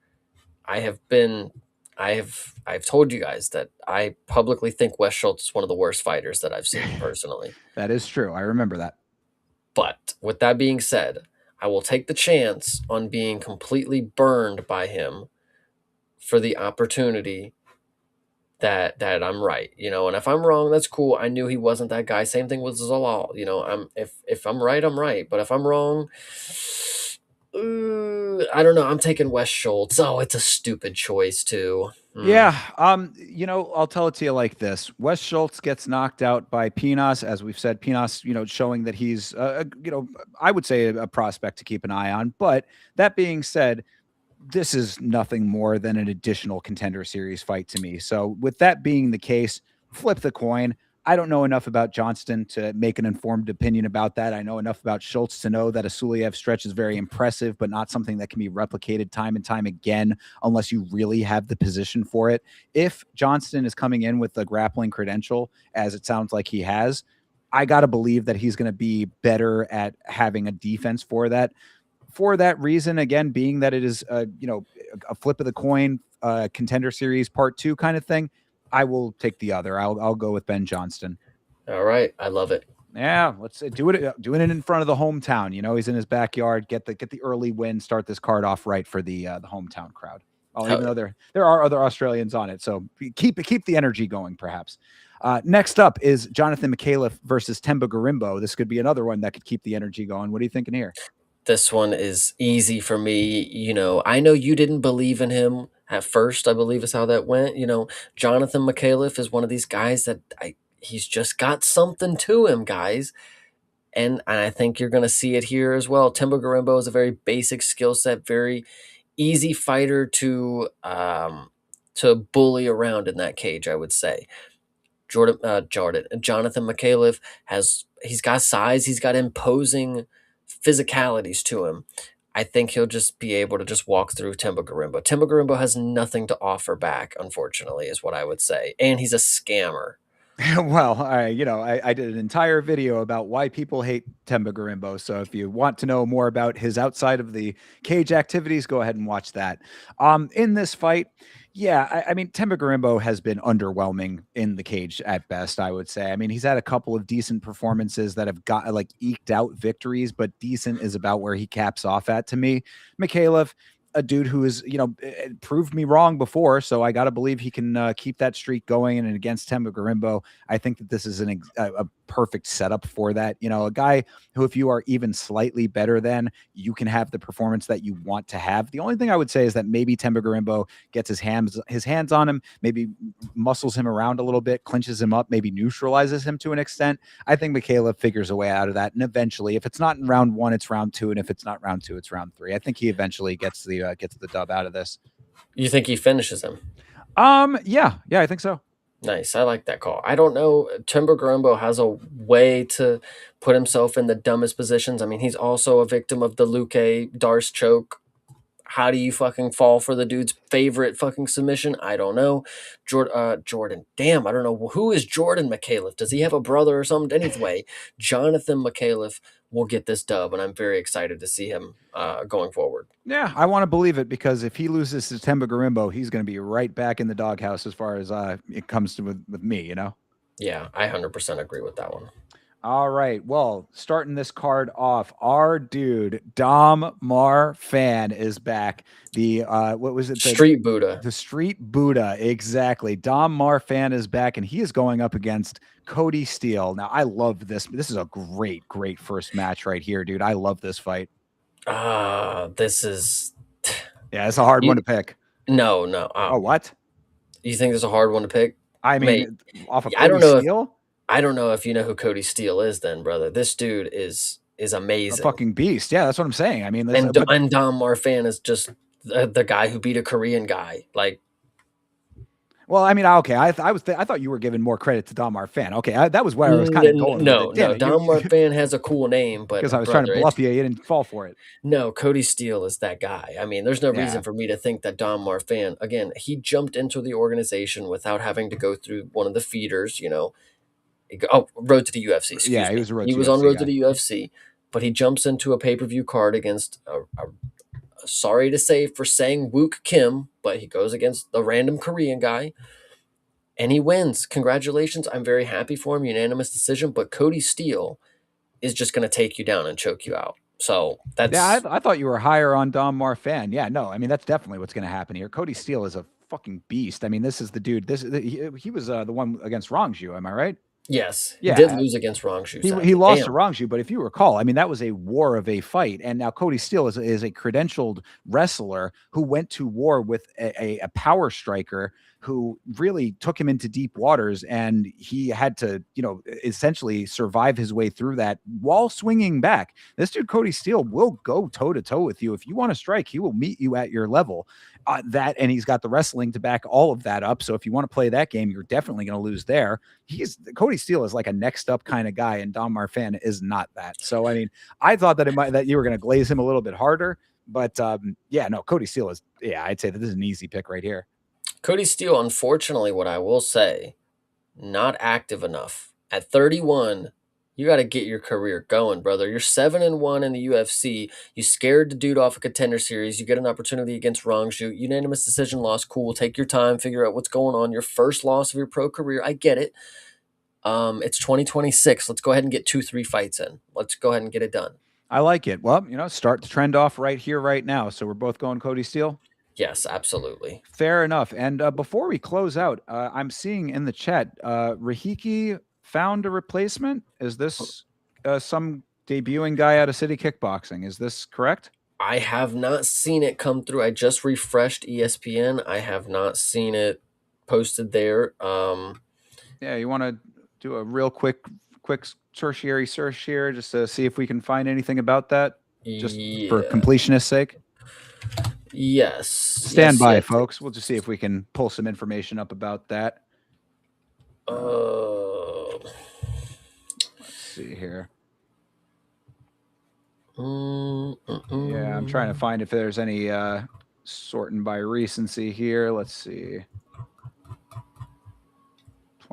I have been I've told you guys that I publicly think Wes Schultz is one of the worst fighters that I've seen personally. That is true. I remember that. But with that being said, I will take the chance on being completely burned by him for the opportunity that I'm right, and if I'm wrong, that's cool. I knew he wasn't that guy. Same thing with Zalal. If I'm right, I'm right. But if I'm wrong, I don't know. I'm taking Wes Schultz. Oh, it's a stupid choice too. Yeah, I'll tell it to you like this. Wes Schultz gets knocked out by Pinas, as we've said. Pinas, showing that he's, I would say a prospect to keep an eye on. But that being said, this is nothing more than an additional contender series fight to me. So with that being the case, flip the coin. I don't know enough about Johnston to make an informed opinion about that. I know enough about Schultz to know that a Suliev stretch is very impressive, but not something that can be replicated time and time again unless you really have the position for it. If Johnston is coming in with a grappling credential, as it sounds like he has, I got to believe that he's going to be better at having a defense for that. For that reason, again, being that it is a flip of the coin, contender series part 2 kind of thing, I will take the other. I'll go with Ben Johnston. All right, I love it. Yeah, let's do it. Doing it in front of the hometown. He's in his backyard. Get the early win. Start this card off right for the hometown crowd. Oh, even though there are other Australians on it, so keep the energy going. Perhaps. Next up is Jonathan McAuliffe versus Temba Garimbo. This could be another one that could keep the energy going. What are you thinking here? This one is easy for me. I know you didn't believe in him at first, I believe is how that went. Jonathan McAuliffe is one of these guys that he's just got something to him, guys. And I think you're going to see it here as well. Timbo Garimbo is a very basic skill set, very easy fighter to bully around in that cage, I would say. Jonathan McAuliffe he's got size, he's got imposing physicalities to him. I think he'll just be able to just walk through Timbo Garimbo. Timbo Garimbo has nothing to offer back, unfortunately, is what I would say. And he's a scammer. Well, I did an entire video about why people hate Temba Garimbo. So if you want to know more about his outside of the cage activities, go ahead and watch that. In this fight, yeah, I mean, Temba Garimbo has been underwhelming in the cage at best, I would say. I mean, he's had a couple of decent performances that have got eked out victories, but decent is about where he caps off at to me. McAuliffe, a dude who is, proved me wrong before. So I got to believe he can keep that streak going. And against Temba Garimbo, I think that this is a perfect setup for that. A guy who, if you are even slightly better than, you can have the performance that you want to have. The only thing I would say is that maybe Temba Garimbo gets his hands on him, maybe muscles him around a little bit, clinches him up, maybe neutralizes him to an extent. I think McAuliffe figures a way out of that. And eventually, if it's not in round 1, it's round 2. And if it's not round 2, it's round 3. I think he eventually gets the dub out of this. You think he finishes him? Yeah, I think so. Nice. I like that call. I don't know. Timber Garimbo has a way to put himself in the dumbest positions. I mean, he's also a victim of the Luke Darce choke. How do you fucking fall for the dude's favorite fucking submission? I don't know. Jordan. Damn, I don't know. Who is Jordan McAuliffe? Does he have a brother or something? Anyway, Jonathan McAuliffe will get this dub, and I'm very excited to see him going forward. Yeah, I want to believe it, because if he loses to Temba Garimbo, he's going to be right back in the doghouse as far as it comes to with me, Yeah, I 100% agree with that one. All right. Well, starting this card off, our dude Dom Mar Fan is back. The what was it? Street Buddha. The Street Buddha, exactly. Dom Mar Fan is back, and he is going up against Cody Steele. Now, I love this. This is a great first match right here, dude. I love this fight. This is. Yeah, it's a hard one to pick. No. Oh, what? You think it's a hard one to pick? I mean, off of I don't Cody know. Steele? I don't know if you know who Cody Steele is, then, brother. This dude is amazing. A fucking beast. Yeah, that's what I'm saying. I mean, and Dom Marfan is just the guy who beat a Korean guy. Like, Well, I mean, okay, I thought you were giving more credit to Don Marfan. Okay, that was where I was kind of going with No, it. Damn no. it, Don Marfan has a cool name, because I but was trying to brother, bluff it's you, you didn't fall for it. no, Cody Steele is that guy. I mean, there's no reason Yeah, for me to think that Don Marfan, again, he jumped into the organization without having to go through one of the feeders, Oh, Road to the UFC, yeah, excuse he me. was a Road He to was on UFC Road to guy. the UFC, but he jumps into a pay per view card against, sorry to say for saying Wook Kim, but he goes against the random Korean guy and he wins. Congratulations. I'm very happy for him. Unanimous decision. But Cody Steele is just going to take you down and choke you out. So Yeah, that's, I thought you were higher on Don Marfan. Yeah, no, I mean that's definitely what's going to happen here. Cody Steele is a fucking beast. I mean, this is the dude. He was the one against Rongju. Am I right? yes, he did Yeah, lose against Rongshu, he sadly. lost to Damn. Rongju, but if you recall, I mean that was a war of a fight, and now Cody Steele is a credentialed wrestler who went to war with a power striker who really took him into deep waters, and he had to essentially survive his way through that while swinging back. This dude Cody Steele will go toe to toe with you if you want to strike. He will meet you at your level. That and he's got the wrestling to back all of that up. So if you want to play that game, you're definitely going to lose there. He's Cody Steele is like a next up kind of guy, and Don Marfan is not that. So I mean, I thought that you were going to glaze him a little bit harder, but yeah, no, Cody Steele is I'd say that this is an easy pick right here. Cody Steele, unfortunately, what I will say, not active enough. At 31, you got to get your career going, brother. You're 7-1 in the UFC. You scared the dude off a contender series. You get an opportunity against Rongju. Unanimous decision loss. Cool. Take your time. Figure out what's going on. Your first loss of your pro career. I get it. It's 2026. Let's go ahead and get 2, 3 fights in. Let's go ahead and get it done. I like it. Well, start the trend off right here, right now. So we're both going Cody Steele. Yes, absolutely. Fair enough. And before we close out, I'm seeing in the chat, Rahiki found a replacement. Is this some debuting guy out of City Kickboxing? Is this correct? I have not seen it come through. I just refreshed ESPN. I have not seen it posted there. Yeah, you want to do a real quick tertiary search here just to see if we can find anything about that, just for Yeah. completionist's sake. Yes. Stand Yes. by, Yes. folks. We'll just see if we can pull some information up about that. Uh, Let's see here. Yeah, I'm trying to mm. find if there's any sorting by recency here. Let's see.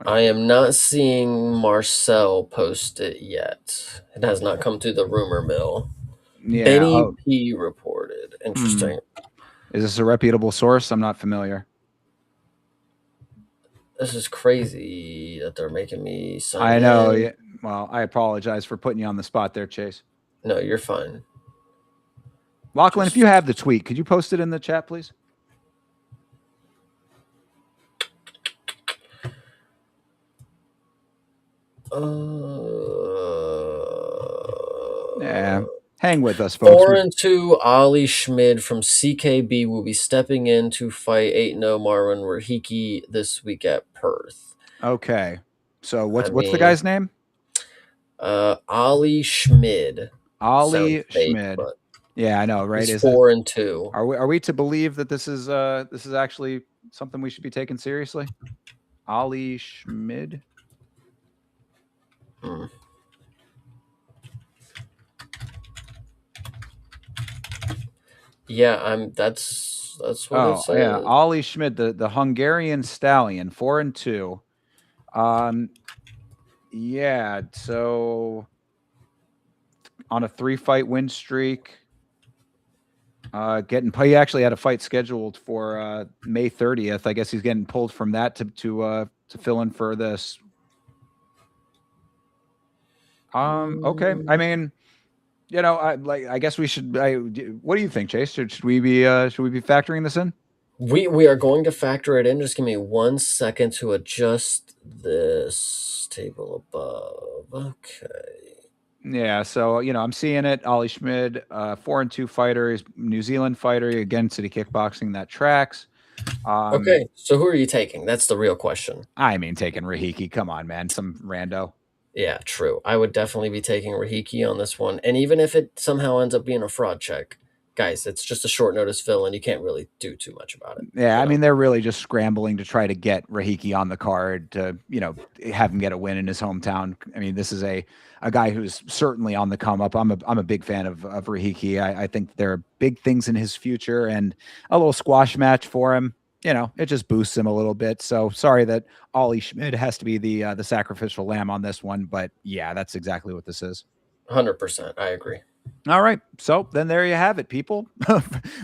I am not seeing Marcel post it yet. It has not come through the rumor mill. Yeah. Benny Oh, P reported. Interesting. is this a reputable source? I'm not familiar. This is crazy that they're making me sign I know. in. Yeah. Well, I apologize for putting you on the spot there, Chase. No, you're fine. Lachlan, if you Just have the tweet, could you post it in the chat, please? Yeah. Hang with us, folks. 4-2 Ollie Schmid from CKB will be stepping in to fight 8-0 Marwan Rahiki this week at Perth. Okay. So I what's the mean, guy's name? Ollie Schmid. Sounds Ollie fake, Schmid. but Yeah, I know, right? he's Is it 4-2. are we to believe that this is actually something we should be taking seriously? Ollie Schmid. Hmm. Yeah, that's what it Oh, yeah. says. Ollie Schmid, the Hungarian stallion, 4-2. Yeah, so on a 3-fight win streak. He actually had a fight scheduled for May 30th. I guess he's getting pulled from that to fill in for this. Okay. I mean, I guess we should. What do you think, Chase? Should we be factoring this in? We are going to factor it in. Just give me 1 second to adjust this table above. Okay. Yeah. So I'm seeing it. Ollie Schmid, 4-2 fighter. He's New Zealand fighter again. City Kickboxing, that tracks. Okay. So who are you taking? That's the real question. I mean, taking Rahiki. Come on, man. Some rando. Yeah, true. I would definitely be taking Rahiki on this one. And even if it somehow ends up being a fraud check, guys, it's just a short notice fill, and you can't really do too much about it. Yeah, You I know, mean, they're really just scrambling to try to get Rahiki on the card to, have him get a win in his hometown. I mean, this is a guy who's certainly on the come up. I'm a big fan of Rahiki. I think there are big things in his future, and a little squash match for him. It just boosts him a little bit. So sorry that Ollie Schmidt has to be the sacrificial lamb on this one, but yeah, that's exactly what this is. 100%, I agree. All right. So then there you have it, people.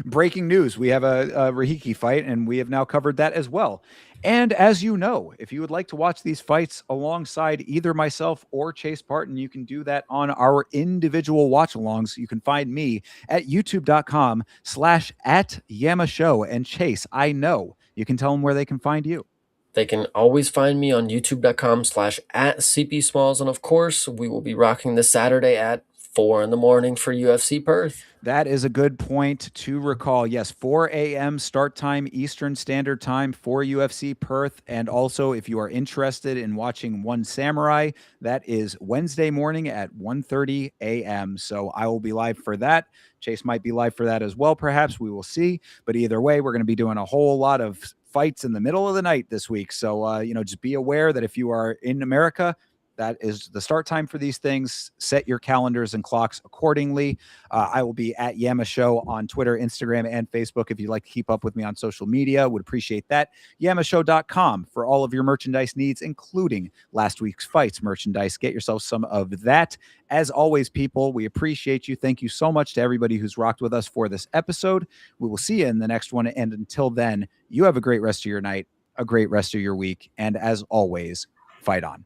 Breaking news. We have a Rahiki fight, and we have now covered that as well. And as you know, if you would like to watch these fights alongside either myself or Chase Parton, you can do that on our individual watch alongs. You can find me at youtube.com/@YamaShow. And Chase, I know you can tell them where they can find you. They can always find me on youtube.com/@CP Smalls. And of course, we will be rocking this Saturday at 4 in the morning for UFC Perth. That is a good point to recall. Yes, 4 a.m. start time Eastern Standard Time for UFC Perth. And also, if you are interested in watching One Samurai, that is Wednesday morning at 1:30 a.m. So I will be live for that. Chase might be live for that as well, perhaps. We will see. But either way, we're going to be doing a whole lot of fights in the middle of the night this week. So, just be aware that if you are in America, that is the start time for these things. Set your calendars and clocks accordingly. I will be at Yama Show on Twitter, Instagram, and Facebook. If you'd like to keep up with me on social media, would appreciate that. YamaShow.com for all of your merchandise needs, including last week's fights merchandise. Get yourself some of that. As always, people, we appreciate you. Thank you so much to everybody who's rocked with us for this episode. We will see you in the next one. And until then, you have a great rest of your night, a great rest of your week. And as always, fight on.